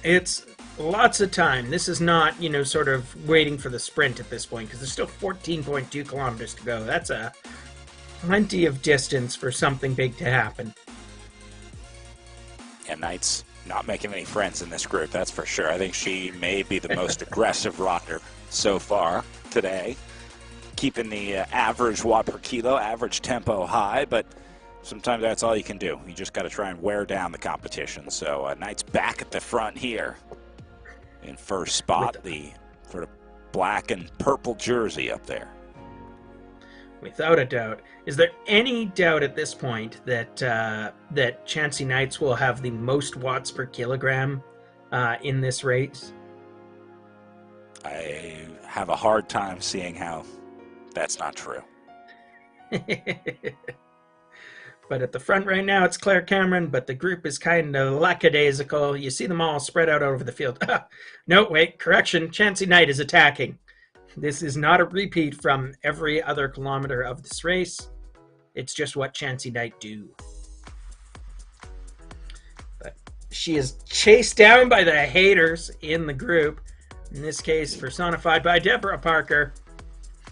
Speaker 9: It's lots of time. This is not, you know, sort of waiting for the sprint at this point, because there's still 14.2 kilometers to go. That's a plenty of distance for something big to happen.
Speaker 10: And Knight's not making any friends in this group, that's for sure. I think she may be the most aggressive rider so far today, keeping the average watt per kilo, average tempo high, but sometimes that's all you can do. You just got to try and wear down the competition. So Knight's back at the front here in first spot, the sort of black and purple jersey up there.
Speaker 9: Without a doubt. Is there any doubt at this point that that Chancey Knights will have the most watts per kilogram in this race?
Speaker 10: I have a hard time seeing how that's not true.
Speaker 9: But at the front right now, it's Claire Cameron, but the group is kind of lackadaisical. You see them all spread out over the field. No, wait, correction. Chancey Knight is attacking. This is not a repeat from every other kilometer of this race. It's just what Chancey Knight do. But she is chased down by the haters in the group. In this case, personified by Deborah Parker.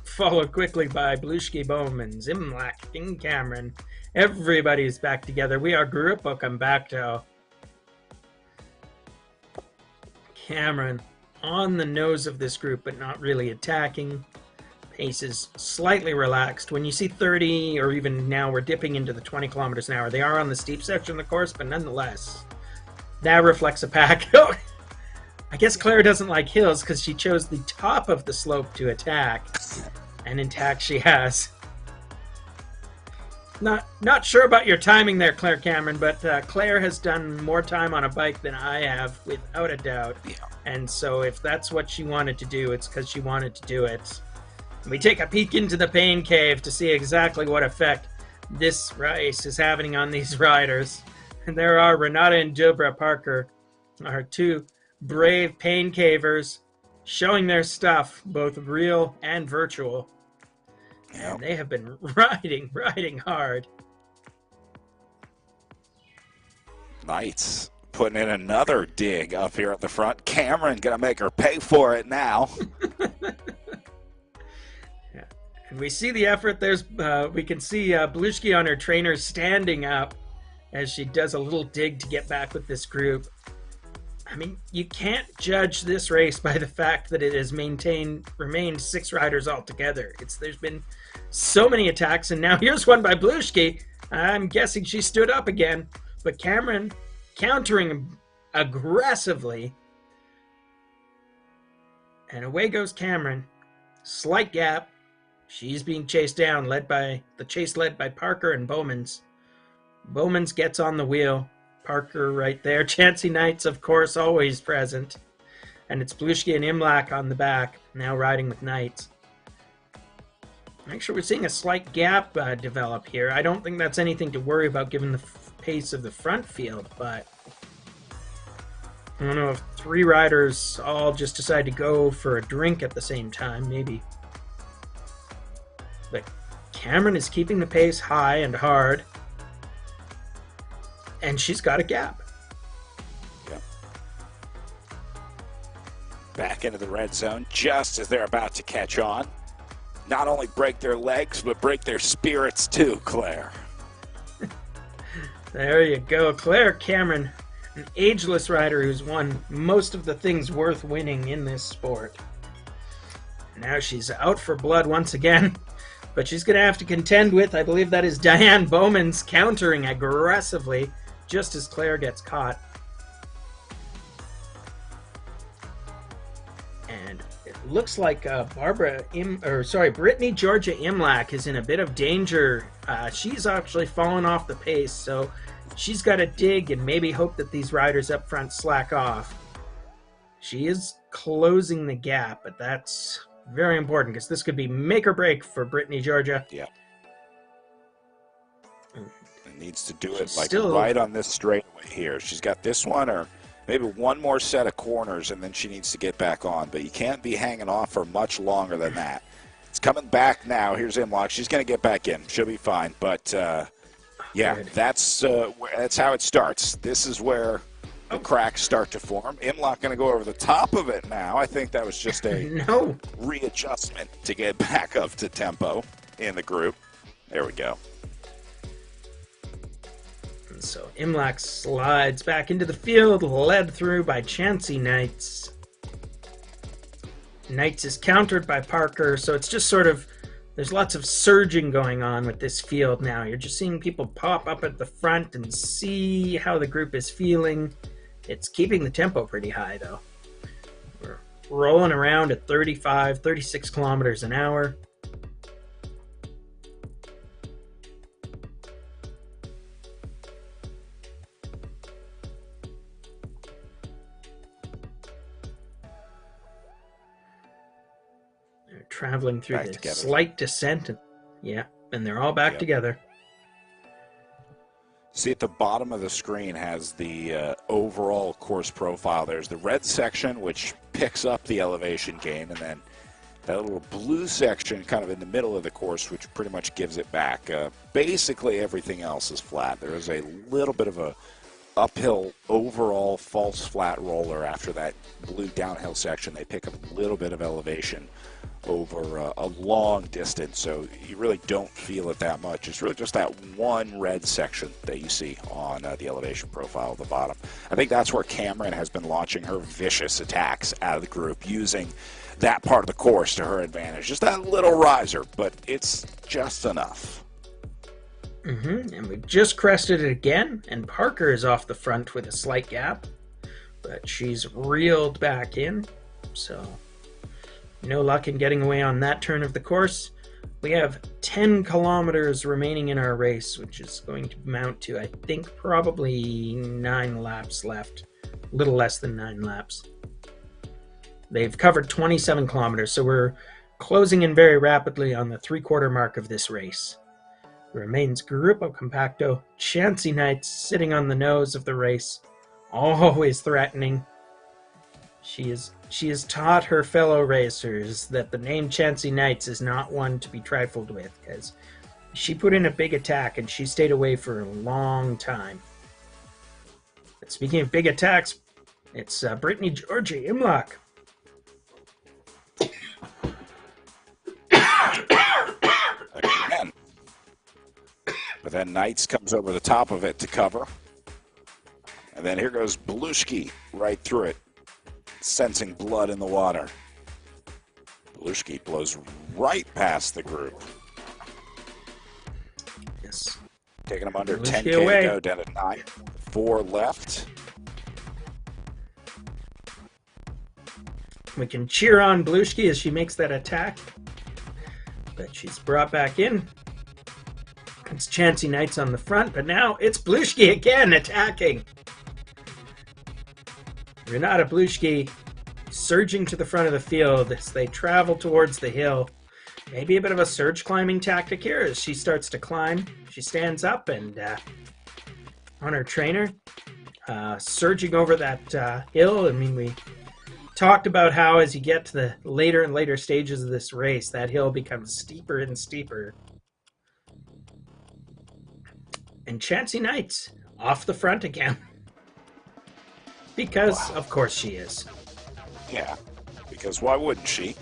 Speaker 9: Followed quickly by Blushki Bowman, Zimlak, and Cameron. Everybody's back together. We are group welcome back to Cameron on the nose of this group, but not really attacking. Pace is slightly relaxed. When you see 30, or even now we're dipping into the 20 kilometers an hour, they are on the steep section of the course, but nonetheless, that reflects a pack. I guess Claire doesn't like hills because she chose the top of the slope to attack, and intact she has. Not sure about your timing there, Claire Cameron, but Claire has done more time on a bike than I have, without a doubt.
Speaker 10: Yeah.
Speaker 9: And so if that's what she wanted to do, it's because she wanted to do it. We take a peek into the pain cave to see exactly what effect this race is having on these riders. And there are Renata and Deborah Parker, our two brave pain cavers, showing their stuff, both real and virtual.
Speaker 10: Yep.
Speaker 9: And they have been riding hard.
Speaker 10: Knights putting in another dig up here at the front. Cameron gonna make her pay for it now.
Speaker 9: Yeah. And we see the effort. There's we can see Blushki on her trainer standing up as she does a little dig to get back with this group. I mean, you can't judge this race by the fact that it has remained 6 riders altogether. There's been so many attacks, and now here's one by Blushki. I'm guessing she stood up again, but Cameron countering aggressively. And away goes Cameron. Slight gap. She's being chased down, led by Parker and Bowmans. Bowmans gets on the wheel. Parker right there. Chancey Knight's, of course, always present. And it's Blushki and Imlach on the back, now riding with Knights. Actually, we're seeing a slight gap develop here. I don't think that's anything to worry about given the pace of the front field, but I don't know if 3 riders all just decide to go for a drink at the same time, maybe. But Cameron is keeping the pace high and hard. And she's got a gap.
Speaker 10: Yep. Back into the red zone just as they're about to catch on. Not only break their legs, but break their spirits too, Claire.
Speaker 9: There you go. Claire Cameron, an ageless rider who's won most of the things worth winning in this sport. Now she's out for blood once again. But she's going to have to contend with, I believe that is Diane Bowman's countering aggressively just as Claire gets caught. And it looks like Brittany Georgia Imlach is in a bit of danger. She's actually fallen off the pace, so she's got to dig and maybe hope that these riders up front slack off. She is closing the gap, but that's very important because this could be make or break for Brittany Georgia.
Speaker 10: Yeah. Needs to do it
Speaker 9: Still
Speaker 10: right on this straightaway here. She's got this one or maybe one more set of corners and then she needs to get back on. But you can't be hanging off for much longer than that. It's coming back now. Here's Imlach. She's going to get back in. She'll be fine. But, yeah, that's how it starts. This is where the cracks start to form. Imlach going to go over the top of it now. I think that was just a readjustment to get back up to tempo in the group. There we go.
Speaker 9: So Imlach slides back into the field, led through by Chancey Knights. Knights is countered by Parker, so it's just sort of, there's lots of surging going on with this field now. You're just seeing people pop up at the front and see how the group is feeling. It's keeping the tempo pretty high, though. We're rolling around at 35, 36 kilometers an hour. Traveling through the slight descent. And they're all back together.
Speaker 10: See at the bottom of the screen has the overall course profile. There's the red section, which picks up the elevation gain, and then that little blue section kind of in the middle of the course, which pretty much gives it back. Basically everything else is flat. There is a little bit of a uphill overall false flat roller after that blue downhill section. They pick up a little bit of elevation over a long distance, so you really don't feel it that much. It's really just that one red section that you see on the elevation profile at the bottom. I think that's where Cameron has been launching her vicious attacks out of the group, using that part of the course to her advantage. Just that little riser, but it's just enough.
Speaker 9: And we've just crested it again, and Parker is off the front with a slight gap, but she's reeled back in, so no luck in getting away on that turn of the course. We have 10 kilometers remaining in our race, which is going to amount to, I think, probably 9 laps left, a little less than 9 laps. They've covered 27 kilometers, so we're closing in very rapidly on the 3/4 mark of this race. Remains Gruppo Compacto, Chancy Knights sitting on the nose of the race, always threatening. She has taught her fellow racers that the name Chancy Knights is not one to be trifled with, because she put in a big attack and she stayed away for a long time. But speaking of big attacks, it's Brittany Georgie Imlach.
Speaker 10: Again. But then Knights comes over the top of it to cover. And then here goes Belushki right through it, sensing blood in the water. Belushki blows right past the group.
Speaker 9: Yes.
Speaker 10: Taking them under
Speaker 9: Belushki
Speaker 10: 10K
Speaker 9: away.
Speaker 10: to go, down to 9. 4 left.
Speaker 9: We can cheer on Belushki as she makes that attack, but she's brought back in. It's Chancy Knights on the front, but now it's Belushki again attacking. Renata Belushki surging to the front of the field as they travel towards the hill. Maybe a bit of a surge climbing tactic here as she starts to climb. She stands up and on her trainer, surging over that hill. I mean, we talked about how as you get to the later and later stages of this race, that hill becomes steeper and steeper. And Chancy Knights off the front again. Because, of course, she is.
Speaker 10: Yeah, because why wouldn't she?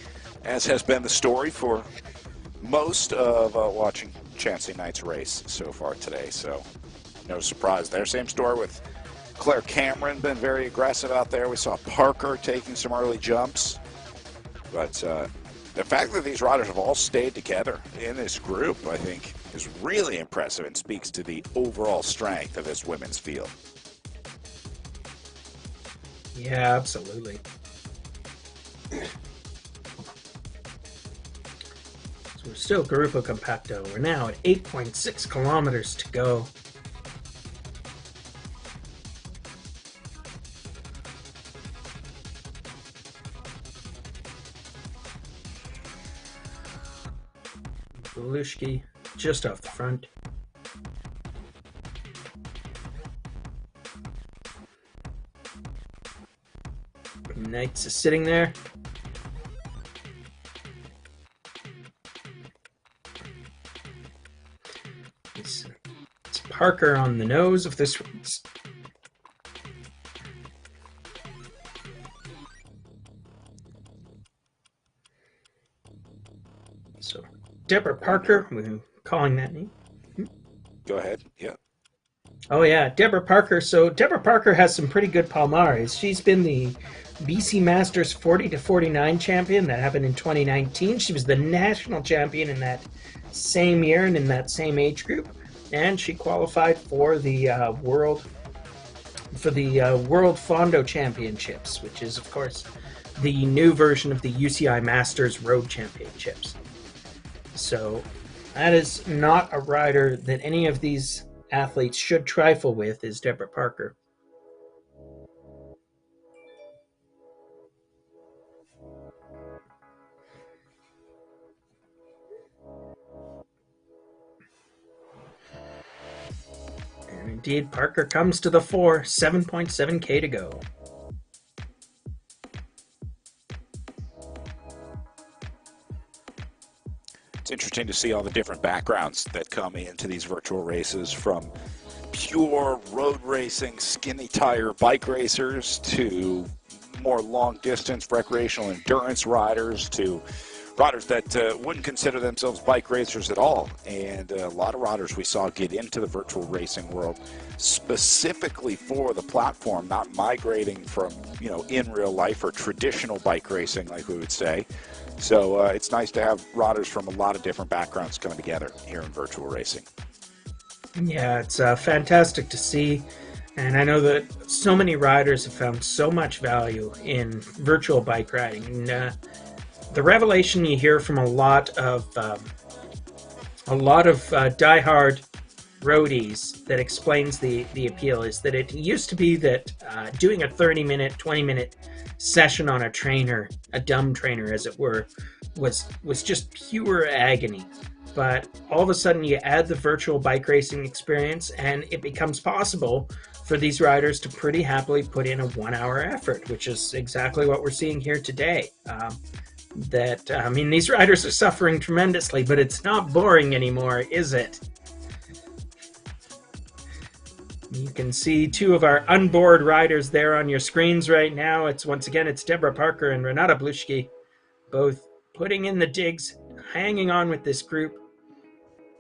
Speaker 10: As has been the story for most of watching Chancy Knights race so far today. So, no surprise there. Same story with Claire Cameron, been very aggressive out there. We saw Parker taking some early jumps. But the fact that these riders have all stayed together in this group, I think, is really impressive and speaks to the overall strength of this women's field.
Speaker 9: Yeah, absolutely. So we're still Gruppo Compacto. We're now at 8.6 kilometers to go. Belushki just off the front. Knights is sitting there. It's Parker on the nose of this race. So, Deborah Parker, we're calling that name.
Speaker 10: Go ahead. Yeah.
Speaker 9: Oh yeah, Deborah Parker. So Deborah Parker has some pretty good palmares. She's been the BC Masters 40 to 49 champion. That happened in 2019. She was the national champion in that same year and in that same age group. And she qualified for the World Fondo Championships, which is of course the new version of the UCI Masters Road Championships. So that is not a rider that any of these athletes should trifle with, is Deborah Parker. And indeed, Parker comes to the fore, 7.7K to go.
Speaker 10: It's interesting to see all the different backgrounds that come into these virtual races, from pure road racing, skinny tire bike racers, to more long distance recreational endurance riders, to riders that wouldn't consider themselves bike racers at all. And a lot of riders we saw get into the virtual racing world specifically for the platform, not migrating from, you know, in real life or traditional bike racing, like we would say. So it's nice to have riders from a lot of different backgrounds coming together here in virtual racing. Yeah, it's fantastic to see. And I know that so many riders have found so much value in virtual bike riding. And, the revelation you hear from a lot of diehard roadies that explains the appeal is that it used to be that doing a 30-minute, 20-minute session on a trainer, a dumb trainer as it were, was just pure agony. But all of a sudden you add the virtual bike racing experience and it becomes possible for these riders to pretty happily put in a 1-hour effort, which is exactly what we're seeing here today. I mean, these riders are suffering tremendously, but it's not boring anymore, is it? You can see two of our unboard riders there on your screens right now. Once again, it's Deborah Parker and Renata Bluschke, both putting in the digs, hanging on with this group,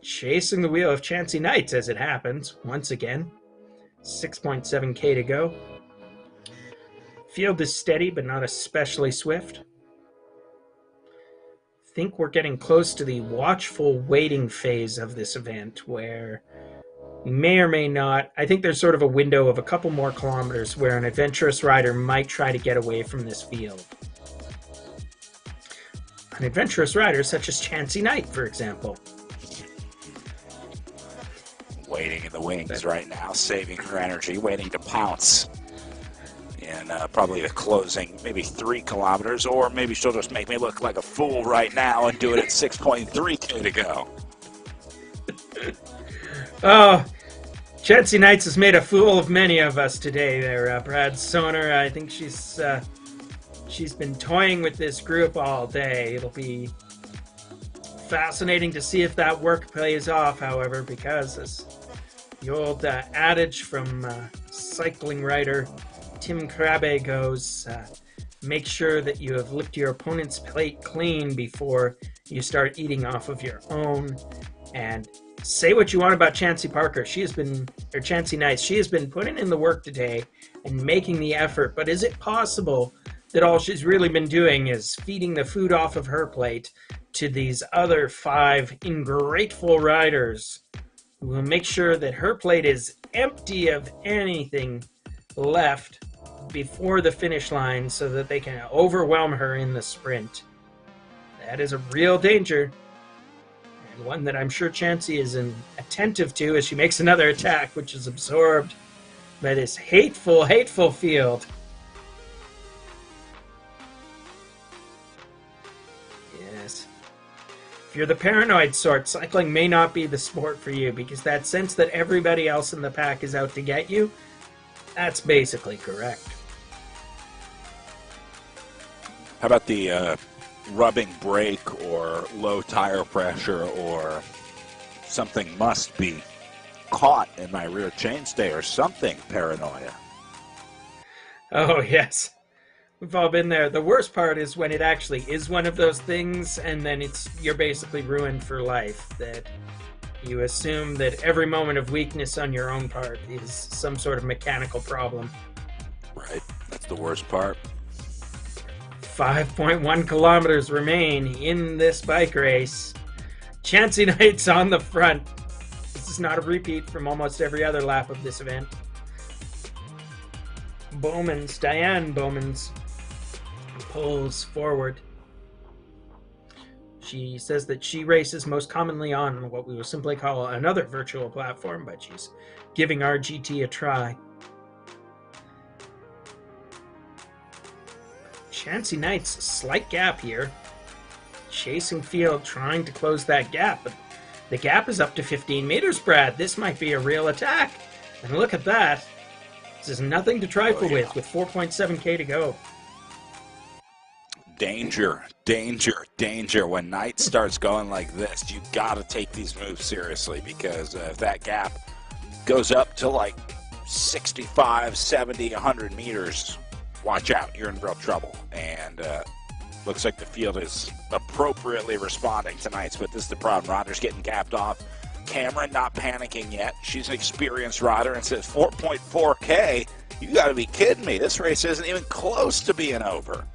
Speaker 10: chasing the wheel of Chancy Knights as it happens, once again. 6.7K to go. Field is steady, but not especially swift. I think we're getting close to the watchful waiting phase of this event, where we may or may not, I think there's sort of a window of a couple more kilometers where an adventurous rider might try to get away from this field. An adventurous rider such as Chancy Knight, for example. Waiting in the wings right now, saving her energy, waiting to pounce. And probably the closing maybe 3 kilometers, or maybe she'll just make me look like a fool right now and do it at 6.3K to go. Oh, Chancy Knights has made a fool of many of us today there, Brad Soner. I think she's been toying with this group all day. It'll be fascinating to see if that work pays off, however, because as the old adage from cycling writer Tim Krabbe goes, make sure that you have licked your opponent's plate clean before you start eating off of your own. And say what you want about Chancy Parker. Chancy Knights. She has been putting in the work today and making the effort. But is it possible that all she's really been doing is feeding the food off of her plate to these other 5 ingrateful riders who will make sure that her plate is empty of anything left before the finish line so that they can overwhelm her in the sprint? That is a real danger, and one that I'm sure Chancy is attentive to as she makes another attack, which is absorbed by this hateful, hateful field. Yes. If you're the paranoid sort, cycling may not be the sport for you, because that sense that everybody else in the pack is out to get you, that's basically correct. How about the rubbing brake or low tire pressure or something must be caught in my rear chainstay or something paranoia? Oh, yes. We've all been there. The worst part is when it actually is one of those things, and then you're basically ruined for life. That you assume that every moment of weakness on your own part is some sort of mechanical problem. Right. That's the worst part. 5.1 kilometers remain in this bike race. Chancy Knight's on the front. This is not a repeat from almost every other lap of this event. Diane Bowmans pulls forward. She says that she races most commonly on what we will simply call another virtual platform, but she's giving RGT a try. Chancy Knight's slight gap here. Chasing field, trying to close that gap, but the gap is up to 15 meters, Brad. This might be a real attack. And look at that. This is nothing to trifle with 4.7K to go. Danger, danger, danger. When Knight starts going like this, you got to take these moves seriously, because if that gap goes up to like 65, 70, 100 meters, watch out. You're in real trouble. And looks like the field is appropriately responding to Knight's, but this is the problem. Riders getting gapped off. Cameron not panicking yet. She's an experienced rider and says 4.4K. You got to be kidding me. This race isn't even close to being over.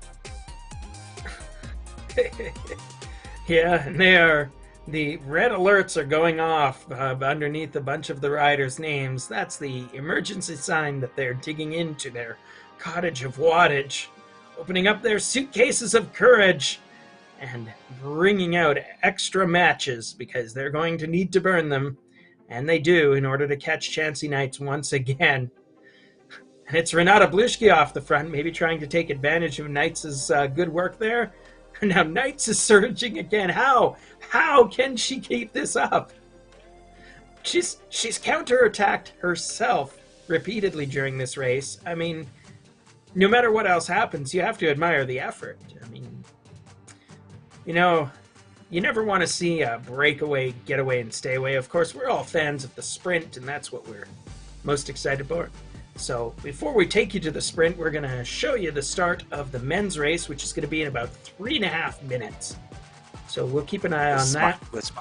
Speaker 9: Yeah, and the red alerts are going off underneath a bunch of the riders' names. That's the emergency sign that they're digging into their cottage of wattage, opening up their suitcases of courage, and bringing out extra matches, because they're going to need to burn them, and they do, in order to catch Chancy Knights once again. And it's Renata Blushki off the front, maybe trying to take advantage of Knights' good work there. Now Knights is surging again. How can she keep this up? She's counterattacked herself repeatedly during this race. I mean, no matter what else happens, you have to admire the effort. I mean, you know, you never want to see a breakaway, getaway, and stay away. Of course, we're all fans of the sprint, and that's what we're most excited for. So before we take you to the sprint, we're going to show you the start of the men's race, which is going to be in about 3.5 minutes. So we'll keep an eye on that.
Speaker 10: This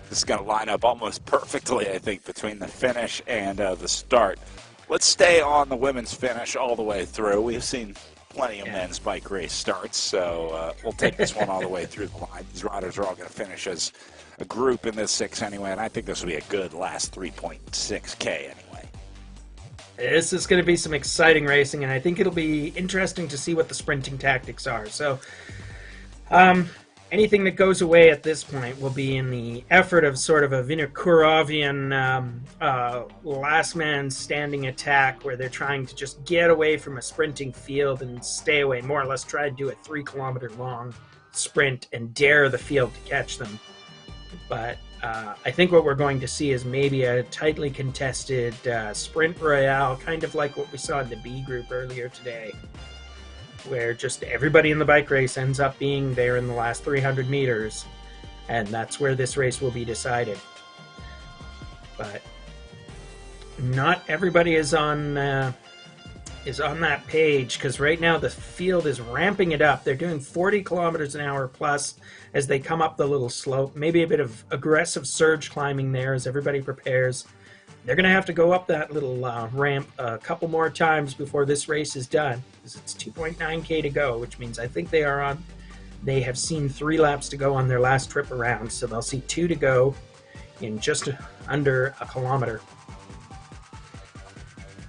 Speaker 10: is going to line up almost perfectly, I think, between the finish and the start. Let's stay on the women's finish all the way through. We've seen plenty of men's bike race starts, so we'll take this one all the way through the line. These riders are all going to finish as a group in this 6 anyway, and I think this will be a good last 3.6K anyway.
Speaker 9: This is going to be some exciting racing, and I think it'll be interesting to see what the sprinting tactics are. So anything that goes away at this point will be in the effort of sort of a Vinokuravian last man standing attack, where they're trying to just get away from a sprinting field and stay away, more or less try to do a 3-kilometer long sprint and dare the field to catch them. But I think what we're going to see is maybe a tightly contested sprint royale, kind of like what we saw in the B group earlier today, where just everybody in the bike race ends up being there in the last 300 meters, and that's where this race will be decided. But not everybody is on that page, because right now the field is ramping it up. They're doing 40 kilometers an hour plus as they come up the little slope. Maybe a bit of aggressive surge climbing there as everybody prepares. They're going to have to go up that little ramp a couple more times before this race is done, because it's 2.9K to go, which means I think they have seen 3 laps to go on their last trip around, so they'll see 2 to go in just under a kilometer.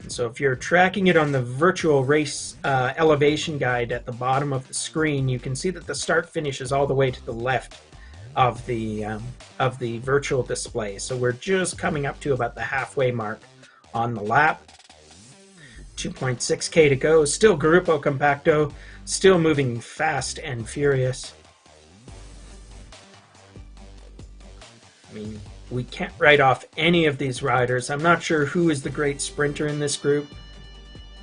Speaker 9: So if you're tracking it on the virtual race elevation guide at the bottom of the screen, you can see that the start finish is all the way to the left of the virtual display. So we're just coming up to about the halfway mark on the lap. 2.6K to go. Still Gruppo Compacto, still moving fast and furious. I mean, we can't write off any of these riders. I'm not sure who is the great sprinter in this group.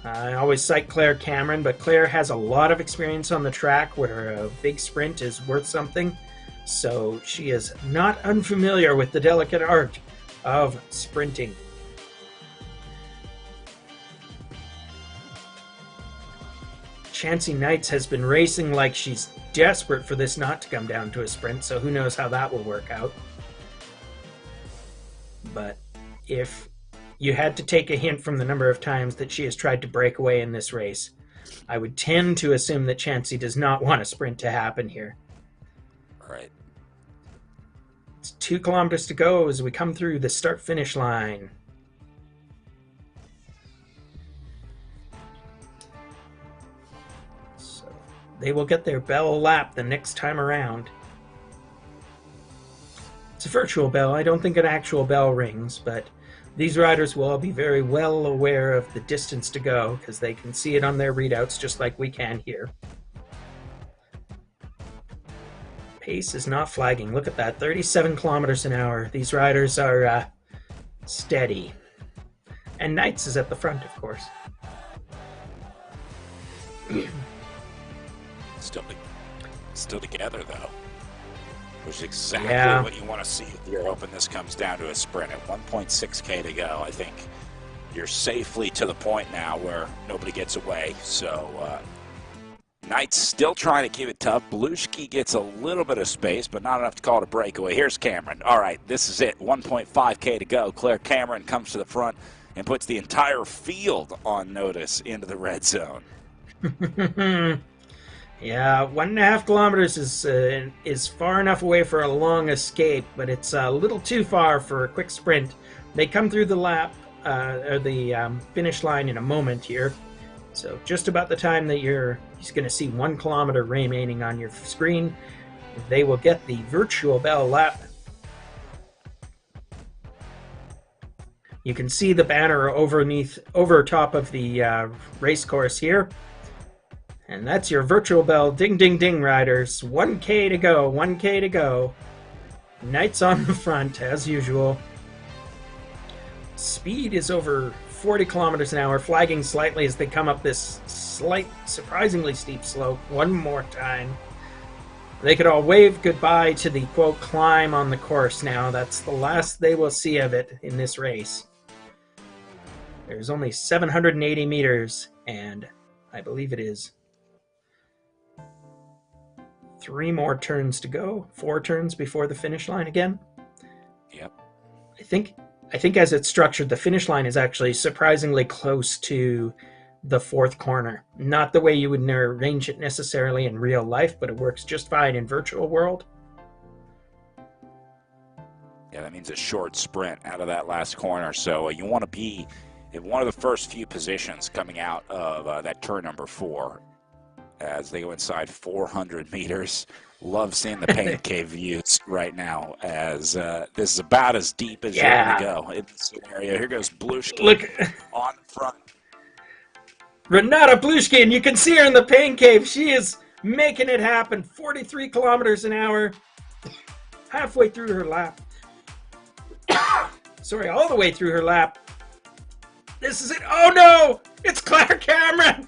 Speaker 9: I always cite Claire Cameron, but Claire has a lot of experience on the track where a big sprint is worth something. So she is not unfamiliar with the delicate art of sprinting. Chancy Knights has been racing like she's desperate for this not to come down to a sprint, so who knows how that will work out. But if you had to take a hint from the number of times that she has tried to break away in this race, I would tend to assume that Chancy does not want a sprint to happen here.
Speaker 10: Right.
Speaker 9: It's 2 kilometers to go as we come through the start-finish line. So they will get their bell lap the next time around. It's a virtual bell. I don't think an actual bell rings, but these riders will all be very well aware of the distance to go because they can see it on their readouts just like we can here. Pace is not flagging. Look at that, 37 kilometers an hour. These riders are steady. And Knights is at the front, of course.
Speaker 10: Still together, though. Which is exactly what you want to see if you're hoping this comes down to a sprint. At 1.6K to go, I think you're safely to the point now where nobody gets away. So Knight's still trying to keep it tough. Belushi gets a little bit of space, but not enough to call it a breakaway. Here's Cameron. All right, this is it. 1.5K to go. Claire Cameron comes to the front and puts the entire field on notice into the red zone.
Speaker 9: Yeah, 1.5 kilometers is far enough away for a long escape, but it's a little too far for a quick sprint. They come through the lap, or the finish line in a moment here. So just about the time that you're going to see 1 kilometer remaining on your screen, they will get the virtual bell lap. You can see the banner over top of the race course here. And that's your virtual bell. Ding, ding, ding, riders. 1K to go. 1K to go. Knights on the front, as usual. Speed is over 40 kilometers an hour, flagging slightly as they come up this surprisingly steep slope. One more time. They could all wave goodbye to the, quote, climb on the course now. That's the last they will see of it in this race. There's only 780 meters, and I believe it is 3 more turns to go. 4 turns before the finish line again.
Speaker 10: Yep.
Speaker 9: I think as it's structured, the finish line is actually surprisingly close to the 4th corner. Not the way you would arrange it necessarily in real life, but it works just fine in virtual world.
Speaker 10: Yeah, that means a short sprint out of that last corner. So you want to be in one of the first few positions coming out of that turn number 4 as they go inside 400 meters. Love seeing the pain cave views right now, as this is about as deep as you're going to go in this scenario. Here goes Belushi on the front.
Speaker 9: Renata Belushi, and you can see her in the pain cave. She is making it happen. 43 kilometers an hour, halfway through her lap. Sorry, all the way through her lap. This is it. Oh no! It's Claire Cameron!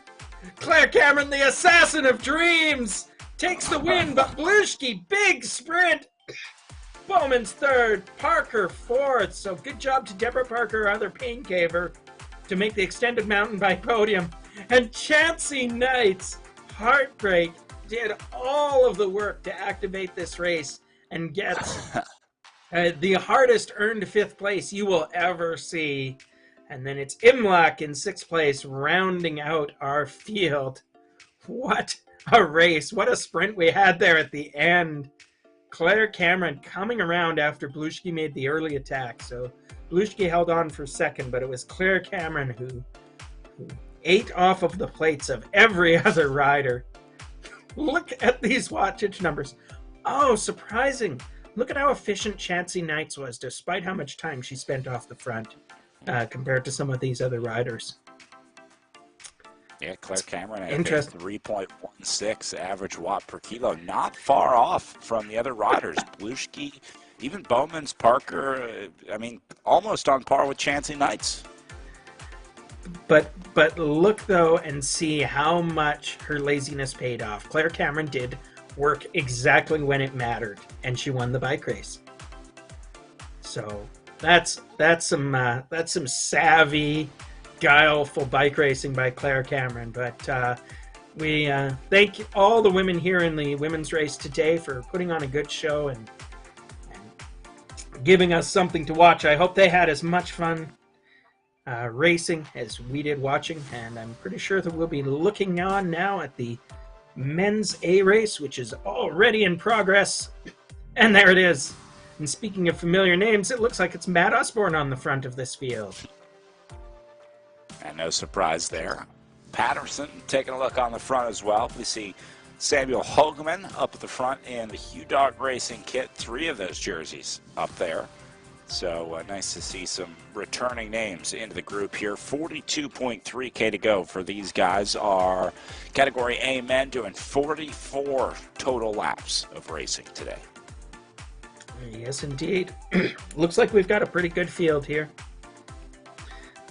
Speaker 9: Claire Cameron, the assassin of dreams, takes the win, but Belushi, big sprint. Bowman's 3rd, Parker 4th. So good job to Deborah Parker, other pain caver, to make the extended mountain bike podium. And Chancey Knight's heartbreak did all of the work to activate this race and get the hardest earned 5th place you will ever see. And then it's Imlach in 6th place, rounding out our field. What a race. What a sprint we had there at the end. Claire Cameron coming around after Belushi made the early attack. So Belushi held on for 2nd, but it was Claire Cameron who ate off of the plates of every other rider. Look at these wattage numbers. Oh, surprising. Look at how efficient Chancey Knights was, despite how much time she spent off the front. Compared to some of these other riders.
Speaker 10: Yeah, Claire Cameron at 3.16 average watt per kilo. Not far off from the other riders. Belushi, even Bowman's, Parker, I mean, almost on par with Chancey Knights.
Speaker 9: But look, though, and see how much her laziness paid off. Claire Cameron did work exactly when it mattered, and she won the bike race. So that's some savvy, guileful bike racing by Claire Cameron. But we thank all the women here in the women's race today for putting on a good show and giving us something to watch. I hope they had as much fun racing as we did watching, and I'm pretty sure that we'll be looking on now at the men's A race, which is already in progress. And there it is. And speaking of familiar names, it looks like it's Matt Osborne on the front of this field.
Speaker 10: And no surprise there. Patterson taking a look on the front as well. We see Samuel Hogeman up at the front in the Hugh Dog Racing kit. 3 of those jerseys up there. So nice to see some returning names into the group here. 42.3K to go for these guys. Are Category A men doing 44 total laps of racing today.
Speaker 9: Yes, indeed. Looks like we've got a pretty good field here.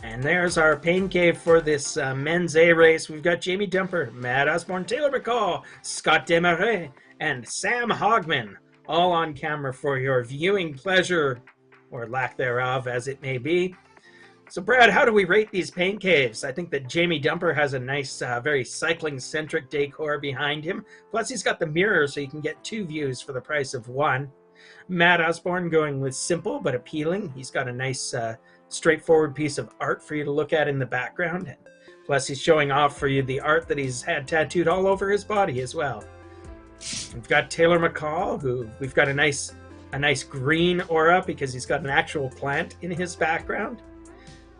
Speaker 9: And there's our pain cave for this men's A race. We've got Jamie Dumper, Matt Osborne, Taylor McCall, Scott Desmarais, and Sam Hogman, all on camera for your viewing pleasure, or lack thereof, as it may be. So, Brad, how do we rate these pain caves? I think that Jamie Dumper has a nice, very cycling-centric decor behind him. Plus, he's got the mirror, so you can get 2 views for the price of 1. Matt Osborne going with simple but appealing. He's got a nice, straightforward piece of art for you to look at in the background. Plus, he's showing off for you the art that he's had tattooed all over his body as well. We've got Taylor McCall, who we've got a nice green aura because he's got an actual plant in his background.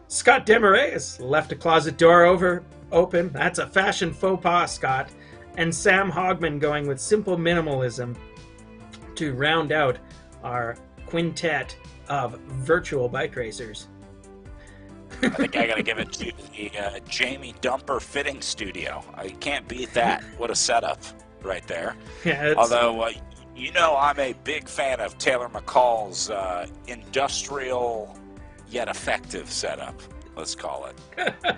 Speaker 9: Scott Desmarais has left a closet door open. That's a fashion faux pas, Scott. And Sam Hogman going with simple minimalism to round out our quintet of virtual bike racers.
Speaker 10: I think I got to give it to the Jamie Dumper fitting studio. You can't beat that. What a setup right there.
Speaker 9: Yeah,
Speaker 10: although, you know, I'm a big fan of Taylor McCall's industrial yet effective setup, let's call it.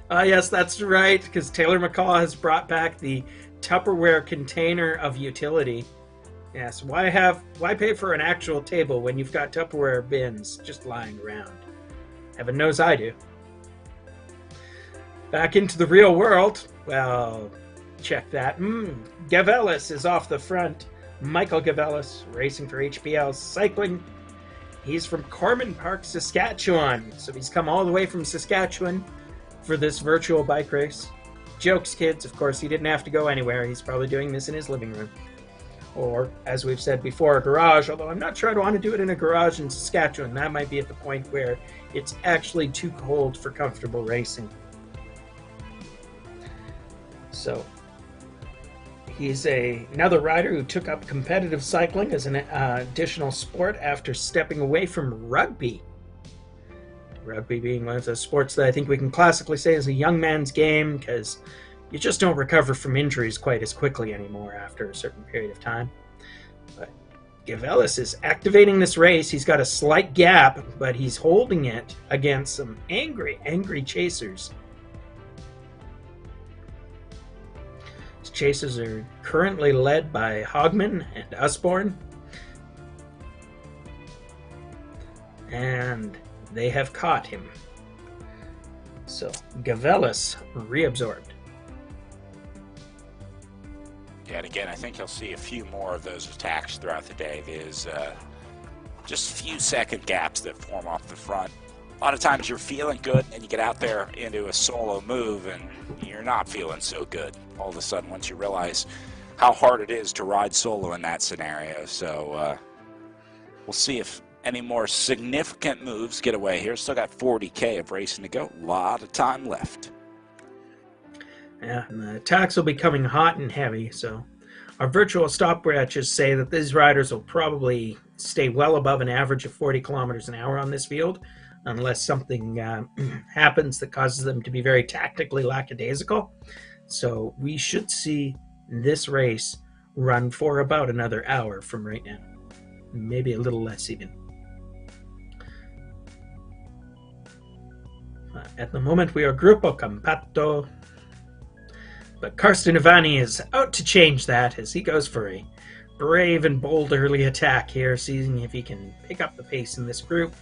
Speaker 9: Yes, that's right, because Taylor McCall has brought back the Tupperware container of utility. Yes, why pay for an actual table when you've got Tupperware bins just lying around? Heaven knows I do. Back into the real world. Well, check that. Gavelis is off the front. Michael Gavelis, racing for HPL Cycling. He's from Corman Park, Saskatchewan. So he's come all the way from Saskatchewan for this virtual bike race. Jokes, kids. Of course, he didn't have to go anywhere. He's probably doing this in his living room. Or, as we've said before, a garage. Although I'm not sure I'd want to do it in a garage in Saskatchewan. That might be at the point where it's actually too cold for comfortable racing. So, he's another rider who took up competitive cycling as an additional sport after stepping away from rugby. Rugby being one of those sports that I think we can classically say is a young man's game, because you just don't recover from injuries quite as quickly anymore after a certain period of time. But Gavelis is activating this race. He's got a slight gap, but he's holding it against some angry chasers. His chasers are currently led by Hogman and Usborne. And they have caught him. So Gavelis reabsorbed.
Speaker 10: Yeah, and again, I think you'll see a few more of those attacks throughout the day. There's just a few second gaps that form off the front. A lot of times you're feeling good and you get out there into a solo move and you're not feeling so good. All of a sudden, once you realize how hard it is to ride solo in that scenario. So we'll see if any more significant moves get away here. Still got 40K of racing to go. A lot of time left.
Speaker 9: Yeah, and the attacks will be coming hot and heavy, so our virtual stopwatches say that these riders will probably stay well above an average of 40 kilometers an hour on this field, unless something happens that causes them to be very tactically lackadaisical. So we should see this race run for about another hour from right now. Maybe a little less even. At the moment we are Gruppo Compatto, but Karsten Ivani is out to change that as he goes for a brave and bold early attack here, seeing if he can pick up the pace in this group.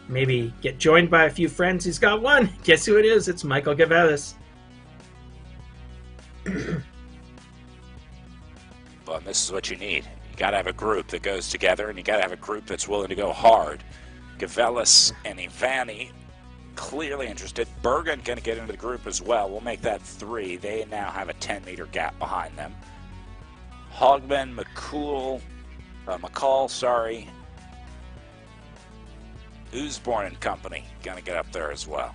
Speaker 9: Maybe get joined by a few friends. He's got one. Guess who it is? It's Michael Gavelis.
Speaker 10: Well, this is what you need. You got to have a group that goes together, and you got to have a group that's willing to go hard. Gavelis and Ivani clearly interested. Bergen going to get into the group as well. We'll make that 3. They now have a 10-meter gap behind them. Hogman, McCall, Usborne and company going to get up there as well.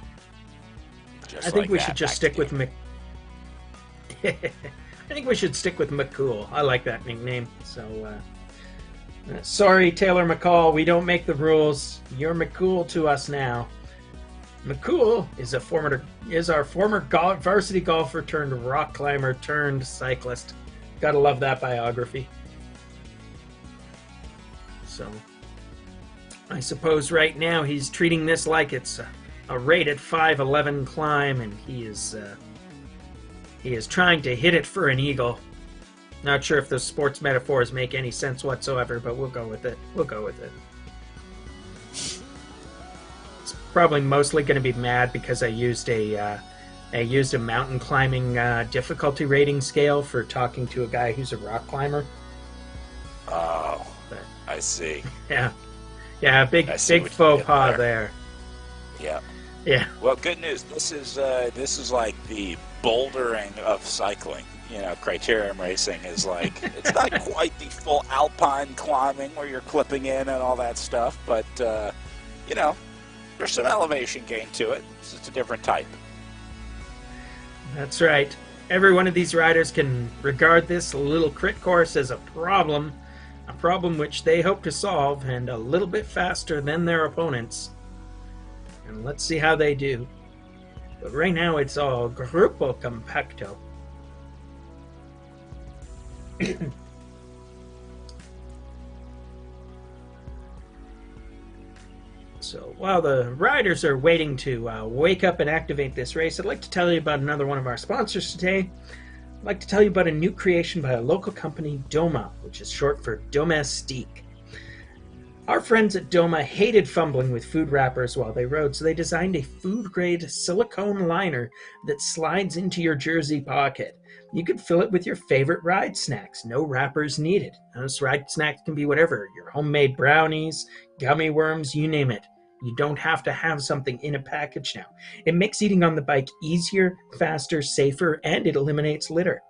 Speaker 10: Just
Speaker 9: I think we should just stick with I think we should stick with McCool. I like that nickname. So, sorry, Taylor McCall, we don't make the rules. You're McCool to us now. McCool is our former varsity golfer turned rock climber turned cyclist. Gotta love that biography. So, I suppose right now he's treating this like it's a rated 511 climb, and he is trying to hit it for an eagle. Not sure if those sports metaphors make any sense whatsoever, but we'll go with it. We'll go with it. It's probably mostly going to be mad because I used a mountain climbing difficulty rating scale for talking to a guy who's a rock climber.
Speaker 10: Oh, but, I see.
Speaker 9: Yeah, big faux pas there.
Speaker 10: Yeah.
Speaker 9: Yeah.
Speaker 10: Well, good news. This is like the bouldering of cycling. You know, Criterium Racing is like, it's not quite the full alpine climbing where you're clipping in and all that stuff, but you know, there's some elevation gain to it. It's just a different type.
Speaker 9: That's right. Every one of these riders can regard this little crit course as a problem which they hope to solve, and a little bit faster than their opponents. And let's see how they do. But right now it's all Gruppo Compacto. So while the riders are waiting to wake up and activate this race, I'd like to tell you about another one of our sponsors today. I'd like to tell you about a new creation by a local company, Doma, which is short for Domestique. Our friends at Doma hated fumbling with food wrappers while they rode, so they designed a food-grade silicone liner that slides into your jersey pocket. You can fill it with your favorite ride snacks. No wrappers needed. Those ride snacks can be whatever. Your homemade brownies, gummy worms, you name it. You don't have to have something in a package now. It makes eating on the bike easier, faster, safer, and it eliminates litter.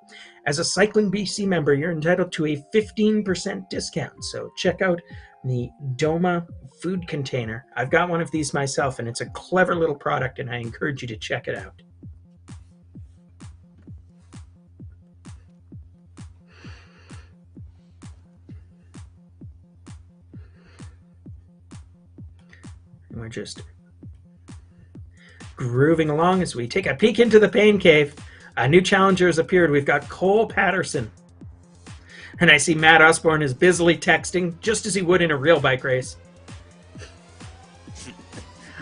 Speaker 9: As a Cycling BC member, you're entitled to a 15% discount. So check out the Doma food container. I've got one of these myself, and it's a clever little product, and I encourage you to check it out. We're just grooving along as we take a peek into the pain cave. A new challenger has appeared. We've got Cole Patterson. And I see Matt Osborne is busily texting, just as he would in a real bike race.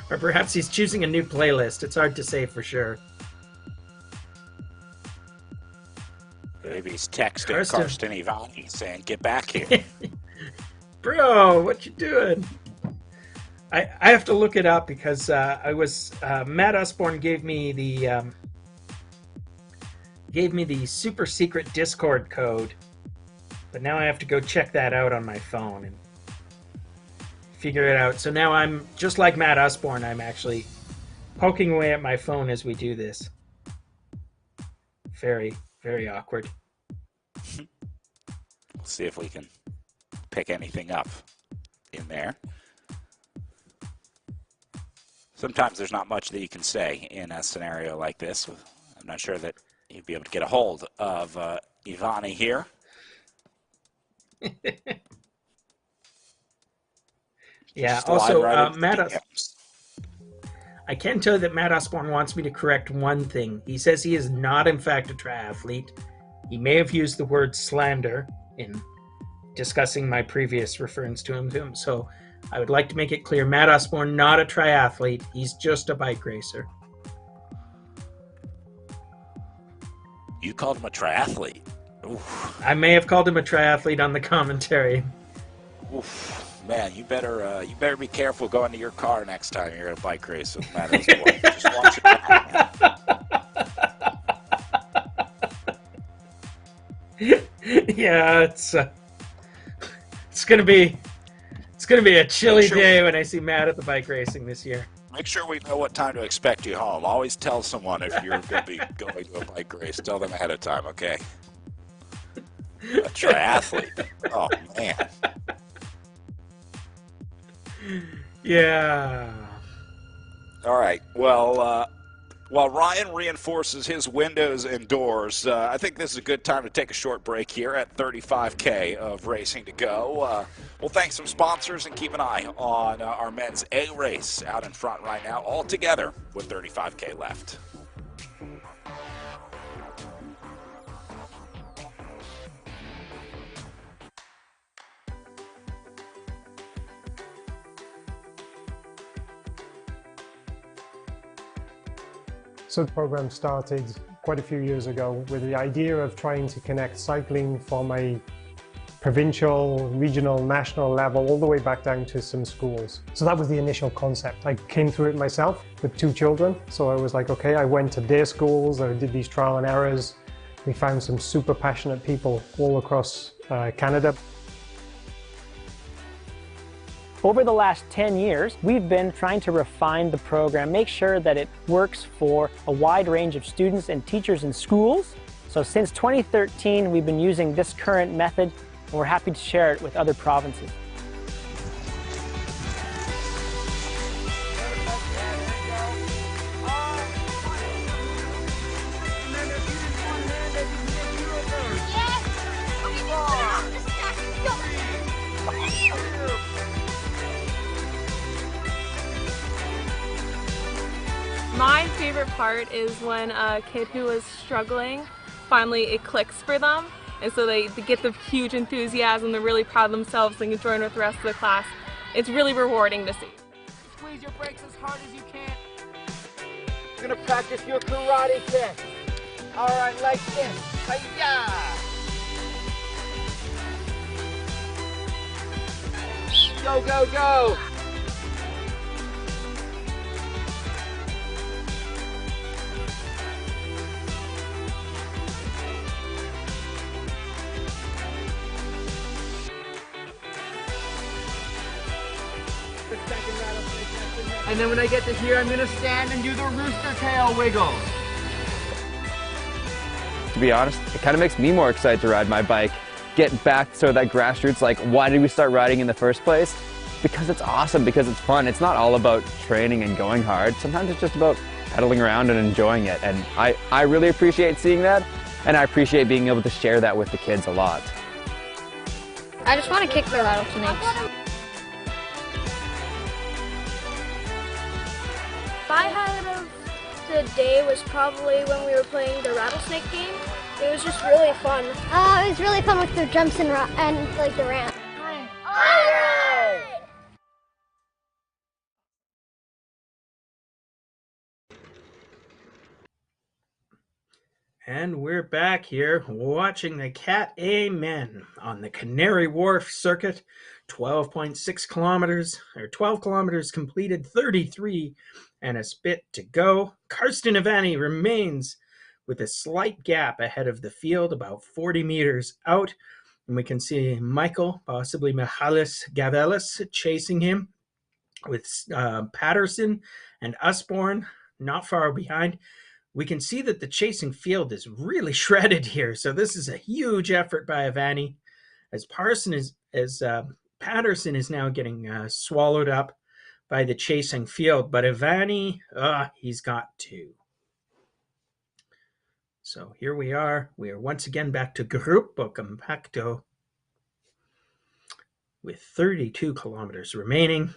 Speaker 9: Or perhaps he's choosing a new playlist. It's hard to say for sure.
Speaker 10: Maybe he's texting Karsten Ivani saying, "Get back here."
Speaker 9: Bro, what you doing? I have to look it up because Matt Osborne gave me the super secret Discord code, but now I have to go check that out on my phone and figure it out. So now I'm just like Matt Osborne. I'm actually poking away at my phone as we do this. Very, very awkward.
Speaker 10: We'll see if we can pick anything up in there. Sometimes there's not much that you can say in a scenario like this. I'm not sure that you'd be able to get a hold of Ivani here.
Speaker 9: Yeah, also, I can tell you that Matt Osborne wants me to correct one thing. He says he is not, in fact, a triathlete. He may have used the word slander in discussing my previous reference to him. So I would like to make it clear, Matt Osborne, not a triathlete. He's just a bike racer.
Speaker 10: You called him a triathlete. Oof.
Speaker 9: I may have called him a triathlete on the commentary.
Speaker 10: Oof. Man, you better be careful going to your car next time you're at a bike race with Matt Osborne. Just watch it out.
Speaker 9: Yeah, it's gonna be a chilly day when I see Matt at the bike racing this year.
Speaker 10: Make sure we know what time to expect you home. Always tell someone if you're going to be going to a bike race. Tell them ahead of time, okay? A triathlete. Oh, man.
Speaker 9: Yeah.
Speaker 10: All right. Well, while Ryan reinforces his windows and doors, I think this is a good time to take a short break here at 35K of racing to go. We'll thank some sponsors and keep an eye on our men's A race out in front right now, all together with 35K left.
Speaker 4: So the program started quite a few years ago with the idea of trying to connect cycling from a provincial, regional, national level all the way back down to some schools. So that was the initial concept. I came through it myself with 2 children. So I was like, okay, I went to their schools, I did these trial and errors. We found some super passionate people all across Canada.
Speaker 1: Over the last 10 years, we've been trying to refine the program, make sure that it works for a wide range of students and teachers in schools. So since 2013, we've been using this current method, and we're happy to share it with other provinces.
Speaker 5: My favorite part is when a kid who was struggling, finally it clicks for them, and so they get the huge enthusiasm, they're really proud of themselves, they can join with the rest of the class. It's really rewarding to see.
Speaker 6: Squeeze your brakes as hard as you can. You're gonna practice your karate kick. All right, like this. Hi-ya! Go, go, go! And then when I get to here, I'm gonna stand and do the rooster tail wiggle.
Speaker 7: To be honest, it kind of makes me more excited to ride my bike. Get back to that grassroots, like why did we start riding in the first place? Because it's awesome, because it's fun. It's not all about training and going hard. Sometimes it's just about pedaling around and enjoying it. And I really appreciate seeing that, and I appreciate being able to share that with the kids a lot.
Speaker 8: I just want to kick the rattlesnakes. My highlight of the day was probably when we were playing the rattlesnake game. It was just really fun. It was really fun with the jumps and like the ramp.
Speaker 9: And we're back here watching the Cat Amen on the Canary Wharf circuit. 12.6 kilometers, or 12 kilometers completed, 33 and a bit to go. Karsten Ivani remains with a slight gap ahead of the field, about 40 meters out. And we can see Michael, possibly Michalis Gavelis, chasing him with Patterson and Usborne not far behind. We can see that the chasing field is really shredded here. So this is a huge effort by Ivani, as Patterson is now getting swallowed up by the chasing field, but Ivani, he's got 2. So here we are. We are once again back to Gruppo Compacto with 32 kilometers remaining.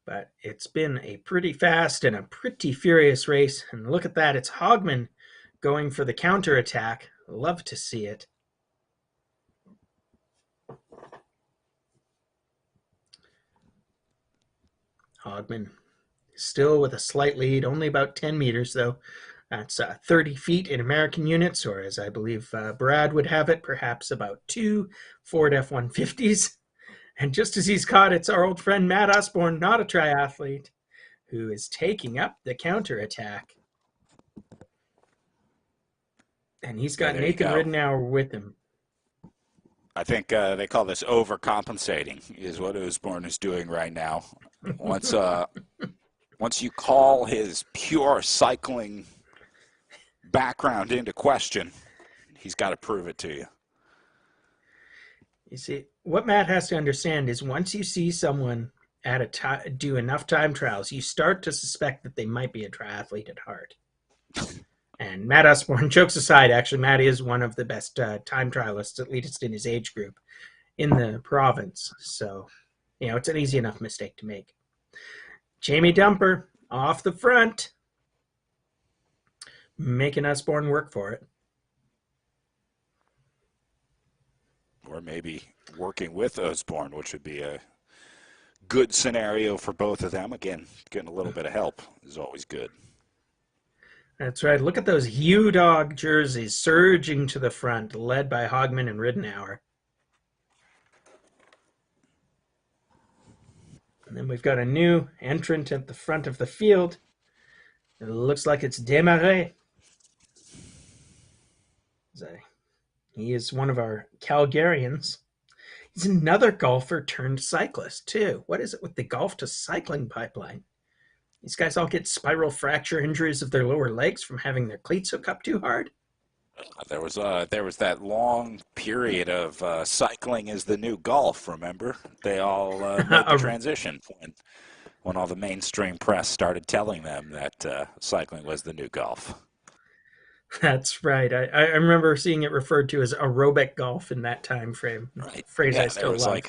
Speaker 9: But it's been a pretty fast and a pretty furious race. And look at that, it's Hogman going for the counterattack. Love to see it. Hogman still with a slight lead, only about 10 meters though. That's 30 feet in American units, or as I believe Brad would have it, perhaps about 2 Ford F-150s. And just as he's caught, it's our old friend Matt Usborne, not a triathlete, who is taking up the counterattack. And he's got Nathan Ridenour with him.
Speaker 10: I think they call this overcompensating, is what Usborne is doing right now. Once you call his pure cycling background into question, he's got to prove it to you.
Speaker 9: You see, what Matt has to understand is once you see someone do enough time trials, you start to suspect that they might be a triathlete at heart. And Matt Usborne, jokes aside, actually, Matt is one of the best time trialists, at least in his age group, in the province. So, it's an easy enough mistake to make. Jamie Dumper off the front, making Usborne work for it.
Speaker 10: Or maybe working with Usborne, which would be a good scenario for both of them. Again, getting a little bit of help is always good.
Speaker 9: That's right. Look at those Hugh Dog jerseys surging to the front, led by Hogman and Riddenauer. And then we've got a new entrant at the front of the field. It looks like it's Desmarais. He is one of our Calgarians. He's another golfer turned cyclist, too. What is it with the golf to cycling pipeline? These guys all get spiral fracture injuries of their lower legs from having their cleats hook up too hard.
Speaker 10: There was that long period of cycling is the new golf. Remember, they all made the transition when all the mainstream press started telling them that cycling was the new golf.
Speaker 9: That's right. I remember seeing it referred to as aerobic golf in that time frame.
Speaker 10: Right.
Speaker 9: Phrase
Speaker 10: yeah,
Speaker 9: I still love.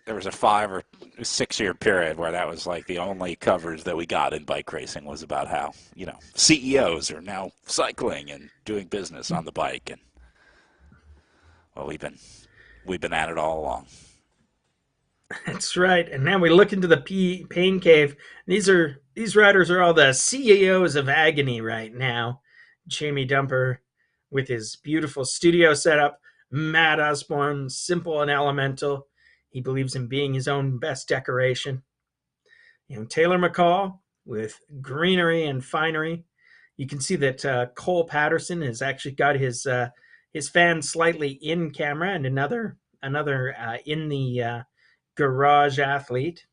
Speaker 10: There was a 5 or 6 year period where that was like the only coverage that we got in bike racing was about how, CEOs are now cycling and doing business on the bike. And well, we've been at it all along.
Speaker 9: That's right. And now we look into the pain cave. These riders are all the CEOs of agony right now. Jamie Dumper with his beautiful studio setup. Matt Osborne, simple and elemental. He believes in being his own best decoration. Taylor McCall with greenery and finery. You can see that Cole Patterson has actually got his fan slightly in camera, and another in the garage athlete.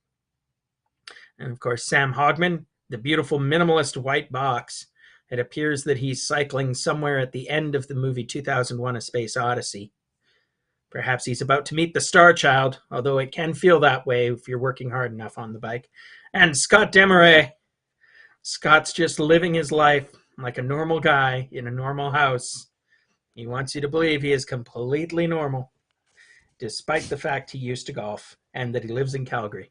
Speaker 9: And of course, Sam Hogman, the beautiful minimalist white box. It appears that he's cycling somewhere at the end of the movie 2001: A Space Odyssey. Perhaps he's about to meet the Star Child, although it can feel that way if you're working hard enough on the bike. And Scott Desmarais. Scott's just living his life like a normal guy in a normal house. He wants you to believe he is completely normal, despite the fact he used to golf and that he lives in Calgary.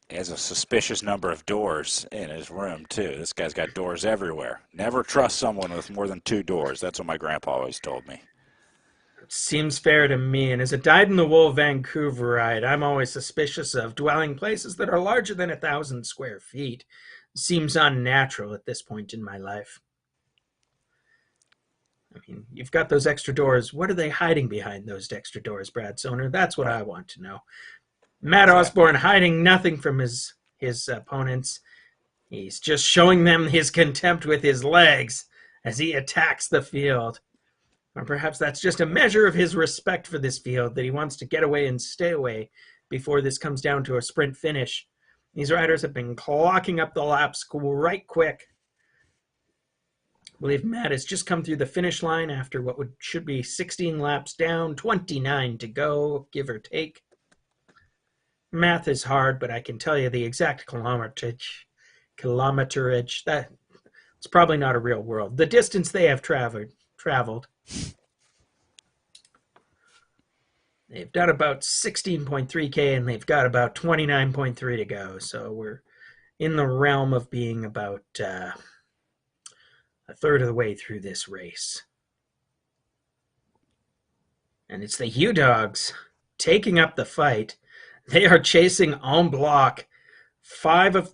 Speaker 10: He has a suspicious number of doors in his room, too. This guy's got doors everywhere. Never trust someone with more than 2 doors. That's what my grandpa always told me.
Speaker 9: Seems fair to me, and as a dyed-in-the-wool Vancouverite, I'm always suspicious of dwelling places that are larger than 1,000 square feet. Seems unnatural at this point in my life. I mean, you've got those extra doors. What are they hiding behind those extra doors, Brad Soner? That's what I want to know. Matt Osborne hiding nothing from his opponents. He's just showing them his contempt with his legs as he attacks the field. Or perhaps that's just a measure of his respect for this field, that he wants to get away and stay away before this comes down to a sprint finish. These riders have been clocking up the laps right quick. I believe Matt has just come through the finish line after what should be 16 laps down, 29 to go, give or take. Math is hard, but I can tell you the exact kilometerage. It's probably not a real world. The distance they have traveled. They've done about 16.3K, and they've got about 29.3 to go. So we're in the realm of being about a third of the way through this race. And it's the Hugh Dogs taking up the fight. They are chasing en bloc. 4 of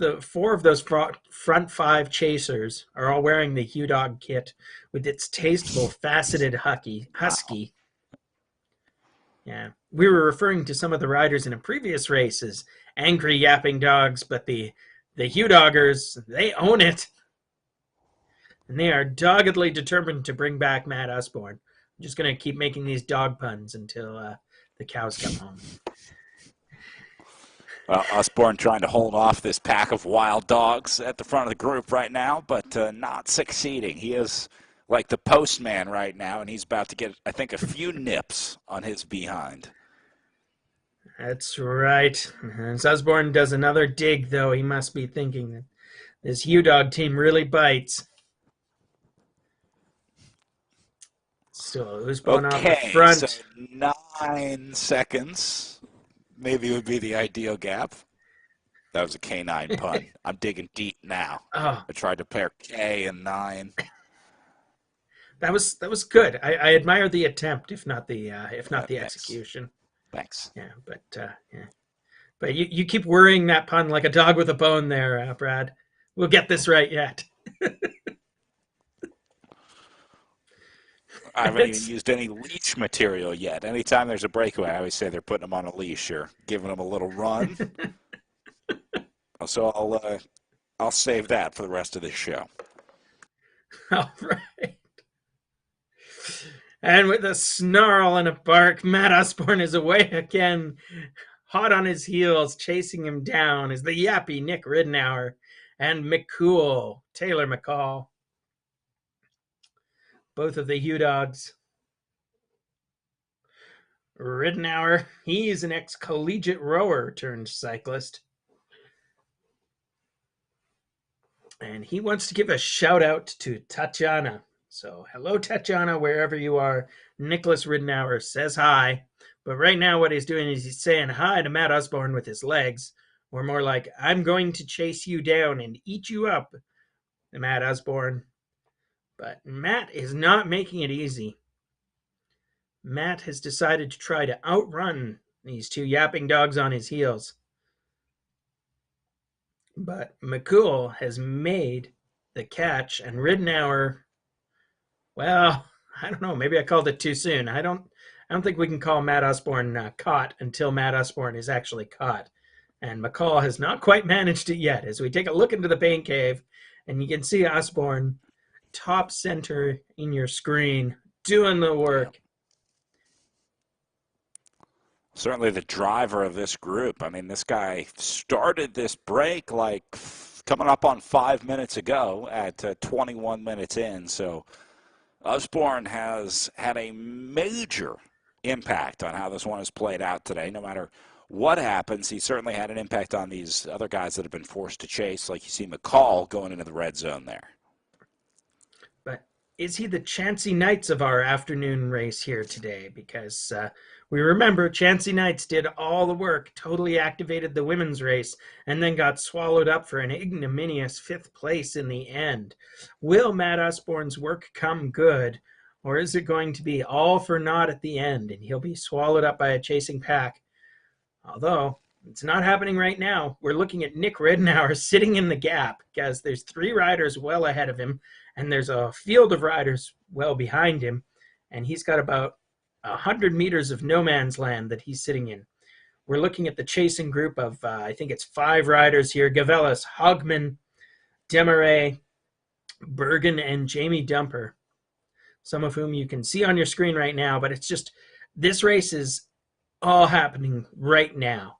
Speaker 9: those front 5 chasers are all wearing the Hugh Dog kit with its tasteful faceted husky. Yeah, we were referring to some of the riders in a previous race as angry yapping dogs, but the Hugh Doggers, they own it. And they are doggedly determined to bring back Matt Osborne. I'm just going to keep making these dog puns until the cows come home.
Speaker 10: Well, Osborne trying to hold off this pack of wild dogs at the front of the group right now, but not succeeding. He is like the postman right now, and he's about to get, I think, a few nips on his behind.
Speaker 9: That's right. As Osborne does another dig, though, he must be thinking that this Hugh Dog team really bites. So who's going off the front?
Speaker 10: So 9 seconds. Maybe it would be the ideal gap. That was a K9 pun. I'm digging deep now.
Speaker 9: Oh.
Speaker 10: I tried to pair K and 9.
Speaker 9: That was good. I admire the attempt, if not the execution.
Speaker 10: Thanks.
Speaker 9: Yeah, but you keep worrying that pun like a dog with a bone there, Brad. We'll get this right yet.
Speaker 10: I haven't even used any leash material yet. Anytime there's a breakaway, I always say they're putting them on a leash or giving them a little run. So I'll save that for the rest of this show.
Speaker 9: All right. And with a snarl and a bark, Matt Osborne is away again, hot on his heels. Chasing him down is the yappy Nick Ridenour and McCool, Taylor McCall. Both of the Hugh Dogs. Ridenour, he's an ex-collegiate rower turned cyclist. And he wants to give a shout out to Tatiana. So hello, Tatiana, wherever you are. Nicholas Ridenour says hi. But right now what he's doing is he's saying hi to Matt Osborne with his legs. Or more like, I'm going to chase you down and eat you up, Matt Osborne. But Matt is not making it easy. Matt has decided to try to outrun these two yapping dogs on his heels. But McCool has made the catch, and Ridenour, well, I don't know, maybe I called it too soon. I don't think we can call Matt Osborne caught until Matt Osborne is actually caught. And McCall has not quite managed it yet. As we take a look into the pain cave, and you can see Osborne top center in your screen doing the work.
Speaker 10: Certainly the driver of this group. I mean, this guy started this break like coming up on 5 minutes ago at 21 minutes in. So Osborne has had a major impact on how this one has played out today. No matter what happens, he certainly had an impact on these other guys that have been forced to chase, like you see McCall going into the red zone there.
Speaker 9: But is he the Chancey Knights of our afternoon race here today? Because we remember Chancey Knights did all the work, totally activated the women's race, and then got swallowed up for an ignominious 5th place in the end. Will Matt Osborne's work come good, or is it going to be all for naught at the end, and he'll be swallowed up by a chasing pack? Although, it's not happening right now. We're looking at Nick Ridenour sitting in the gap, because there's 3 riders well ahead of him, and there's a field of riders well behind him, and he's got about 100 meters of no man's land that he's sitting in. We're looking at the chasing group of, I think it's 5 riders here: Gavelis, Hogman, Demaray, Bergen, and Jamie Dumper, some of whom you can see on your screen right now. But it's just, this race is all happening right now.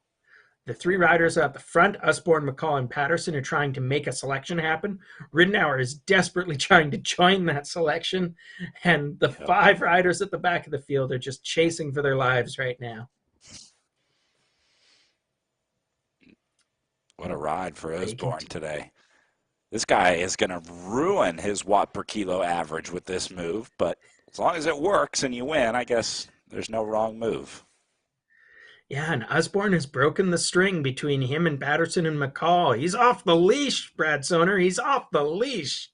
Speaker 9: The 3 riders at the front, Osborne, McCall, and Patterson, are trying to make a selection happen. Ridenour is desperately trying to join that selection. And the 5 riders at the back of the field are just chasing for their lives right now.
Speaker 10: What a ride for Osborne today. This guy is going to ruin his watt per kilo average with this move. But as long as it works and you win, I guess there's no wrong move.
Speaker 9: Yeah, and Osborne has broken the string between him and Patterson and McCall. He's off the leash, Brad Soner. He's off the leash.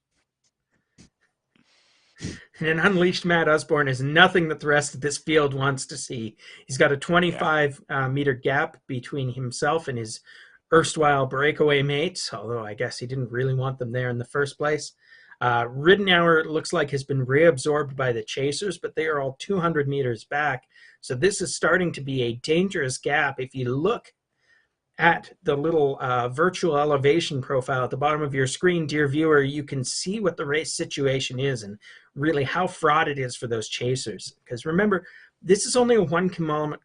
Speaker 9: And an unleashed Matt Osborne is nothing that the rest of this field wants to see. He's got a 25-meter gap between himself and his erstwhile breakaway mates, although I guess he didn't really want them there in the first place. Ridenour, it looks like, has been reabsorbed by the chasers, but they are all 200 meters back. So this is starting to be a dangerous gap. If you look at the little virtual elevation profile at the bottom of your screen, dear viewer, you can see what the race situation is and really how fraught it is for those chasers. Because remember, this is only a 1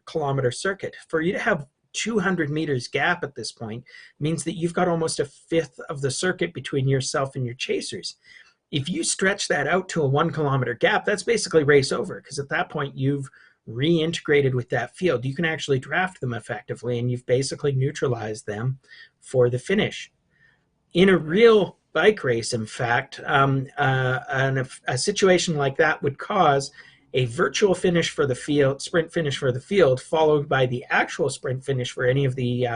Speaker 9: kilometer circuit. For you to have 200 meters gap at this point means that you've got almost a 1/5 of the circuit between yourself and your chasers. If you stretch that out to a 1 kilometer gap, that's basically race over, because at that point you've reintegrated with that field. You can actually draft them effectively, and you've basically neutralized them for the finish. In a real bike race, in fact, a situation like that would cause a virtual finish for the field, sprint finish for the field, followed by the actual sprint finish for any of the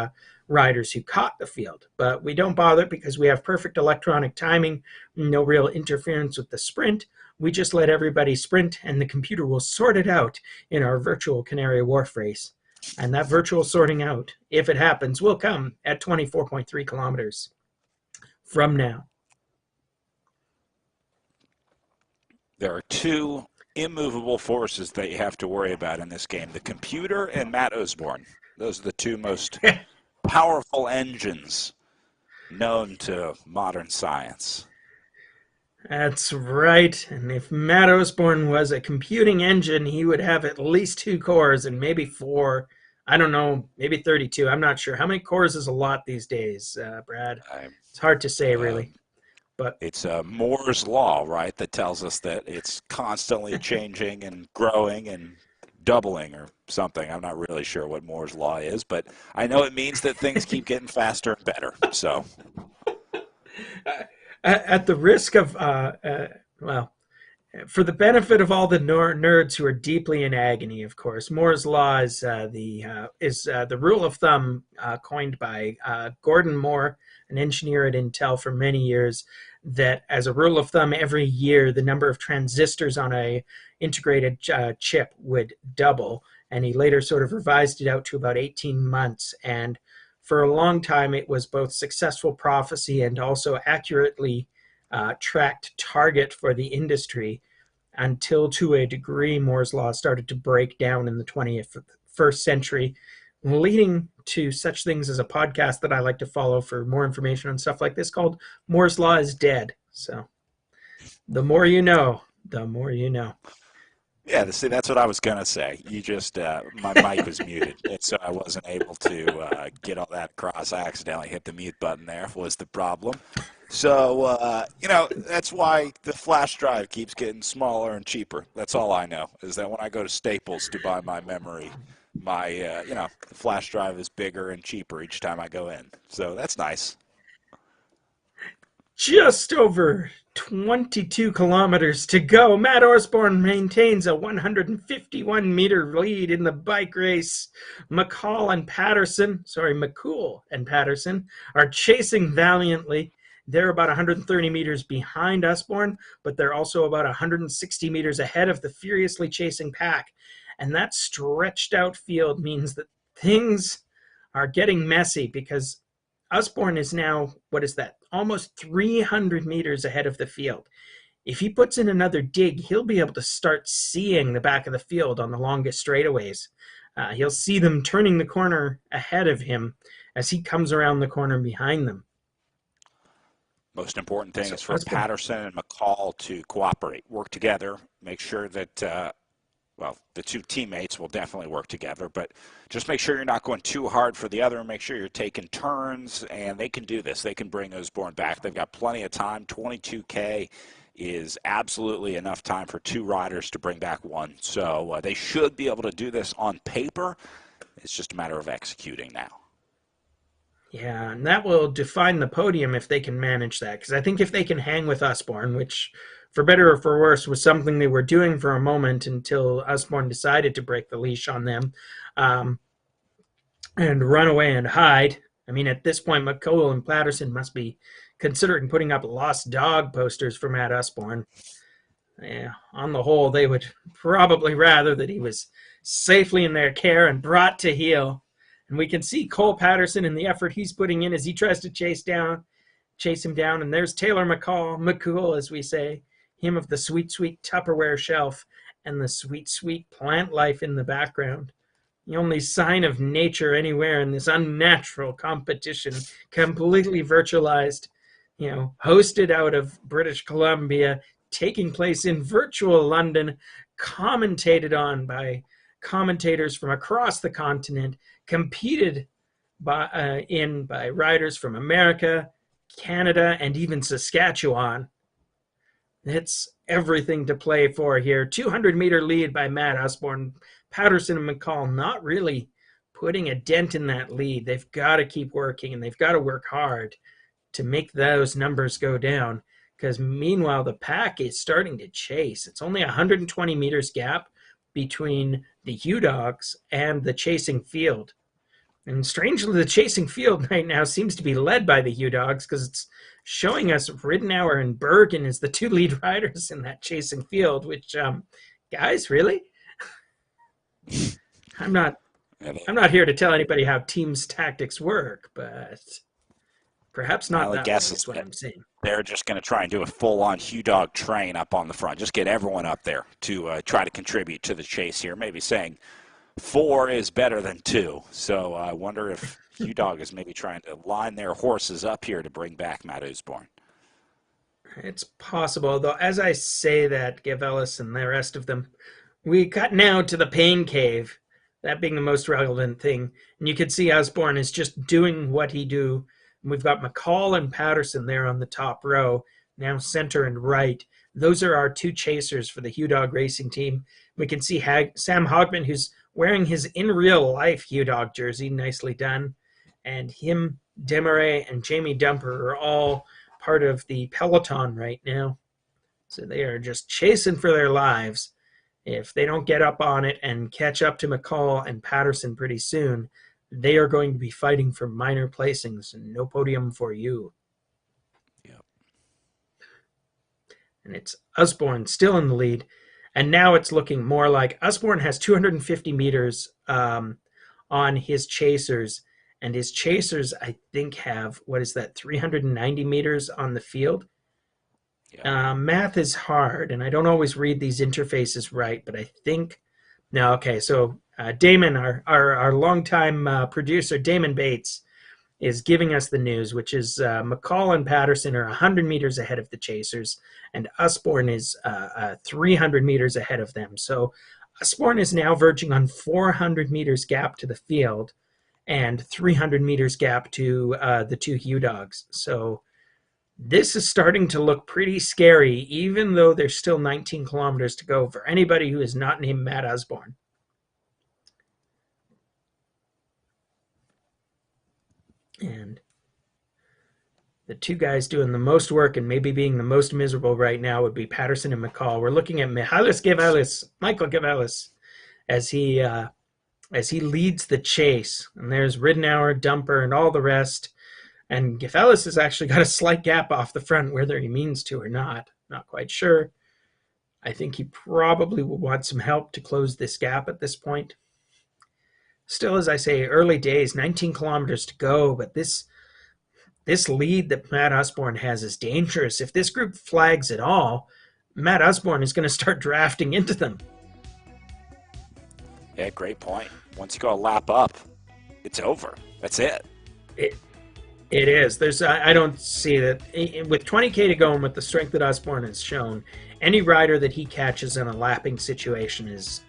Speaker 9: riders who caught the field. But we don't bother because we have perfect electronic timing, no real interference with the sprint. We just let everybody sprint, and the computer will sort it out in our virtual Canary Wharf race. And that virtual sorting out, if it happens, will come at 24.3 kilometers. from now.
Speaker 10: There are two immovable forces that you have to worry about in this game, the computer and Matt Osborne. Those are the two most powerful engines known to modern science.
Speaker 9: That's right. And if Matt Osborne was a computing engine, he would have at least 2 cores and maybe 4. I don't know, maybe 32. I'm not sure. How many cores is a lot these days, Brad? It's hard to say, really. But
Speaker 10: it's Moore's law, right, that tells us that it's constantly changing and growing and doubling or something. I'm not really sure what Moore's law is, but I know it means that things keep getting faster and better. So,
Speaker 9: at the risk of, for the benefit of all the nerds who are deeply in agony, of course, Moore's law is the rule of thumb coined by Gordon Moore, an engineer at Intel for many years, that as a rule of thumb, every year the number of transistors on a integrated chip would double. And he later sort of revised it out to about 18 months. And for a long time, it was both successful prophecy and also accurately tracked target for the industry, until to a degree Moore's law started to break down in the 21st century, leading to such things as a podcast that I like to follow for more information on stuff like this called Moore's Law is Dead. So the more you know, the more you know.
Speaker 10: Yeah, see, that's what I was going to say. You just, my mic was muted, and so I wasn't able to get all that across. I accidentally hit the mute button there, was the problem. So, that's why the flash drive keeps getting smaller and cheaper. That's all I know, is that when I go to Staples to buy my memory, my, the flash drive is bigger and cheaper each time I go in. So that's nice.
Speaker 9: Just over 22 kilometers to go. Matt Osborne maintains a 151-meter lead in the bike race. McCool and Patterson are chasing valiantly. They're about 130 meters behind Osborne, but they're also about 160 meters ahead of the furiously chasing pack. And that stretched out field means that things are getting messy, because Osborne is now, almost 300 meters ahead of the field. If he puts in another dig, he'll be able to start seeing the back of the field on the longest straightaways. He'll see them turning the corner ahead of him as he comes around the corner behind them.
Speaker 10: Most important thing is for Patterson and McCool to cooperate, work together, make sure that the two teammates will definitely work together, but just make sure you're not going too hard for the other and make sure you're taking turns, and they can do this. They can bring Osborne back. They've got plenty of time. 22K is absolutely enough time for 2 riders to bring back 1. So they should be able to do this on paper. It's just a matter of executing now.
Speaker 9: Yeah, and that will define the podium if they can manage that, because I think if they can hang with Osborne, which, for better or for worse, was something they were doing for a moment until Osborne decided to break the leash on them and run away and hide. I mean, at this point, McCool and Patterson must be considering putting up lost dog posters for Matt Osborne. Yeah, on the whole, they would probably rather that he was safely in their care and brought to heel. And we can see Cole Patterson and the effort he's putting in as he tries to chase him down. And there's Taylor McCool, as we say, him of the sweet, sweet Tupperware shelf and the sweet, sweet plant life in the background. The only sign of nature anywhere in this unnatural competition, completely virtualized, hosted out of British Columbia, taking place in virtual London, commentated on by commentators from across the continent, competed by riders from America, Canada, and even Saskatchewan. It's everything to play for here. 200-meter lead by Matt Osborne. Patterson and McCool not really putting a dent in that lead. They've got to keep working, and they've got to work hard to make those numbers go down, because meanwhile the pack is starting to chase. It's only 120 meters gap between the U-Dogs and the chasing field. And strangely, the chasing field right now seems to be led by the U-Dogs, because it's showing us Ridenour and Bergen as the 2 lead riders in that chasing field, which, guys, really? I'm not here to tell anybody how teams' tactics work, but Perhaps not
Speaker 10: Well, I
Speaker 9: that
Speaker 10: guess
Speaker 9: way is what I'm saying.
Speaker 10: they're just going to try and do a full-on Hugh Dog train up on the front. Just get everyone up there to try to contribute to the chase here. Maybe saying 4 is better than 2. So I wonder if Hugh Dog is maybe trying to line their horses up here to bring back Matt Usborne.
Speaker 9: It's possible, though, as I say that, Give Ellis and the rest of them, we cut now to the pain cave, that being the most relevant thing. And you can see Usborne is just doing what he do. And we've got McCall and Patterson there on the top row, now center and right. Those are our 2 chasers for the Hugh Dog Racing team. We can see Sam Hogman, who's wearing his in real life Hugh Dog jersey, nicely done. And him, Demaray, and Jamie Dumper are all part of the peloton right now. So they are just chasing for their lives. If they don't get up on it and catch up to McCall and Patterson pretty soon, they are going to be fighting for minor placings and no podium for you.
Speaker 10: Yep.
Speaker 9: And it's Usborne still in the lead. And now it's looking more like Usborne has 250 meters on his chasers. And his chasers, I think, have, 390 meters on the field? Yeah. Math is hard, and I don't always read these interfaces right, but I think... No, okay, so Damon, our longtime producer, Damon Bates, is giving us the news, which is McCall and Patterson are 100 meters ahead of the chasers, and Usborne is 300 meters ahead of them. So Usborne is now verging on 400 meters gap to the field, and 300 meters gap to the 2 Hugh Dogs. So this is starting to look pretty scary, even though there's still 19 kilometers to go for anybody who is not named Matt Usborne. And the 2 guys doing the most work and maybe being the most miserable right now would be Patterson and McCall. We're looking at Michael Givelis, as he leads the chase. And there's Ridenour, Dumper, and all the rest. And Givelis has actually got a slight gap off the front, whether he means to or not. Not quite sure. I think he probably will want some help to close this gap at this point. Still, as I say, early days, 19 kilometers to go, but this lead that Matt Usborne has is dangerous. If this group flags at all, Matt Usborne is going to start drafting into them.
Speaker 10: Yeah, great point. Once you go a lap up, it's over. That's it.
Speaker 9: It is. I don't see that. With 20K to go and with the strength that Usborne has shown, any rider that he catches in a lapping situation is,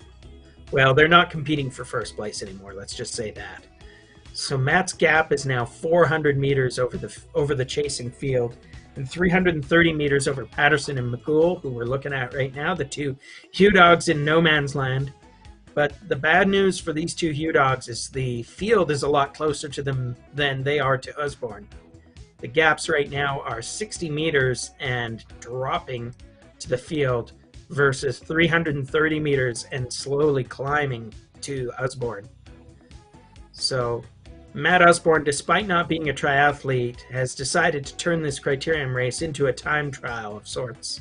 Speaker 9: well, they're not competing for first place anymore. Let's just say that. So Matt's gap is now 400 meters over the chasing field and 330 meters over Patterson and McCool, who we're looking at right now, the 2 Hugh Dogs in no man's land. But the bad news for these 2 Hugh Dogs is the field is a lot closer to them than they are to Usborne. The gaps right now are 60 meters and dropping to the field versus 330 meters and slowly climbing to Usborne. So Matt Usborne, despite not being a triathlete, has decided to turn this criterium race into a time trial of sorts.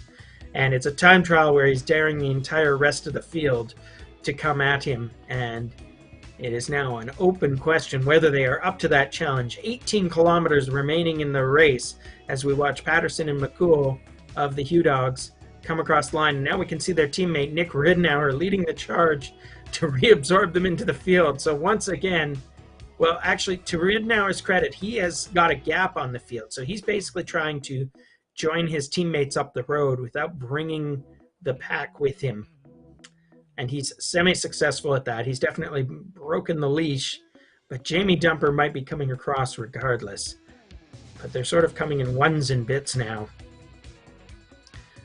Speaker 9: And it's a time trial where he's daring the entire rest of the field to come at him, and it is now an open question whether they are up to that challenge. 18 kilometers remaining in the race as we watch Patterson and McCool of the Hugh Dogs come across the line. And now we can see their teammate Nick Ridenour leading the charge to reabsorb them into the field. So once again, well, actually, to Ridenour's credit, he has got a gap on the field. So he's basically trying to join his teammates up the road without bringing the pack with him. And he's semi-successful at that. He's definitely broken the leash, but Jamie Dumper might be coming across regardless. But they're sort of coming in ones and bits now.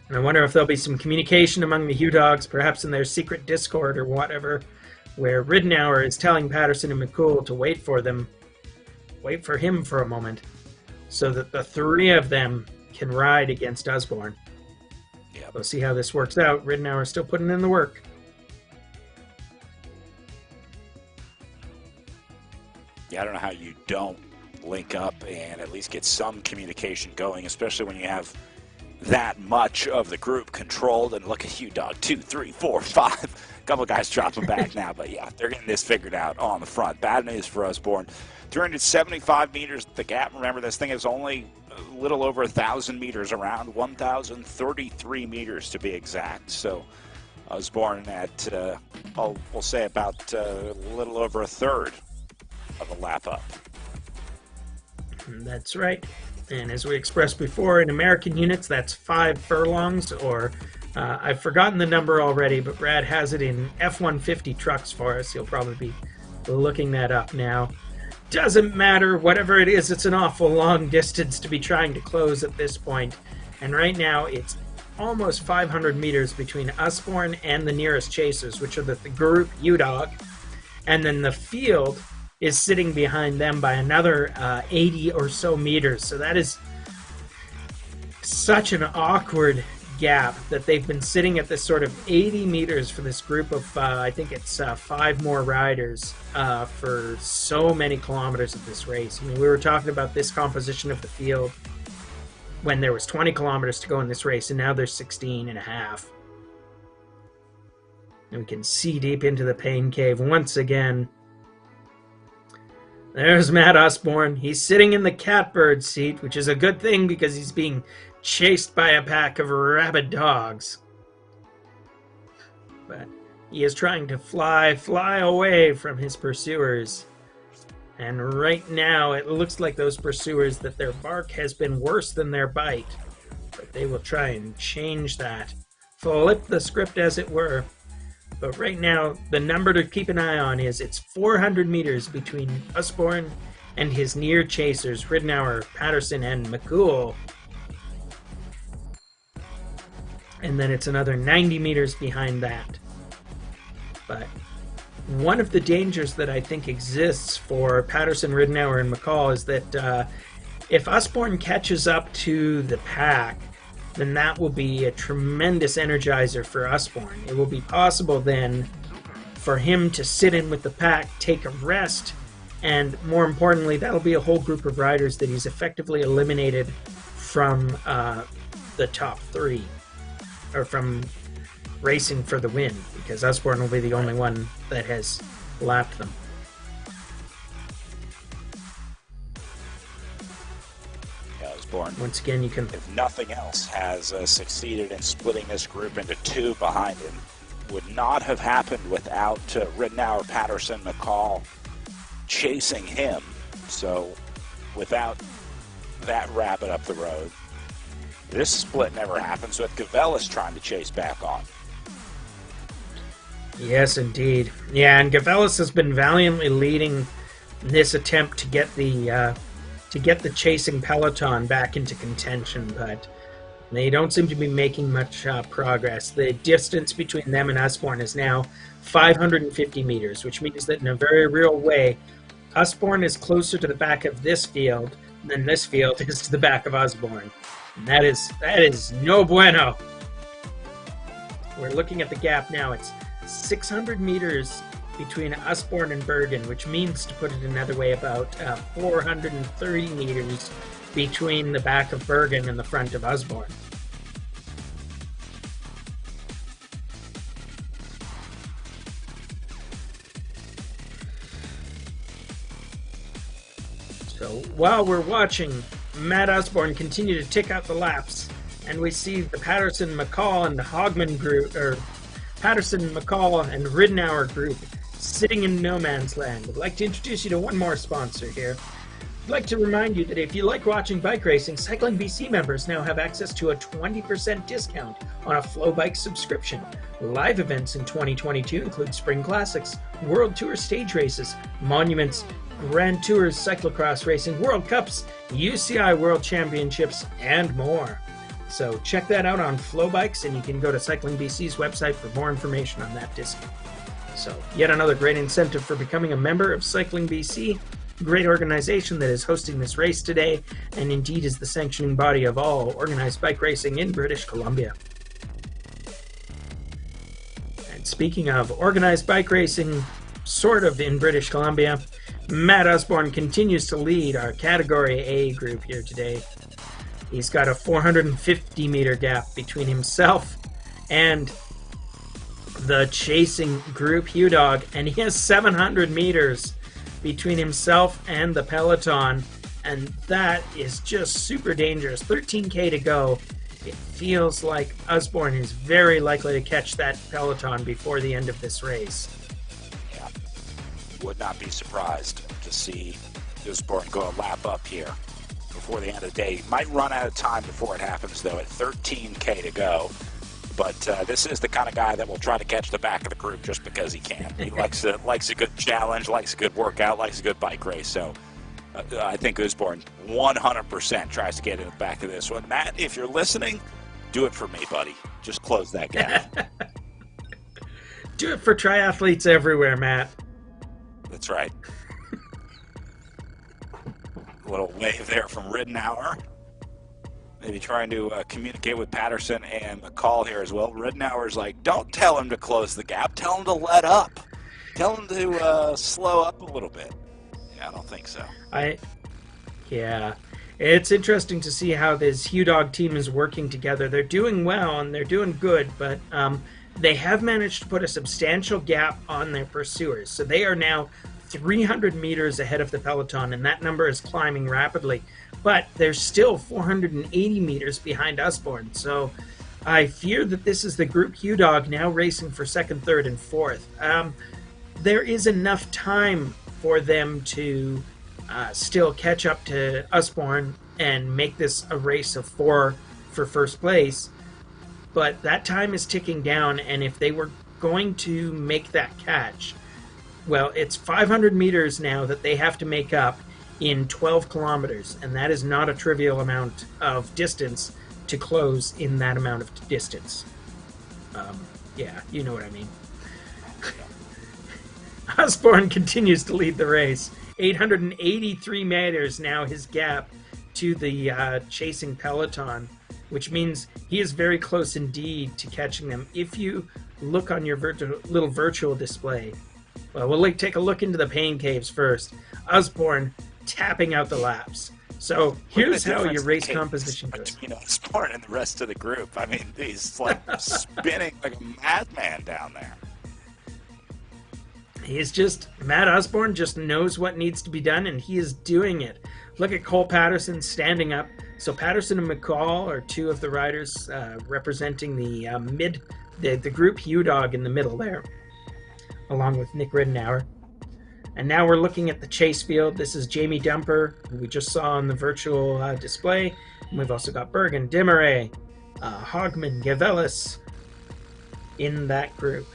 Speaker 9: And I wonder if there'll be some communication among the Hugh Dogs, perhaps in their secret Discord or whatever, where Ridenour is telling Patterson and McCool to wait for him for a moment, so that the 3 of them can ride against Usborne.
Speaker 10: Yeah.
Speaker 9: We'll see how this works out. Ridenour is still putting in the work.
Speaker 10: Yeah, I don't know how you don't link up and at least get some communication going, especially when you have that much of the group controlled. And look at you, dog. 2, 3, 4, 5. A couple guys dropping back now, but yeah, they're getting this figured out on the front. Bad news for Osborne. 375 meters, the gap. Remember, this thing is only a little over 1,000 meters around, 1,033 meters to be exact. So Osborne at, we'll say about a little over a third of a lap up.
Speaker 9: That's right. And as we expressed before, in American units, that's 5 furlongs, or I've forgotten the number already, but Brad has it in F-150 trucks for us. He'll probably be looking that up now. Doesn't matter, whatever it is, it's an awful long distance to be trying to close at this point. And right now, it's almost 500 meters between Osborne and the nearest chasers, which are the group U-Dog. And then the field is sitting behind them by another 80 or so meters. So that is such an awkward gap that they've been sitting at this sort of 80 meters for this group of, I think it's 5 more riders for so many kilometers of this race. I mean, we were talking about this composition of the field when there was 20 kilometers to go in this race, and now there's 16 and a half. And we can see deep into the pain cave once again. There's Matt Osborne. He's sitting in the catbird seat, which is a good thing because he's being chased by a pack of rabid dogs. But he is trying to fly away from his pursuers. And right now, it looks like those pursuers that their bark has been worse than their bite. But they will try and change that. Flip the script, as it were. But right now, the number to keep an eye on is it's 400 meters between Osborne and his near chasers, Ridenour, Patterson, and McCool. And then it's another 90 meters behind that. But one of the dangers that I think exists for Patterson, Ridenour, and McCall is that if Osborne catches up to the pack, then that will be a tremendous energizer for Osborne. It will be possible then for him to sit in with the pack, take a rest, and more importantly, that'll be a whole group of riders that he's effectively eliminated from the top 3, or from racing for the win, because Osborne will be the only one that has lapped them. Once again, you can...
Speaker 10: If nothing else, has succeeded in splitting this group into 2 behind him. Would not have happened without Ridenour, Patterson, McCall chasing him. So without that rabbit up the road, this split never happens with Gavelis trying to chase back on.
Speaker 9: Yes, indeed. Yeah, and Gavelis has been valiantly leading this attempt to get the chasing peloton back into contention, but they don't seem to be making much progress. The distance between them and Osborne is now 550 meters, which means that in a very real way, Osborne is closer to the back of this field than this field is to the back of Osborne. And that is no bueno. We're looking at the gap now. It's 600 meters between Osborne and Bergen, which means, to put it another way, about 430 meters between the back of Bergen and the front of Osborne. So while we're watching Matt Osborne continue to tick out the laps, and we see the Patterson, McCall, and the Hogman group, or Patterson, McCall, and Ridenour group sitting in no man's land, I'd like to introduce you to one more sponsor here. I'd like to remind you that if you like watching bike racing, Cycling BC members now have access to a 20% discount on a Flow Bike subscription. Live events in 2022 include Spring Classics, World Tour stage races, Monuments, Grand Tours, Cyclocross racing, World Cups, UCI World Championships, and more. So check that out on Flow Bikes, and you can go to Cycling BC's website for more information on that discount. So yet another great incentive for becoming a member of Cycling BC, a great organization that is hosting this race today, and indeed is the sanctioning body of all organized bike racing in British Columbia. And speaking of organized bike racing, sort of in British Columbia, Matt Osborne continues to lead our Category A group here today. He's got a 450 meter gap between himself and the chasing group Hugh Dog, and he has 700 meters between himself and the peloton, and that is just super dangerous. 13K to go. It feels like Usborne is very likely to catch that peloton before the end of this race.
Speaker 10: Yeah, would not be surprised to see Usborne go a lap up here before the end of the day. He might run out of time before it happens, though, at 13K to go. But this is the kind of guy that will try to catch the back of the group just because he can. He likes a good challenge, likes a good workout, likes a good bike race. So I think Usborne 100% tries to get in the back of this one. Matt, if you're listening, do it for me, buddy. Just close that gap.
Speaker 9: Do it for triathletes everywhere, Matt.
Speaker 10: That's right. A little wave there from Riddenauer. Maybe trying to communicate with Patterson and McCall here as well. Riddenauer's like, don't tell him to close the gap. Tell him to let up. Tell him to slow up a little bit. Yeah, I don't think so.
Speaker 9: Yeah. It's interesting to see how this Hugh Dog team is working together. They're doing well and they're doing good, but they have managed to put a substantial gap on their pursuers. So they are now 300 meters ahead of the peloton, and that number is climbing rapidly. But they're still 480 meters behind Usborne. So I fear that this is the group Hugh Dog now racing for second, third, and fourth. There is enough time for them to still catch up to Usborne and make this a race of 4 for first place. But that time is ticking down, and if they were going to make that catch, well, it's 500 meters now that they have to make up in 12 kilometers, and that is not a trivial amount of distance to close in that amount of distance. Yeah, you know what I mean. Usborne continues to lead the race. 883 meters now his gap to the chasing peloton, which means he is very close indeed to catching them. If you look on your little virtual display, well, we'll take a look into the pain caves first. Usborne tapping out the laps. So here's how your race composition goes.
Speaker 10: Between Usborne and the rest of the group. I mean, he's like spinning like a madman down there.
Speaker 9: Matt Usborne just knows what needs to be done, and he is doing it. Look at Cole Patterson standing up. So Patterson and McCall are two of the riders representing the group Hugh Dog in the middle there, along with Nick Riddenauer. And now we're looking at the chase field. This is Jamie Dumper, who we just saw on the virtual display. And we've also got Bergen, Demaray, Hogman, Gavelis in that group.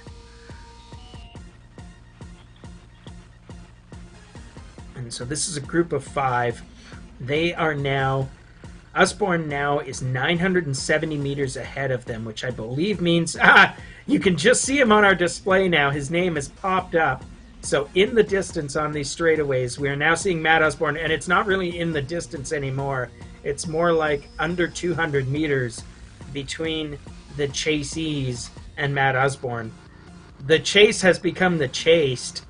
Speaker 9: And so this is a group of 5. They are now, Usborne now is 970 meters ahead of them, which I believe means, you can just see him on our display now. His name has popped up. So in the distance on these straightaways, we are now seeing Matt Usborne, and it's not really in the distance anymore. It's more like under 200 meters between the chasees and Matt Usborne. The chase has become the chased.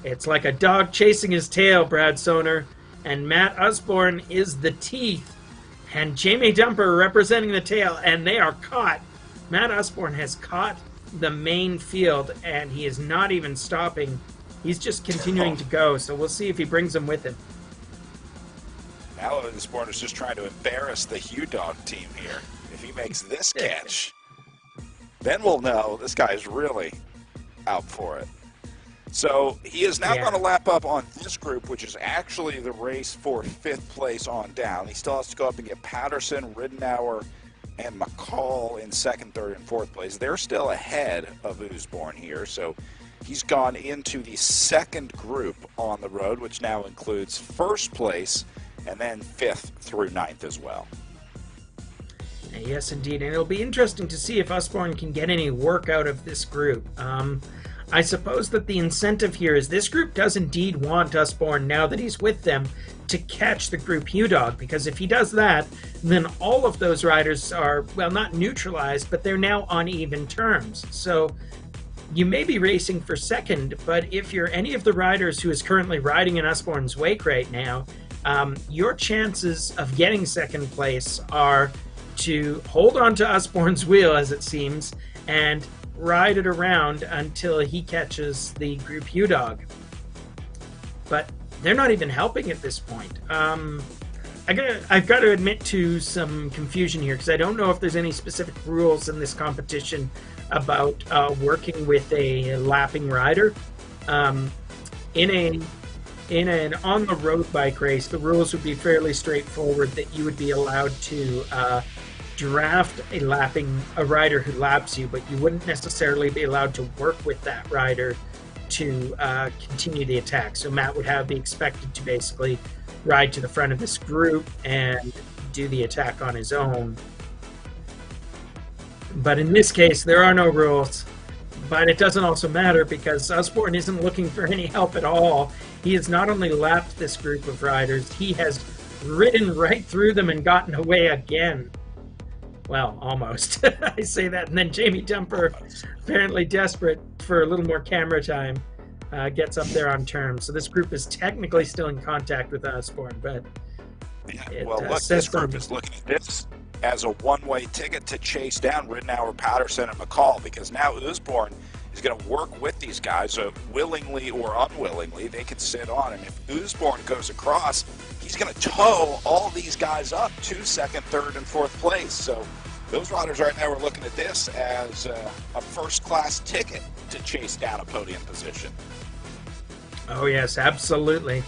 Speaker 9: It's like a dog chasing his tail, Brad Soner, and Matt Usborne is the teeth, and Jamie Dumper representing the tail, and they are caught. Matt Usborne has caught the main field, and he is not even stopping. He's just continuing to go, so we'll see if he brings them with him.
Speaker 10: Now Usborne is just trying to embarrass the Hugh Dog team here. If he makes this catch, then we'll know this guy's really out for it. So he is now going to lap up on this group, which is actually the race for 5th place on down. He still has to go up and get Patterson, Riddenauer, and McCall in 2nd, 3rd, and 4th place. They're still ahead of Usborne here, so he's gone into the 2nd group on the road, which now includes 1st place and then 5th through 9th as well.
Speaker 9: Yes, indeed, and it'll be interesting to see if Usborne can get any work out of this group. I suppose that the incentive here is this group does indeed want Usborne, now that he's with them, to catch the group Hugh Dog, because if he does that, then all of those riders are, well, not neutralized, but they're now on even terms. So you may be racing for 2nd, but if you're any of the riders who is currently riding in Usborne's wake right now, your chances of getting second place are to hold on to Usborne's wheel, as it seems, and ride it around until he catches the Group U dog. But they're not even helping at this point. I've got to admit to some confusion here, because I don't know if there's any specific rules in this competition about working with a lapping rider. In an on-the-road bike race, the rules would be fairly straightforward, that you would be allowed to draft a rider who laps you, but you wouldn't necessarily be allowed to work with that rider to continue the attack. So Matt would be expected to basically ride to the front of this group and do the attack on his own. But in this case, there are no rules. But it doesn't also matter, because Usborne isn't looking for any help at all. He has not only lapped this group of riders, he has ridden right through them and gotten away again. Well, almost. I say that, and then Jamie Dumper, apparently desperate for a little more camera time, gets up there on terms. So this group is technically still in contact with Usborne, but
Speaker 10: well, look, this group is looking at this as a one-way ticket to chase down Ridenour, Patterson, and McCall, because now Usborne is going to work with these guys, willingly or unwillingly. They can sit on, and if Usborne goes across, he's going to tow all these guys up to second, third, and fourth place. So those riders right now are looking at this as a first-class ticket to chase down a podium position.
Speaker 9: Oh yes, absolutely.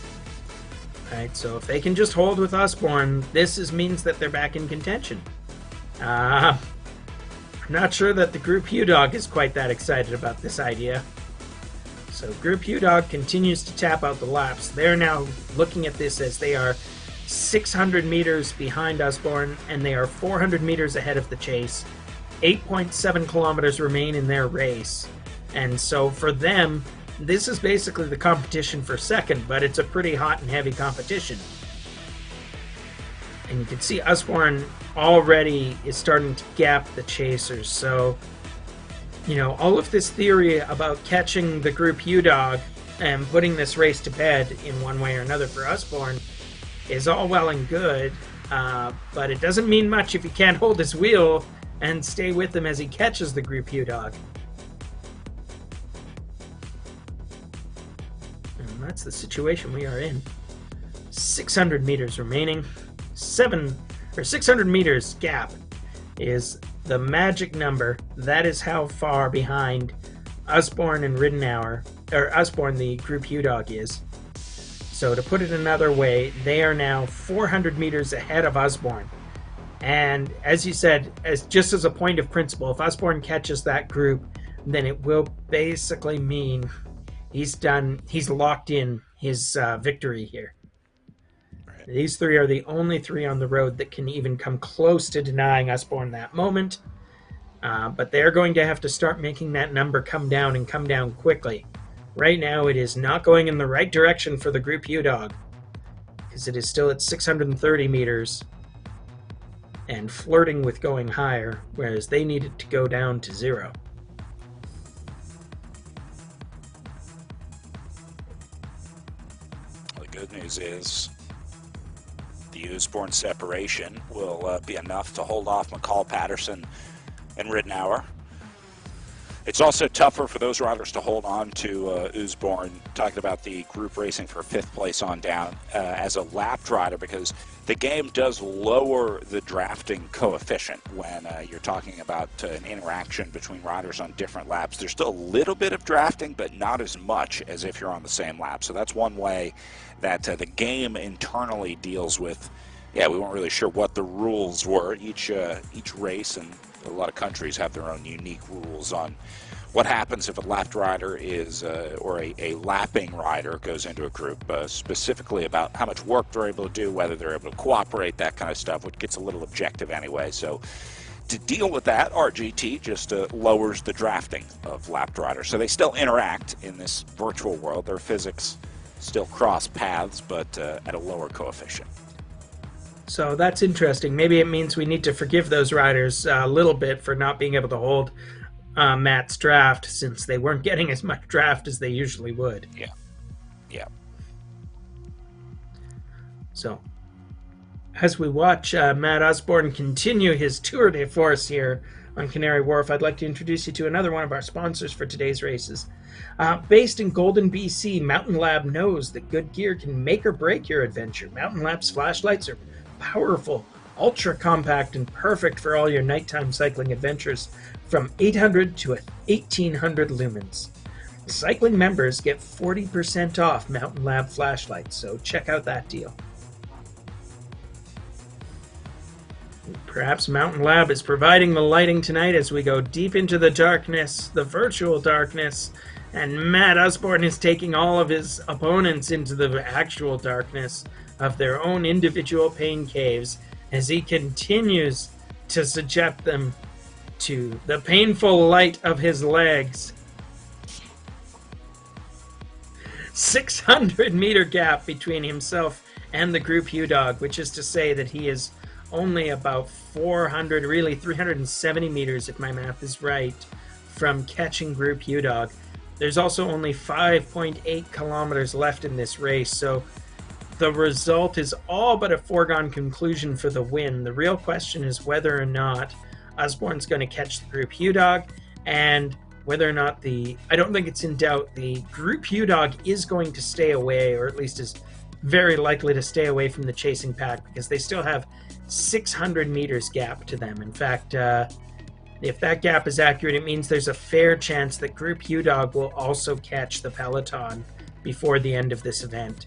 Speaker 9: All right, so if they can just hold with Usborne, this means that they're back in contention. I'm not sure that the Group U dog is quite that excited about this idea. So Group U dog continues to tap out the laps. They're now looking at this as they are 600 meters behind Usborne, and they are 400 meters ahead of the chase. 8.7 kilometers remain in their race. And so for them, this is basically the competition for second, but it's a pretty hot and heavy competition. And you can see Usborne already is starting to gap the chasers. So, you know, all of this theory about catching the Group U dog and putting this race to bed in one way or another for Usborne is all well and good, but it doesn't mean much if he can't hold his wheel and stay with him as he catches the Group U dog. And that's the situation we are in. 600 meters remaining. 600 meters gap is the magic number. That is how far behind Usborne and Ridenour, or Usborne, the Group U dog, is. So to put it another way, they are now 400 meters ahead of Usborne. And as you said, just as a point of principle, if Usborne catches that group, then it will basically mean he's locked in his victory here. Right. These three are the only three on the road that can even come close to denying Usborne that moment. But they're going to have to start making that number come down, and come down quickly. Right now, it is not going in the right direction for the Group U dog, because it is still at 630 meters and flirting with going higher, whereas they needed to go down to 0.
Speaker 10: The good news is the Usborne separation will be enough to hold off McCall, Patterson, and Ridenour. It's also tougher for those riders to hold on to Usborne, talking about the group racing for 5th place on down, as a lapped rider, because the game does lower the drafting coefficient when you're talking about an interaction between riders on different laps. There's still a little bit of drafting, but not as much as if you're on the same lap. So that's one way that the game internally deals with. Yeah, we weren't really sure what the rules were. Each race and a lot of countries have their own unique rules on what happens if a lapped rider is, or a lapping rider goes into a group, specifically about how much work they're able to do, whether they're able to cooperate, that kind of stuff, which gets a little objective anyway. So to deal with that, RGT just lowers the drafting of lapped riders. So they still interact in this virtual world. Their physics still cross paths, but at a lower coefficient.
Speaker 9: So that's interesting. Maybe it means we need to forgive those riders a little bit for not being able to hold Matt's draft, since they weren't getting as much draft as they usually would.
Speaker 10: Yeah.
Speaker 9: So as we watch Matt Osborne continue his tour de force here on Canary Wharf, I'd like to introduce you to another one of our sponsors for today's races. Based in Golden, BC, Mountain Lab knows that good gear can make or break your adventure. Mountain Lab's flashlights are powerful, ultra compact, and perfect for all your nighttime cycling adventures from 800 to 1800 lumens. Cycling members get 40% off Mountain Lab flashlights, so check out that deal. Perhaps Mountain Lab is providing the lighting tonight as we go deep into the darkness, the virtual darkness, and Matt Osborne is taking all of his opponents into the actual darkness of their own individual pain caves as he continues to subject them to the painful light of his legs. 600-meter gap between himself and the group U-Dog, which is to say that he is only about 400, really 370 meters, if my math is right, from catching group U-Dog. There's also only 5.8 kilometers left in this race, so the result is all but a foregone conclusion for the win. The real question is whether or not Osborne's going to catch the group U-Dog, and whether or not I don't think it's in doubt, the group U-Dog is going to stay away, or at least is very likely to stay away from the chasing pack, because they still have 600 meters gap to them. In fact, if that gap is accurate, it means there's a fair chance that group U-Dog will also catch the peloton before the end of this event.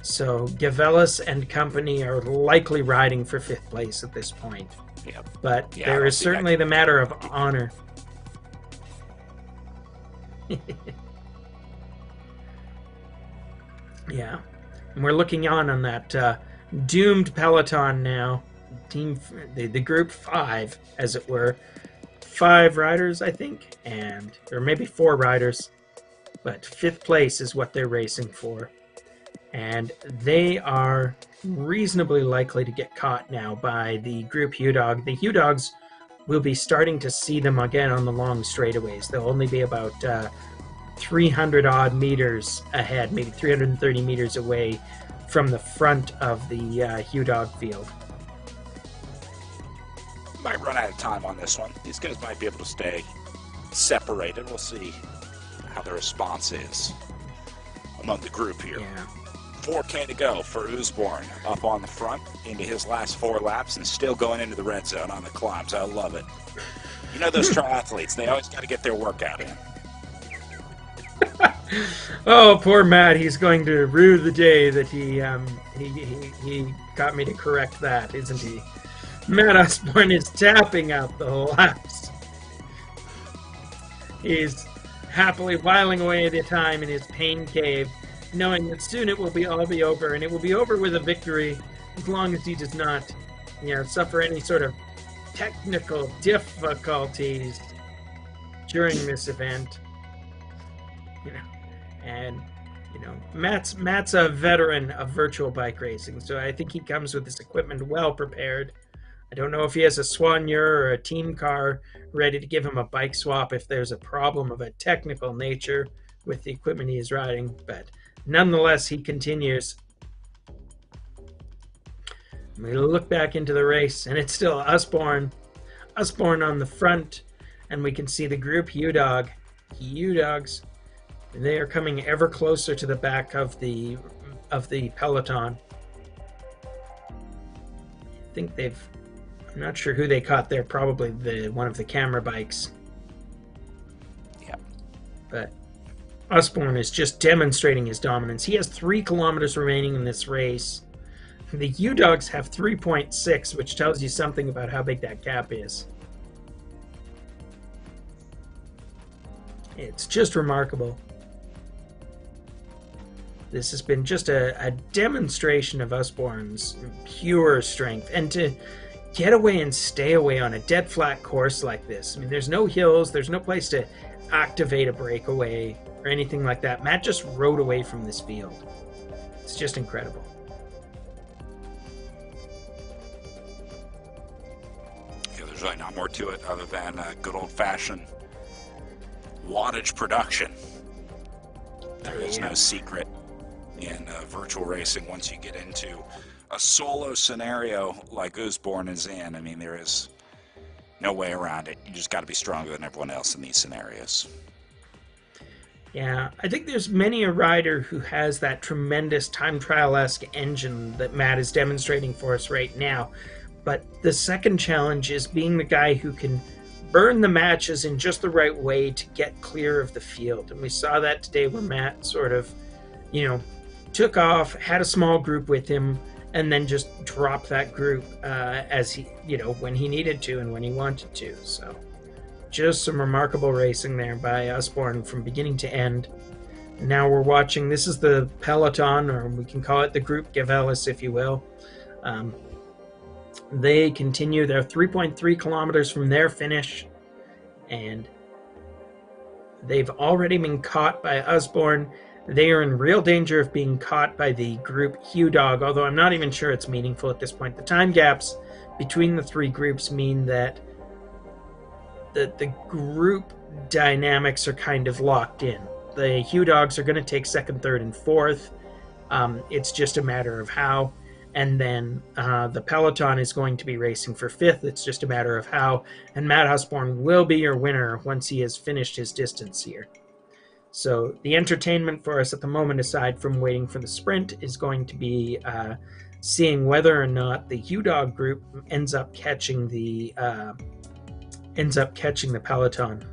Speaker 9: So Gavelis and company are likely riding for 5th place at this point.
Speaker 10: Yep.
Speaker 9: But
Speaker 10: Yeah,
Speaker 9: there is certainly the matter of honor. Yeah. And we're looking on that doomed peloton now. The group 5, as it were. 5 riders, I think, or maybe 4 riders. But 5th place is what they're racing for. And they are reasonably likely to get caught now by the group U-Dog. The U-Dogs will be starting to see them again on the long straightaways. They'll only be about 300 odd meters ahead, maybe 330 meters away from the front of the U-Dog field.
Speaker 10: Might run out of time on this one. These guys might be able to stay separated. We'll see how the response is among the group here.
Speaker 9: Yeah.
Speaker 10: 4K to go for Osborne up on the front into his last 4 laps and still going into the red zone on the climbs. I love it. You know those triathletes, they always got to get their workout in.
Speaker 9: Oh, poor Matt. He's going to rue the day that he got me to correct that, isn't he? Matt Osborne is tapping out the laps. He's happily whiling away the time in his pain cave, knowing that soon it will all be over, and it will be over with a victory as long as he does not, suffer any sort of technical difficulties during this event. Matt's a veteran of virtual bike racing, so I think he comes with his equipment well prepared. I don't know if he has a soigneur or a team car ready to give him a bike swap if there's a problem of a technical nature with the equipment he is riding, but nonetheless, he continues. We look back into the race, and it's still Osborne on the front, and we can see the group U-Dog. U-Dogs, they are coming ever closer to the back of the peloton. I think I'm not sure who they caught there. Probably one of the camera bikes.
Speaker 10: Yeah.
Speaker 9: But Osborne is just demonstrating his dominance. He has 3 kilometers remaining in this race. The U-Dogs have 3.6, which tells you something about how big that gap is. It's just remarkable. This has been just a demonstration of Osborne's pure strength. And to get away and stay away on a dead flat course like this. I mean, there's no hills, there's no place to activate a breakaway or anything like that. Matt just rode away from this field. It's just incredible.
Speaker 10: Yeah, there's really not more to it other than good old-fashioned wattage production. There is no secret in virtual racing once you get into a solo scenario like Usborne is in, I mean, there is no way around it. You just got to be stronger than everyone else in these scenarios.
Speaker 9: Yeah, I think there's many a rider who has that tremendous time trial-esque engine that Matt is demonstrating for us right now. But the second challenge is being the guy who can burn the matches in just the right way to get clear of the field. And we saw that today where Matt sort of, took off, had a small group with him, and then just dropped that group as he, when he needed to and when he wanted to. So just some remarkable racing there by Usborne from beginning to end. And now we're watching, this is the peloton, or we can call it the group Gavelis, if you will. They continue, they're 3.3 kilometers from their finish, and they've already been caught by Usborne. They are in real danger of being caught by the group Hugh Dog, although I'm not even sure it's meaningful at this point. The time gaps between the three groups mean that the group dynamics are kind of locked in. The Hugh Dogs are going to take second, third, and fourth. It's just a matter of how. And then the peloton is going to be racing for fifth. It's just a matter of how. And Matt Usborne will be your winner once he has finished his distance here. So the entertainment for us at the moment, aside from waiting for the sprint, is going to be seeing whether or not the Hugh Dog group ends up catching the peloton.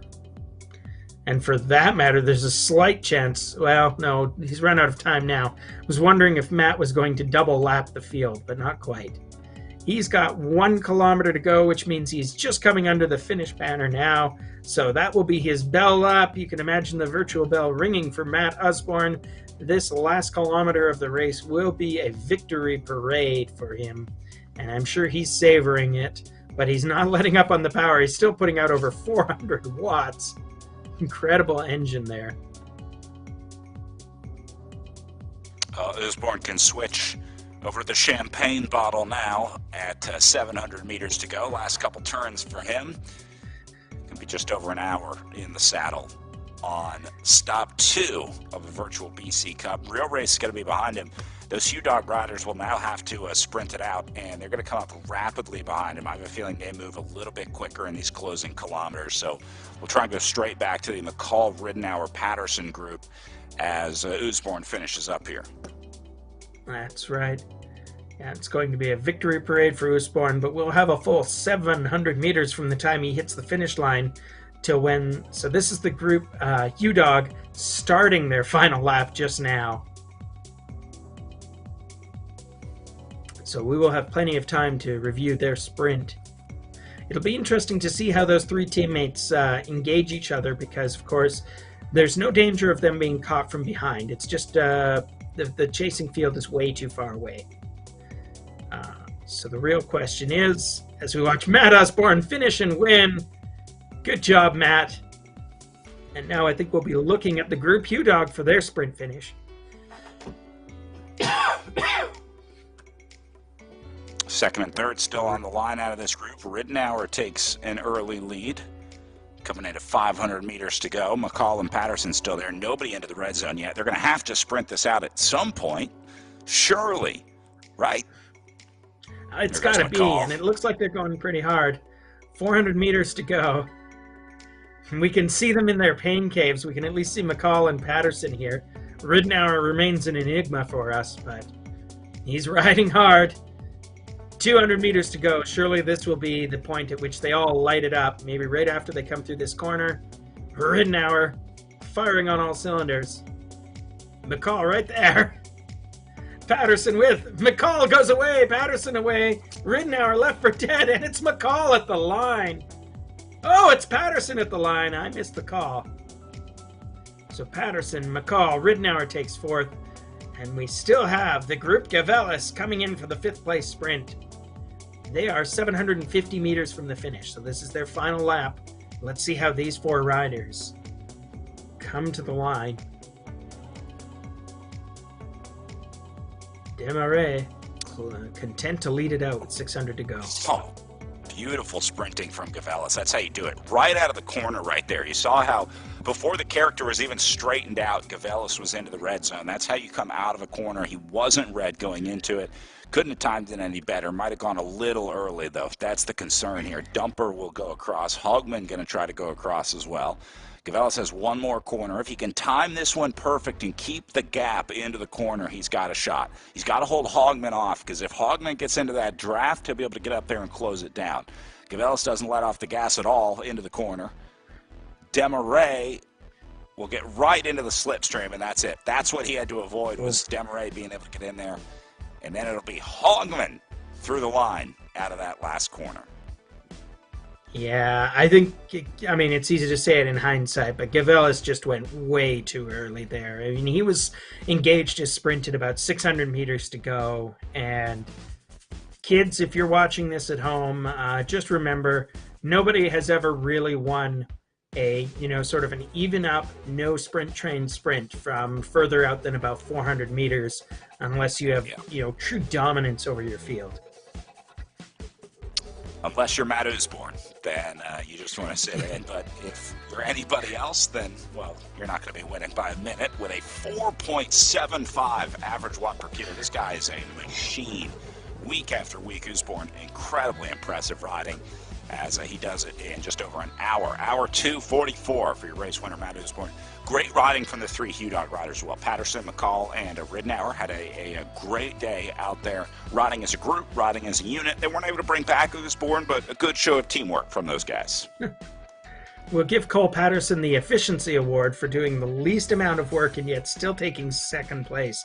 Speaker 9: And for that matter, there's a slight chance, well, no, he's run out of time now. I was wondering if Matt was going to double lap the field, but not quite. He's got 1 kilometer to go, which means he's just coming under the finish banner now. So that will be his bell lap. You can imagine the virtual bell ringing for Matt Usborne. This last kilometer of the race will be a victory parade for him. And I'm sure he's savoring it, but he's not letting up on the power. He's still putting out over 400 watts. Incredible engine there.
Speaker 10: Usborne can switch over to the champagne bottle now at 700 meters to go. Last couple turns for him. Going to be just over an hour in the saddle on stop 2 of the virtual BC Cup. Real race is going to be behind him. Those Hugh Dog riders will now have to sprint it out, and they're going to come up rapidly behind him. I have a feeling they move a little bit quicker in these closing kilometers. So we'll try and go straight back to the McCall, Ridenour, Patterson group as Usborne finishes up here.
Speaker 9: That's right. Yeah, it's going to be a victory parade for Usborne, but we'll have a full 700 meters from the time he hits the finish line till when. So this is the group Hugh Dog starting their final lap just now. So we will have plenty of time to review their sprint. It'll be interesting to see how those three teammates engage each other because, of course, there's no danger of them being caught from behind. It's just the chasing field is way too far away. So the real question is, as we watch Matt Usborne finish and win, good job, Matt. And now I think we'll be looking at the group Hugh Dog for their sprint finish.
Speaker 10: Second and third still on the line out of this group. Ridenour takes an early lead. Coming in at 500 meters to go. McCall and Patterson still there. Nobody into the red zone yet. They're going to have to sprint this out at some point. Surely, right?
Speaker 9: It's got to be, and it looks like they're going pretty hard. 400 meters to go. We can see them in their pain caves. We can at least see McCall and Patterson here. Ridenour remains an enigma for us, but he's riding hard. 200 meters to go. Surely this will be the point at which they all light it up. Maybe right after they come through this corner. Ridenour firing on all cylinders. McCall right there. Patterson with. McCall goes away. Patterson away. Ridenour left for dead. And it's McCall at the line. Oh, it's Patterson at the line. I missed the call. So Patterson, McCall, Ridenour takes fourth. And we still have the group Gavelis coming in for the fifth place sprint. They are 750 meters from the finish, so this is their final lap. Let's see how these four riders come to the line. Desmarais content to lead it out with 600 to go.
Speaker 10: Oh, beautiful sprinting from Gavelis. That's how you do it. Right out of the corner right there. You saw how Before the character was even straightened out, Gavelis was into the red zone. That's how you come out of a corner. He wasn't red going into it. Couldn't have timed it any better. Might have gone a little early, though. That's the concern here. Dumper will go across. Hogman going to try to go across as well. Gavelis has one more corner. If he can time this one perfect and keep the gap into the corner, he's got a shot. He's got to hold Hogman off, because if Hogman gets into that draft, he'll be able to get up there and close it down. Gavelis doesn't let off the gas at all into the corner. Desmarais will get right into the slipstream, and that's it. That's what he had to avoid, was Desmarais being able to get in there. And then it'll be Hogman through the line out of that last corner.
Speaker 9: Yeah, I think, I mean, it's easy to say it in hindsight, but Gavelis just went way too early there. I mean, he was engaged to sprint at about 600 meters to go. And kids, if you're watching this at home, just remember, nobody has ever really won a, sort of an even up, no sprint train sprint from further out than about 400 meters, unless you have, true dominance over your field.
Speaker 10: Unless you're Matt Usborne, then you just want to sit in. But if you're anybody else, then, well, you're not going to be winning by a minute with a 4.75 average watt per kilo. This guy is a machine. Week after week, Usborne, incredibly impressive riding as he does it in just over an hour. Hour 2:44 for your race winner, Matt Usborne. Great riding from the three Hugh Dog riders as well. Patterson, McCall, and Ridenour had a great day out there, riding as a group, riding as a unit. They weren't able to bring back Usborne, but a good show of teamwork from those guys.
Speaker 9: We'll give Cole Patterson the Efficiency Award for doing the least amount of work and yet still taking second place.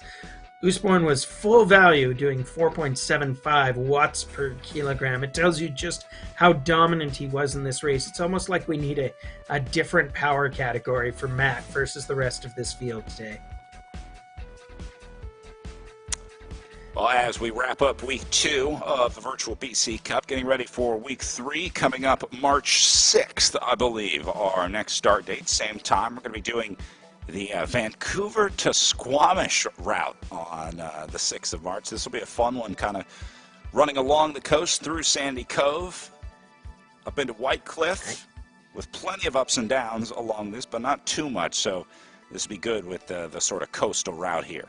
Speaker 9: Usborne was full value, doing 4.75 watts per kilogram. It tells you just how dominant he was in this race. It's almost like we need a different power category for Matt versus the rest of this field today.
Speaker 10: Well, as we wrap up week 2 of the virtual BC Cup, getting ready for week 3, coming up March 6th, I believe, our next start date. Same time, we're going to be doing the Vancouver to Squamish route on the 6th of March. This will be a fun one, kind of running along the coast through Sandy Cove, up into White Cliff, with plenty of ups and downs along this, but not too much. So this will be good with the sort of coastal route here.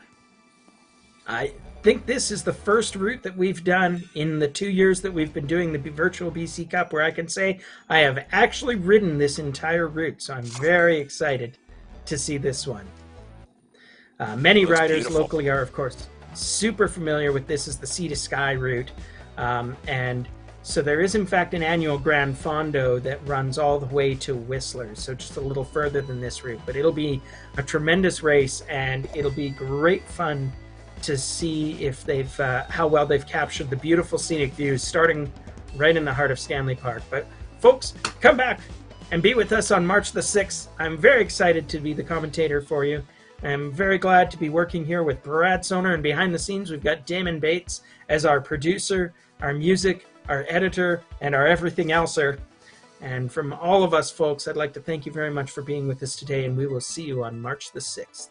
Speaker 9: I think this is the first route that we've done in the 2 years that we've been doing the virtual BC Cup where I can say I have actually ridden this entire route. So I'm very excited to see this one. Many riders
Speaker 10: beautiful.
Speaker 9: Locally are, of course, super familiar with this as the Sea to Sky route. And so there is, in fact, an annual Grand Fondo that runs all the way to Whistler, so just a little further than this route. But it'll be a tremendous race, and it'll be great fun to see if they've how well they've captured the beautiful scenic views starting right in the heart of Stanley Park. But folks, come back and be with us on March the 6th. I'm very excited to be the commentator for you. I'm very glad to be working here with Brad Soner, and behind the scenes we've got Damon Bates as our producer, our music, our editor, and our everything elser. And from all of us folks, I'd like to thank you very much for being with us today, and we will see you on March the 6th.